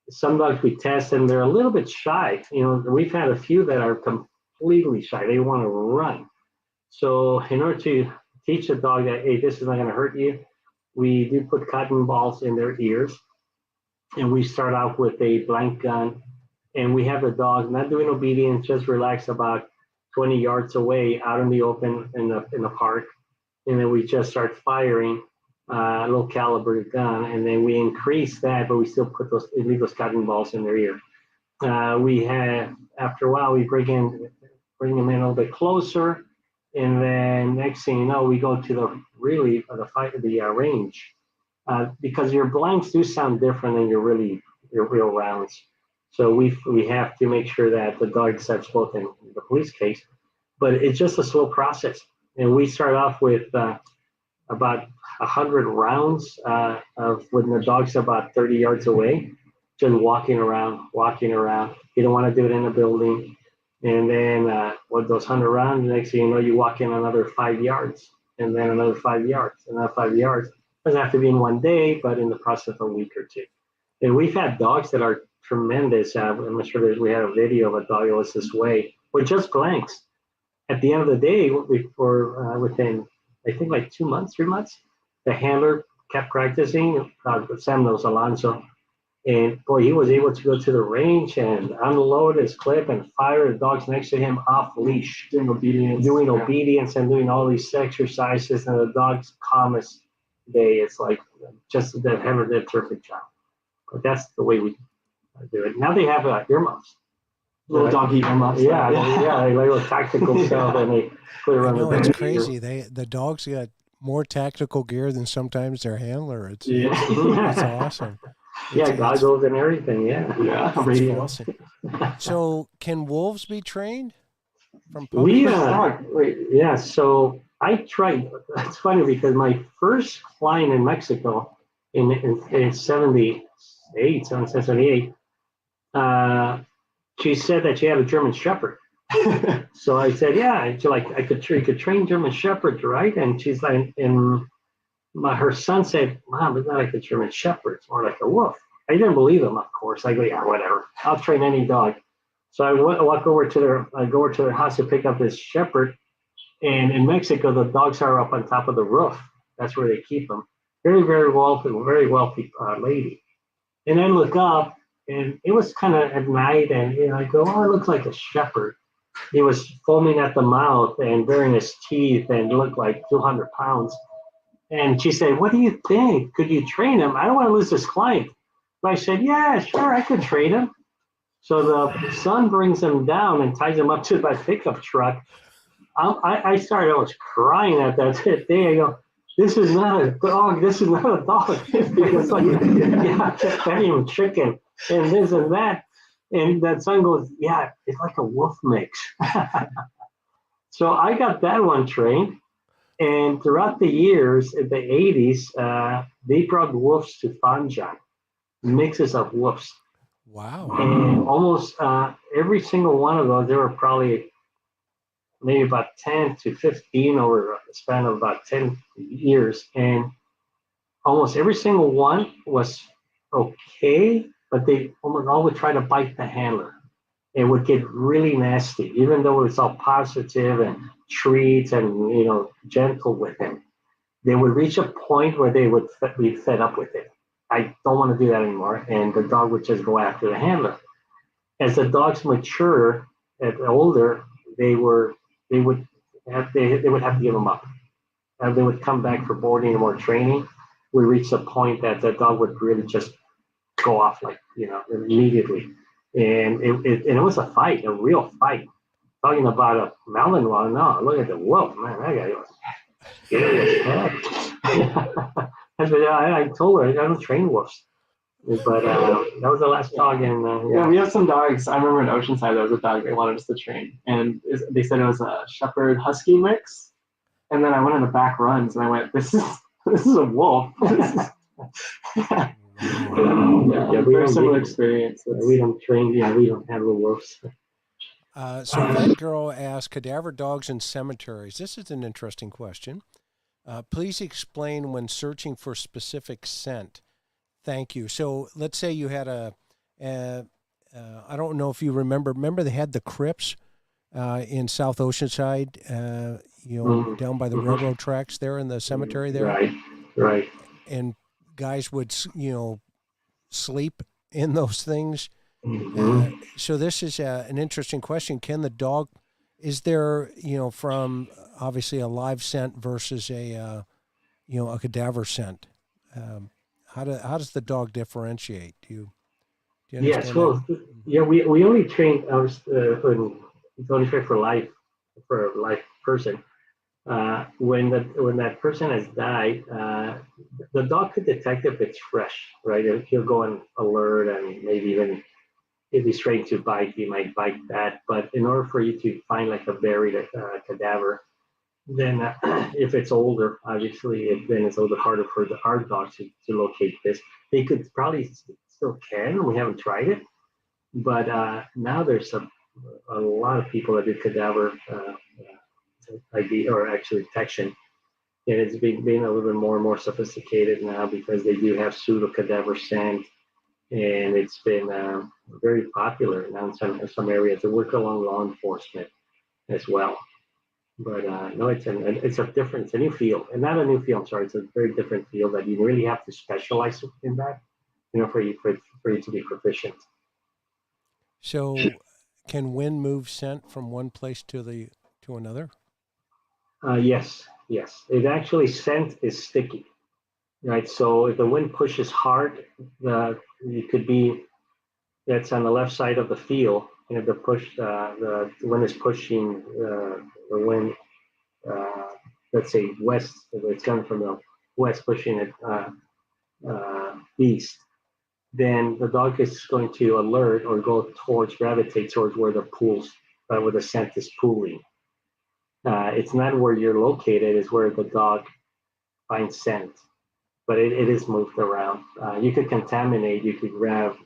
some dogs we test and they're a little bit shy. We've had a few that are completely shy. They want to run. So in order to teach a dog that, hey, this is not going to hurt you, we do put cotton balls in their ears, and we start off with a blank gun, and we have the dog not doing obedience, just relax about 20 yards away out in the open in the park, and then we just start firing a low caliber gun, and then we increase that, but we still leave those cotton balls in their ear. After a while, we bring them in a little bit closer, and then next thing you know, we go to the range, because your blanks do sound different than your real rounds. So we have to make sure that the dog accepts both in the police case, but it's just a slow process. And we start off with about 100 rounds of when the dog's about 30 yards away, just walking around. You don't want to do it in a building. And then with those 100 rounds, next thing you know, you walk in another 5 yards. and then another 5 yards, another 5 yards. Doesn't have to be in one day, but in the process of a week or two. And we've had dogs that are tremendous. I'm sure we had a video of a dog that was this way with just blanks. At the end of the day, within I think like 2 months, 3 months, the handler kept practicing. Sam knows Alonso, and boy, he was able to go to the range and unload his clip and fire the dogs next to him off leash, doing obedience and doing all these exercises. And the dog's calmest day, it's like just the handler did a terrific job. But that's the way we do it. Now they have earmuffs. Little doggy earmuffs. Yeah, like little tactical stuff, and they put it around the back. It's crazy. The dogs got more tactical gear than sometimes their handler. It's awesome. Goggles and everything. Yeah. Radio. Awesome. So, can wolves be trained from puppies? So I tried. It's funny because my first client in Mexico in 78, she said that she had a German Shepherd. So I said, yeah, I could train German Shepherds, right? And she's like, her son said, Mom, it's not like a German Shepherd, it's more like a wolf. I didn't believe him, of course. I go, yeah, whatever. I'll train any dog. So I go over to their house to pick up this Shepherd. And in Mexico, the dogs are up on top of the roof. That's where they keep them. Very, very wealthy lady. And I look up, and it was kind of at night, and I go, oh, it looks like a Shepherd. He was foaming at the mouth and baring his teeth and looked like 200 pounds. And she said, what do you think? Could you train him? I don't want to lose this client. So I said, yeah, sure, I could train him. So the son brings him down and ties him up to my pickup truck. I was crying at that day. I go, this is not a dog. This is not a dog. Because I kept petting him chicken and this and that. And that son goes, yeah, it's like a wolf mix. So I got that one trained. And throughout the years, in the 80s, they brought wolves to Fawn, mixes of wolves. Wow. And almost every single one of those, there were probably maybe about 10 to 15 over a span of about 10 years. And almost every single one was okay, but they almost all would try to bite the handler. It would get really nasty, even though it's all positive and treats and gentle with him. They would reach a point where they would be fed up with it. I don't want to do that anymore, and the dog would just go after the handler. As the dogs mature and older, they would have to give them up. They would come back for boarding and more training. We reached a point that the dog would really just go off immediately. And it was a fight, a real fight. Talking about a Malinois, no, look at the wolf, man, that guy was scary as heck. I told her I don't train wolves. But that was the last dog. And we have some dogs. I remember in Oceanside, there was a dog they wanted us to train. And they said it was a Shepherd Husky mix. And then I went in the back runs and I went, this is a wolf. Very similar experience. We don't train, we don't handle wolves. So that girl asked, cadaver dogs in cemeteries. This is an interesting question. Please explain when searching for specific scent. Thank you. So let's say you had I don't know if you remember they had the crypts in South Oceanside, down by the railroad tracks there in the cemetery there. Right. And guys would, sleep in those things. Mm-hmm. So this is an interesting question. Can the dog, is there, from obviously a live scent versus a cadaver scent? How does the dog differentiate? Do you understand? Yes, well, we only train only train for a live person. When that person has died, the dog could detect if it's fresh, right? He'll go on alert, and maybe even if he's trained to bite, he might bite that. But in order for you to find like a buried cadaver, then if it's older, obviously, then it's a little bit harder for our dogs to locate this. They could probably still can. We haven't tried it, but now there's a lot of people that do cadaver ID or actually detection. And it's being a little bit more and more sophisticated now because they do have pseudo cadaver scent, and it's been very popular now in some areas. They work along law enforcement as well. But no, it's a new field, and not a new field. I'm sorry, it's a very different field that you really have to specialize in that, for you to be proficient. So, can wind move scent from one place to another? Yes. It actually scent is sticky, right? So if the wind pushes hard, it could be that's on the left side of the field, and if the wind is pushing the wind, let's say west, if it's coming from the west, pushing it east, then the dog is going to alert or gravitate towards where where the scent is pooling. It's not where you're located; it's where the dog finds scent, but it is moved around. You could grab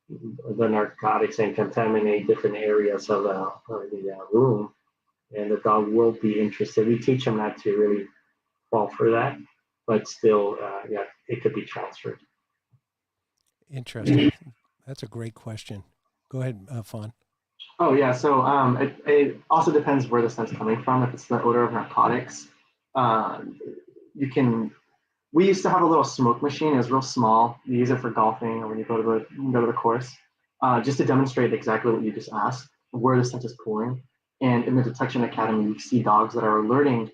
the narcotics and contaminate different areas of the room, and the dog will be interested. We teach them not to really fall for that, but still, it could be transferred. Interesting. That's a great question. Go ahead, Fawn. Oh yeah, so it also depends where the scent's coming from. If it's the odor of narcotics, we used to have a little smoke machine. It was real small. You use it for golfing or when you go to the course, just to demonstrate exactly what you just asked, where the scent is pooling. And in the detection academy, you see dogs that are alerting,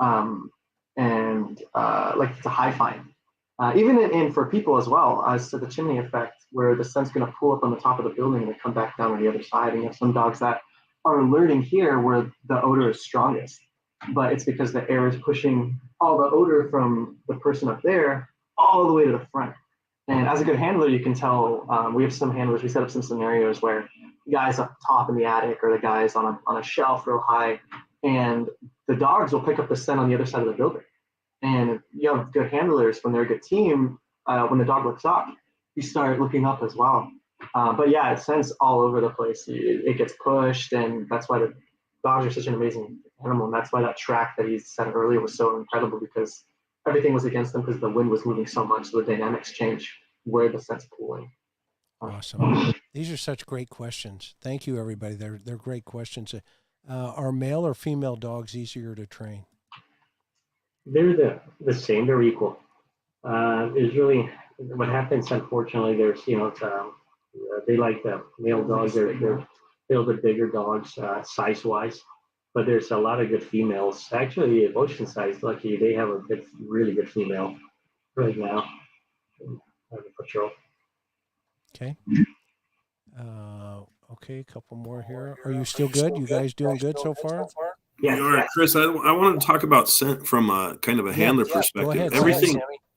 and like it's a high find. Even in for people as well, as to the chimney effect, where the scent's going to pool up on the top of the building and then come back down on the other side. And you have some dogs that are alerting here where the odor is strongest, but it's because the air is pushing all the odor from the person up there all the way to the front. And as a good handler, you can tell. We have some handlers. We set up some scenarios where the guys up top in the attic or the guys on a shelf real high, and the dogs will pick up the scent on the other side of the building. And you have good handlers when they're a good team. When the dog looks up, you start looking up as well. But yeah, it scents all over the place. It gets pushed, and that's why the dogs are such an amazing animal. And that's why that track that he said earlier was so incredible, because everything was against them because the wind was moving so much. So the dynamics change where the scent's pooling. Awesome. These are such great questions. Thank you, everybody. They're great questions. Are male or female dogs easier to train? They're the same. They're equal. There's really what happens. Unfortunately, they like the male dogs. They're a little bit bigger dogs size wise, but there's a lot of good females. Actually, Oceanside, lucky they have a really good female right now on the patrol. Okay. Okay, a couple more here. Are you still good? You guys doing good so far? Yeah. All right, Chris, I wanted to talk about scent from a kind of a handler perspective. Go ahead,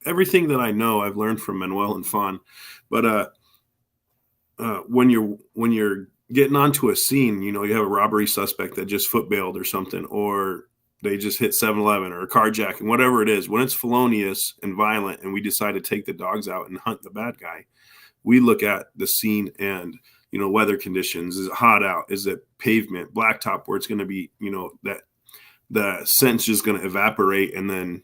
everything that I know, I've learned from Manuel and Fawn. But when you're getting onto a scene, you have a robbery suspect that just foot bailed or something, or they just hit 7-Eleven or carjacking, whatever it is. When it's felonious and violent, and we decide to take the dogs out and hunt the bad guy, we look at the scene and weather conditions. Is it hot out? Is it pavement, blacktop, where it's going to be, that the scent's just going to evaporate, and then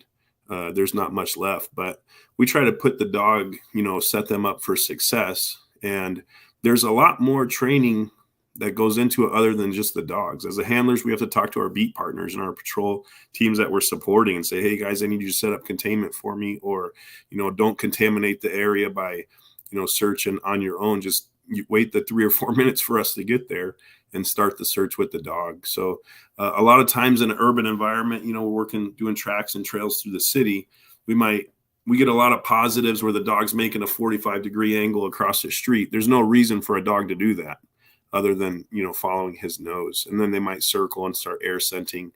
there's not much left. But we try to put the dog, set them up for success. And there's a lot more training that goes into it other than just the dogs. As the handlers, we have to talk to our beat partners and our patrol teams that we're supporting and say, hey guys, I need you to set up containment for me, or, don't contaminate the area by, searching on your own. Just you wait the 3 or 4 minutes for us to get there and start the search with the dog. So a lot of times in an urban environment, we're doing tracks and trails through the city. We get a lot of positives where the dog's making a 45-degree angle across the street. There's no reason for a dog to do that other than, following his nose. And then they might circle and start air scenting.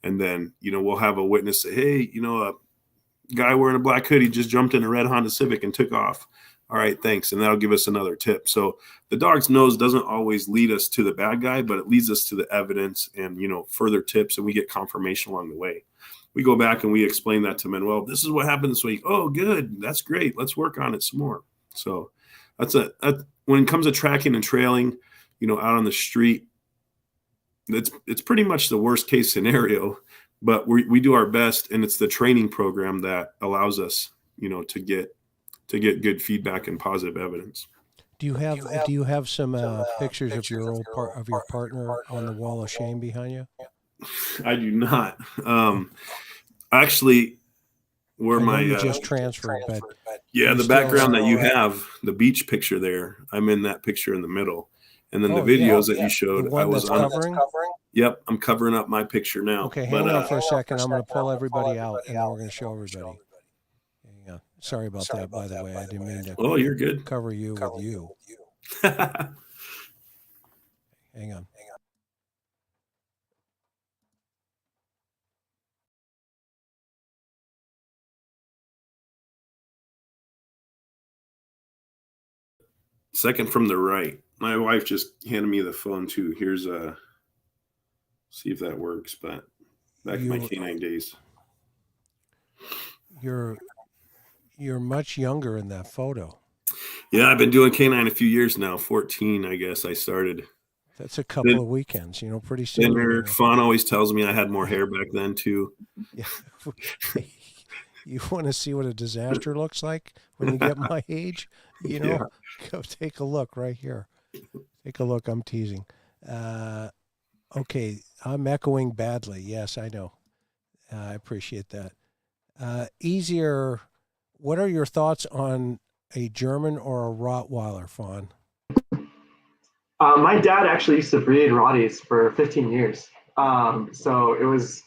And then, we'll have a witness say, hey, a guy wearing a black hoodie just jumped in a red Honda Civic and took off. All right, thanks. And that'll give us another tip. So the dog's nose doesn't always lead us to the bad guy, but it leads us to the evidence and, further tips, and we get confirmation along the way. We go back and we explain that to Manuel. This is what happened this week. Oh, good. That's great. Let's work on it some more. So when it comes to tracking and trailing, out on the street, it's pretty much the worst case scenario, but we do our best, and it's the training program that allows us, to get good feedback and positive evidence. Do you have some pictures of your your partner on the wall of shame behind you? I do not. Actually, where you just transferred, but the background that you have, the beach picture there, I'm in that picture in the middle, and then the videos that you showed, I was covering. Yep, I'm covering up my picture now. Okay, hang on for a second. I'm going to pull everybody out, and then we're going to show everybody. Yeah, sorry about that, by the way. I didn't mean to. Oh, you're good. Cover you with you. Hang on. Second from the right. My wife just handed me the phone too. Here's see if that works, but back in my canine days. You're much younger in that photo. Yeah, I've been doing canine a few years now. 14, I guess I started. That's a couple of weekends, pretty soon. Fawn always tells me I had more hair back then too. Yeah. You want to see what a disaster looks like when you get my age? Go take a look right here. Take a look. I'm teasing. Okay, I'm echoing badly. Yes, I know. I appreciate that. Easier. What are your thoughts on a German or a Rottweiler, Fawn? My dad actually used to breed Rotties for 15 years. So it was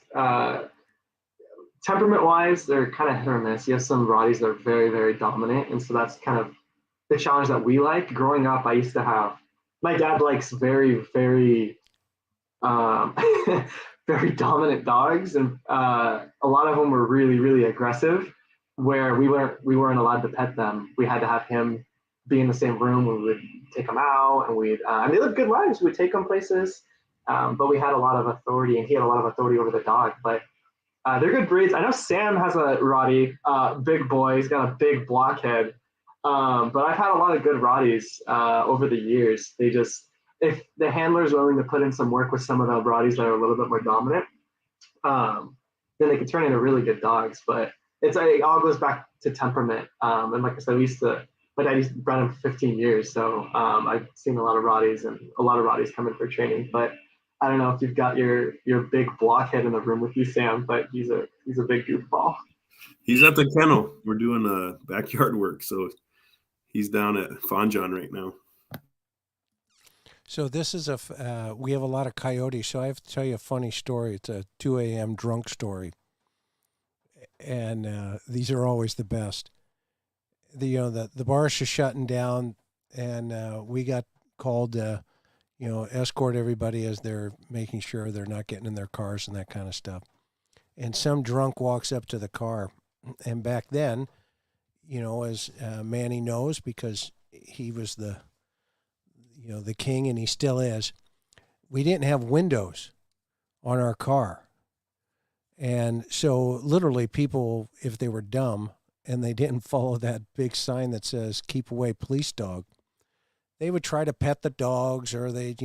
temperament-wise, they're kind of hit or miss. You have some Rotties that are very, very dominant, and so that's kind of the challenge that we like. Growing up, I used to have my dad likes very, very, very dominant dogs, and a lot of them were really, really aggressive. Where we weren't allowed to pet them. We had to have him be in the same room. We would take them out, and they lived good lives. We'd take them places, but we had a lot of authority, and he had a lot of authority over the dog. But they're good breeds. I know Sam has a Rottie, big boy. He's got a big blockhead. But I've had a lot of good Rotties over the years. They just, if the handler's willing to put in some work with some of the Rotties that are a little bit more dominant, then they can turn into really good dogs. But it all goes back to temperament. And like I said, my dad used to run him for 15 years. So I've seen a lot of Rotties, and a lot of Rotties come in for training. But I don't know if you've got your big blockhead in the room with you, Sam, but he's a big goofball. He's at the kennel. We're doing backyard work. So he's down at Fawn right now. So this is we have a lot of coyotes. So I have to tell you a funny story. It's a 2 a.m. drunk story. And these are always the best. The bars are shutting down, and we got called to, escort everybody as they're making sure they're not getting in their cars and that kind of stuff. And some drunk walks up to the car, and back then, as Manny knows, because he was the king, and he still is, we didn't have windows on our car. And so literally people, if they were dumb and they didn't follow that big sign that says, "Keep away, police dog," they would try to pet the dogs, or they'd,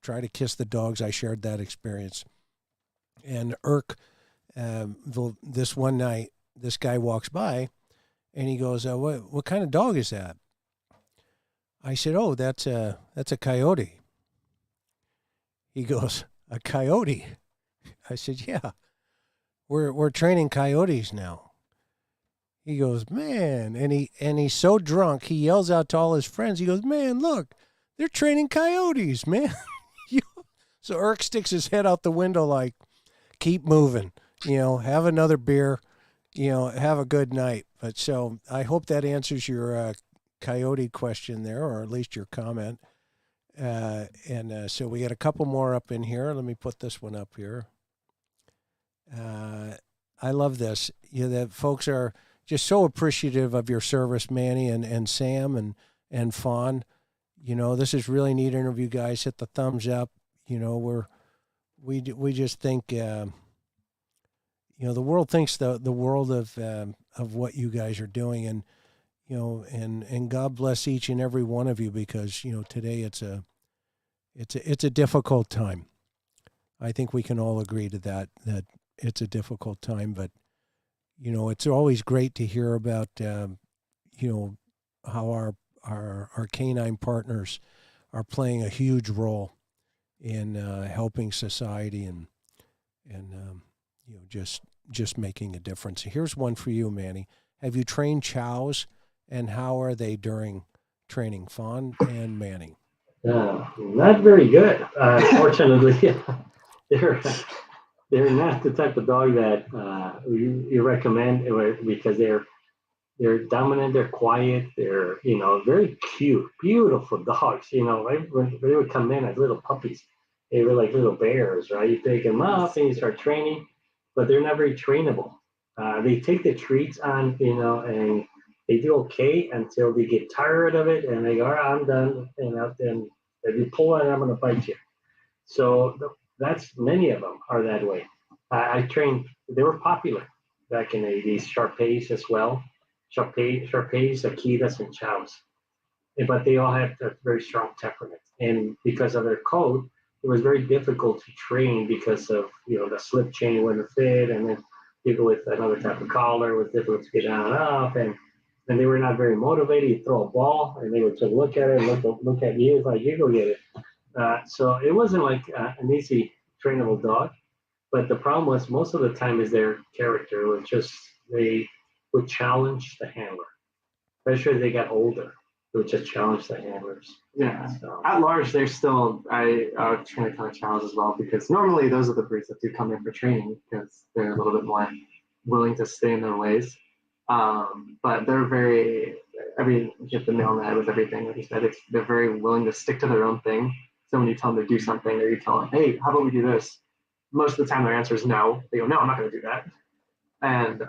try to kiss the dogs. I shared that experience. And this one night, this guy walks by and he goes, what kind of dog is that? I said, "Oh, that's a coyote." He goes, "A coyote?" I said, "Yeah. We're training coyotes now." He goes, "Man," and he's so drunk, he yells out to all his friends. He goes, "Man, look, they're training coyotes, man." So Irk sticks his head out the window like, "Keep moving, have another beer, have a good night." But so I hope that answers your coyote question there, or at least your comment. So we got a couple more up in here. Let me put this one up here. I love this. That folks are just so appreciative of your service, Manny and Sam and Fawn. This is really neat interview, guys. Hit the thumbs up. We just think the world thinks the world of what you guys are doing, and and God bless each and every one of you, because today it's a difficult time. I think we can all agree to that it's a difficult time, but it's always great to hear about how our canine partners are playing a huge role in helping society and just making a difference. Here's one for you, Manny. Have you trained chows, and how are they during training? Fawn and Manny. Not very good. Fortunately, they're not the type of dog that you recommend because they're dominant, they're quiet, they're very cute, beautiful dogs. Right? When they would come in as little puppies, they were like little bears, right? You pick them up and you start training, but they're not very trainable. They take the treats on, and they do okay until they get tired of it and they go, all right, I'm done. And if you pull it, I'm going to bite you. So that's many of them are that way. I trained, they were popular back in the 80s, Shar-Peis as well. Shar-Peis, Akitas, and Chows. But they all had a very strong temperament. And because of their coat, it was very difficult to train because of, the slip chain wouldn't fit. And then you go with another type of collar, it was difficult to get down and up. And they were not very motivated. You throw a ball and they would just look at it and look at you like, you go get it. So it wasn't like an easy trainable dog. But the problem was most of the time is their character was just, they would challenge the handler. Especially as they got older, they would just challenge the handlers. Yeah. So, At large, they're still, I train a ton of chows as well, because normally those are the breeds that do come in for training because they're a little bit more willing to stay in their ways. But they're very, hit the nail on the head with everything. Like you said, they're very willing to stick to their own thing. So when you tell them to do something, or you tell them, hey, how about we do this? Most of the time their answer is no. They go, no, I'm not going to do that. And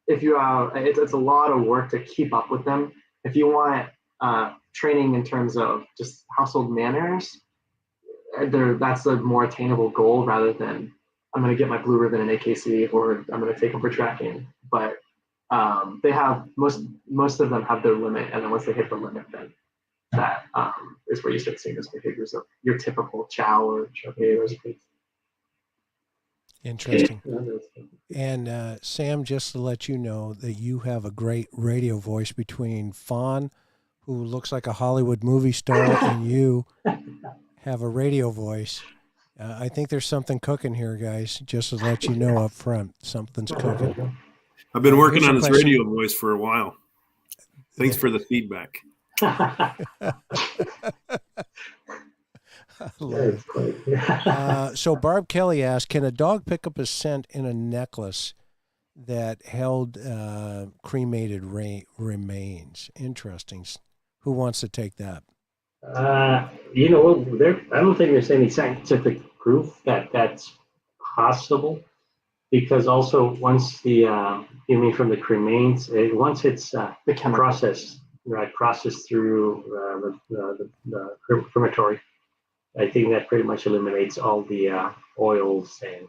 if you it's a lot of work to keep up with them. If you want training in terms of just household manners, that's a more attainable goal rather than I'm going to get my blue ribbon in AKC or I'm going to take them for tracking. But they have most of them have their limit, and then once they hit the limit, then that is where you start seeing those behaviors of your typical chow or Shar-Peis. Interesting. And Sam, just to let you know that you have a great radio voice between Fawn, who looks like a Hollywood movie star, and you have a radio voice. I think there's something cooking here, guys. Just to let you know up front, something's cooking. I've been working on this radio voice for a while. Thanks for the feedback. So Barb Kelly asked, can a dog pick up a scent in a necklace that held cremated remains? Interesting. Who wants to take that? I don't think there's any scientific proof that that's possible, because also once the you mean from the cremains, once it's processed through the crematory, I think that pretty much eliminates all the oils and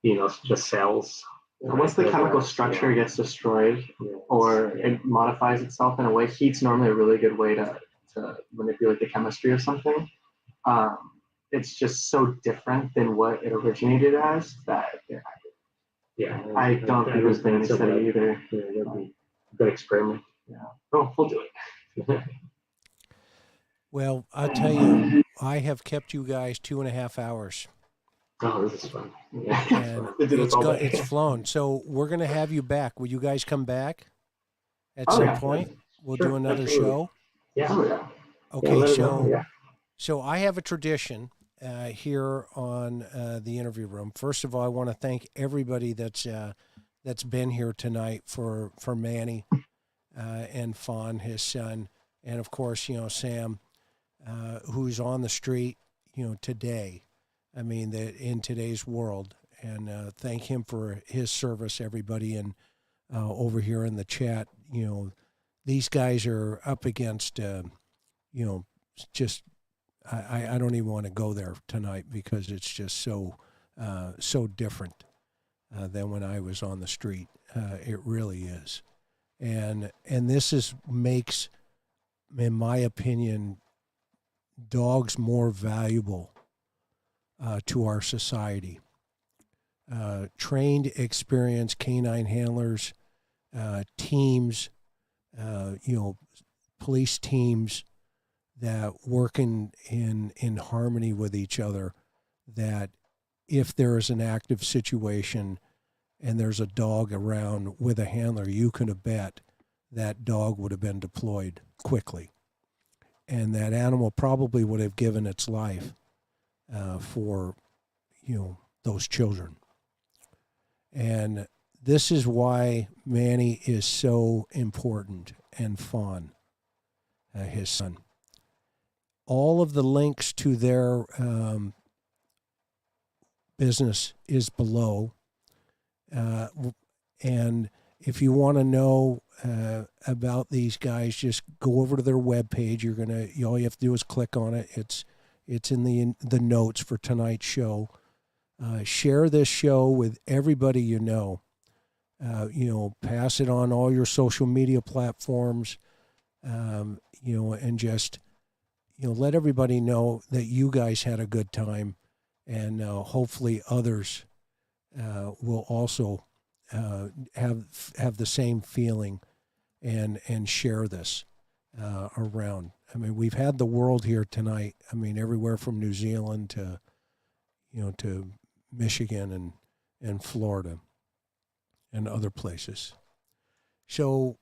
the cells. Once the chemical structure gets destroyed or it modifies itself in a way, heat's normally a really good way to manipulate the chemistry of something. It's just so different than what it originated as that. I don't think there's been any study either. That'd be a good experiment. Yeah. Oh, we'll do it. Well, I'll tell you, I have kept you guys 2.5 hours. Oh, this is fun. And it's flown. So we're going to have you back. Will you guys come back at some point? We'll do another show. Yeah. Okay, so I have a tradition here on the interview room. First of all, I want to thank everybody that's been here tonight for Manny and Fawn, his son, and of course, Sam, who's on the street, today. I mean, in today's world, and thank him for his service, everybody, and over here in the chat, these guys are up against, just I don't even want to go there tonight because it's just so different than when I was on the street. It really is, and this makes, in my opinion, dogs more valuable to our society. Trained, experienced canine handlers, teams, police teams that work in harmony with each other, that if there is an active situation and there's a dog around with a handler, you can bet that dog would have been deployed quickly. And that animal probably would have given its life for, those children. And this is why Manny is so important, and Fawn, his son. All of the links to their business is below. And if you want to know about these guys, just go over to their webpage. All you have to do is click on it. It's in the notes for tonight's show. Share this show with everybody you know. Pass it on all your social media platforms. And just let everybody know that you guys had a good time, and hopefully others will also have the same feeling and share this around. I mean, we've had the world here tonight. I mean, everywhere from New Zealand to Michigan and Florida and other places. So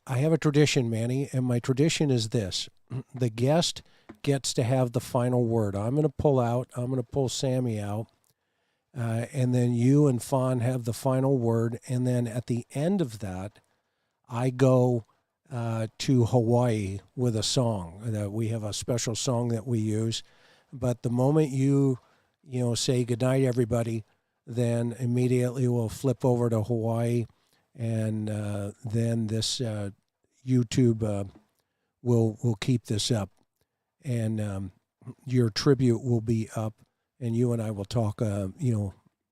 I have a tradition, Manny, and my tradition is this. The guest gets to have the final word. I'm going to pull Sammy out, and then you and Fawn have the final word. And then at the end of that, I go to Hawaii with a song. We have a special song that we use. But the moment you say goodnight, everybody, then immediately we'll flip over to Hawaii, and then this YouTube will keep this up, and your tribute will be up, and you and I will talk,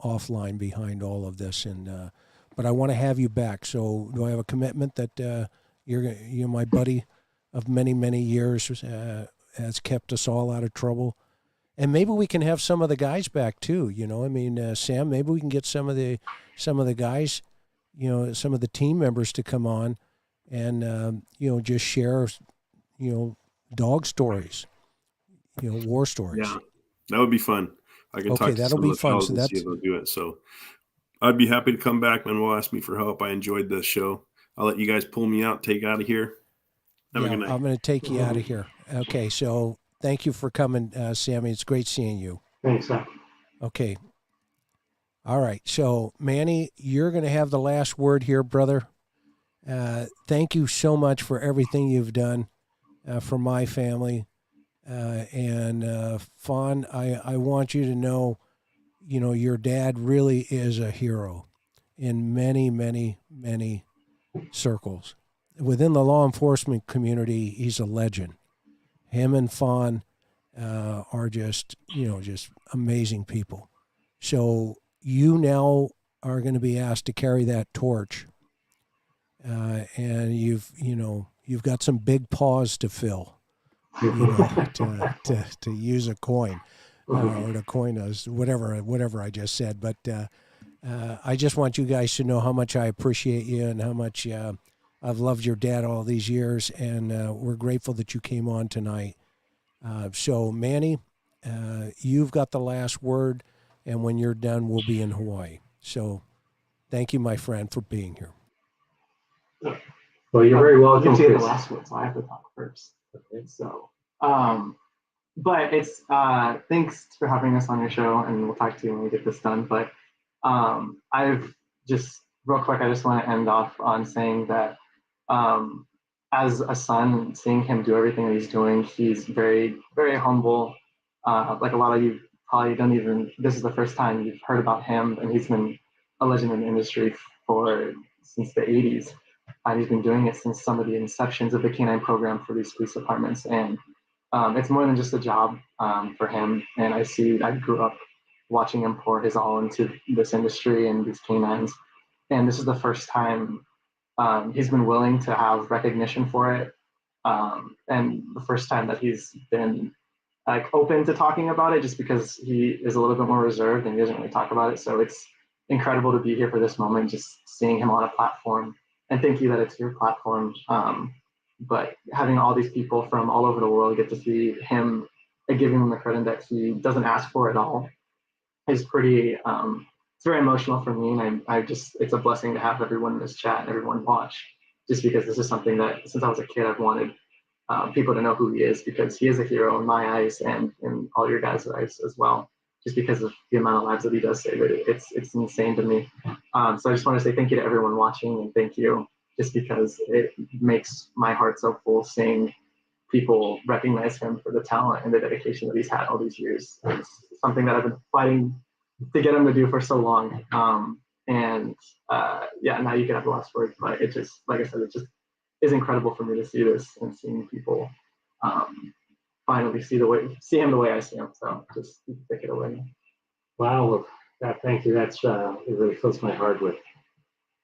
offline behind all of this. And but I want to have you back. So do I have a commitment that you're my buddy of many, many years, has kept us all out of trouble? And maybe we can have some of the guys back too. Sam, maybe we can get some of the guys, some of the team members to come on and, just share, dog stories, war stories. Yeah, that would be fun. I can talk to that'll some be of the fun. fellas So and that's, see if they'll do it. So I'd be happy to come back. Manuel asked me for help. I enjoyed this show. I'll let you guys pull me out, take out of here. Have a good night. I'm going to take you out of here. Okay, so thank you for coming, Sammy. It's great seeing you. Thanks, sir. Okay. All right. So, Manny, you're going to have the last word here, brother. Thank you so much for everything you've done for my family. And Fawn, I want you to know, your dad really is a hero in many, many, many circles. Within the law enforcement community, he's a legend. Him and Fawn are just amazing people. So you now are going to be asked to carry that torch, and you've got some big paws to fill, to use a coin, or to coin us, whatever I just said. But I just want you guys to know how much I appreciate you and how much I've loved your dad all these years, and we're grateful that you came on tonight. So, Manny, you've got the last word, and when you're done, we'll be in Hawaii. So, thank you, my friend, for being here. Well, you're very welcome. You say the Chris. last word, so I have to talk first. Okay. So, but it's thanks for having us on your show, and we'll talk to you when we get this done. But I've just real quick, I just want to end off on saying that as a son, seeing him do everything that he's doing, he's very, very humble. Like a lot of you probably don't even, this is the first time you've heard about him, and he's been a legend in the industry since the 80s. He's been doing it since some of the inceptions of the canine program for these police departments. And it's more than just a job for him. And I grew up watching him pour his all into this industry and these canines. And this is the first time he's been willing to have recognition for it. And the first time that he's been like open to talking about it, just because he is a little bit more reserved and he doesn't really talk about it. So it's incredible to be here for this moment, just seeing him on a platform. And thank you that it's your platform. But having all these people from all over the world get to see him and giving him the credit that he doesn't ask for at all is pretty, it's very emotional for me. And I just, it's a blessing to have everyone in this chat and everyone watch, just because this is something that since I was a kid, I've wanted people to know who he is, because he is a hero in my eyes and in all your guys' eyes as well, just because of the amount of lives that he does save. It's insane to me. So I just want to say thank you to everyone watching, and thank you just because it makes my heart so full seeing people recognize him for the talent and the dedication that he's had all these years. It's something that I've been fighting to get him to do for so long. Yeah, now you can have the last word, but it just, like I said, it just is incredible for me to see this and seeing people finally see him the way I see him. So just take it away. Wow, thank you. That's it really fills my heart with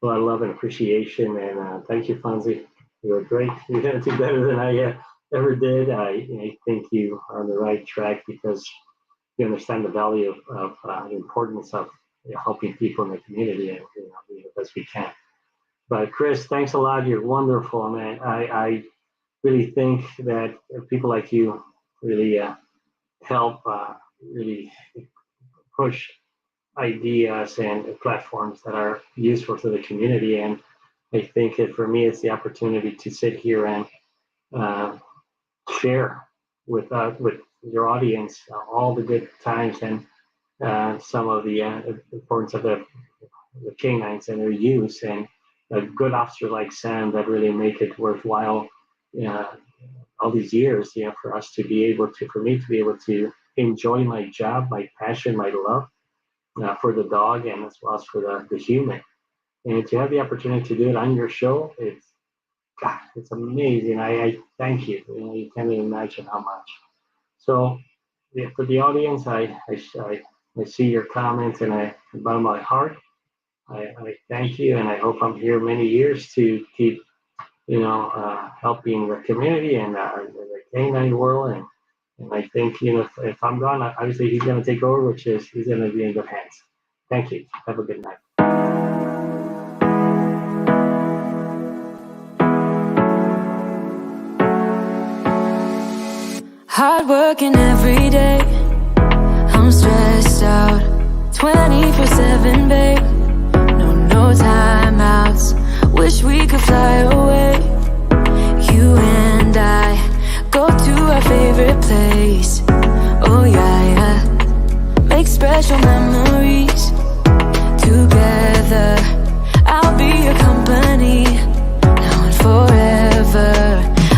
a lot of love and appreciation. And thank you, Fonzie. You were great. You're gonna do better than I ever did. I think you are on the right track because you understand the value of the importance of helping people in the community and doing the best we can. But Chris, thanks a lot. You're wonderful, man. I really think that people like you really help really push ideas and platforms that are useful to the community. And I think that for me, it's the opportunity to sit here and share with your audience all the good times and some of the importance of the canines and their use, and a good officer like Sam that really make it worthwhile all these years, for us to be able to, for me to be able to enjoy my job, my passion, my love for the dog, and as well as for the human. And to have the opportunity to do it on your show, it's amazing. I thank you. You can't even imagine how much. So for the audience, I see your comments, and I, from my heart, I thank you, and I hope I'm here many years to keep, helping the community and the canine world. And I think, if I'm gone, obviously he's going to take over, which is he's going to be in good hands. Thank you. Have a good night. Hard working every day, I'm stressed out 24/7, babe. No timeouts, wish we could fly away. You and I go to our favorite place. Oh yeah, make special memories together. I'll be your company now and forever.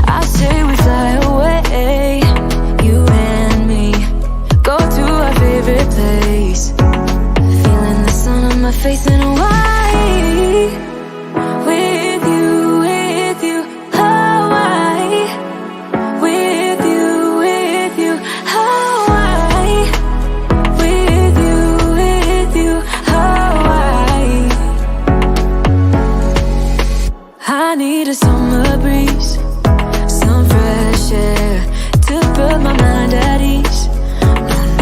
I say we fly away, you and me, go to our favorite place. Feeling the sun on my face in Hawaii. With you, Hawaii. With you, Hawaii. With you, Hawaii. I need a summer breeze, some fresh air to put my mind at ease.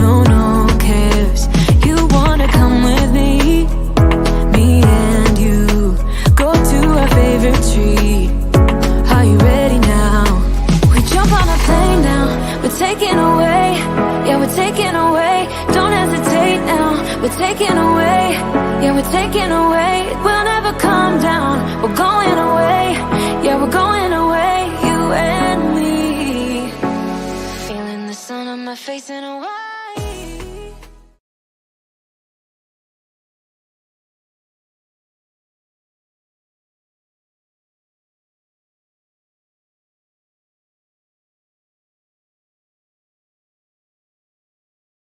No cares. You wanna come with me? Me and you go to our favorite tree. Are you ready now? We jump on a plane now. We're taking away. Yeah, we're taking away. Don't hesitate now. We're taking away. Yeah, we're taking away. We'll never come down. We're going away. Yeah, we're going away. You and me. Feeling the sun on my face in a way.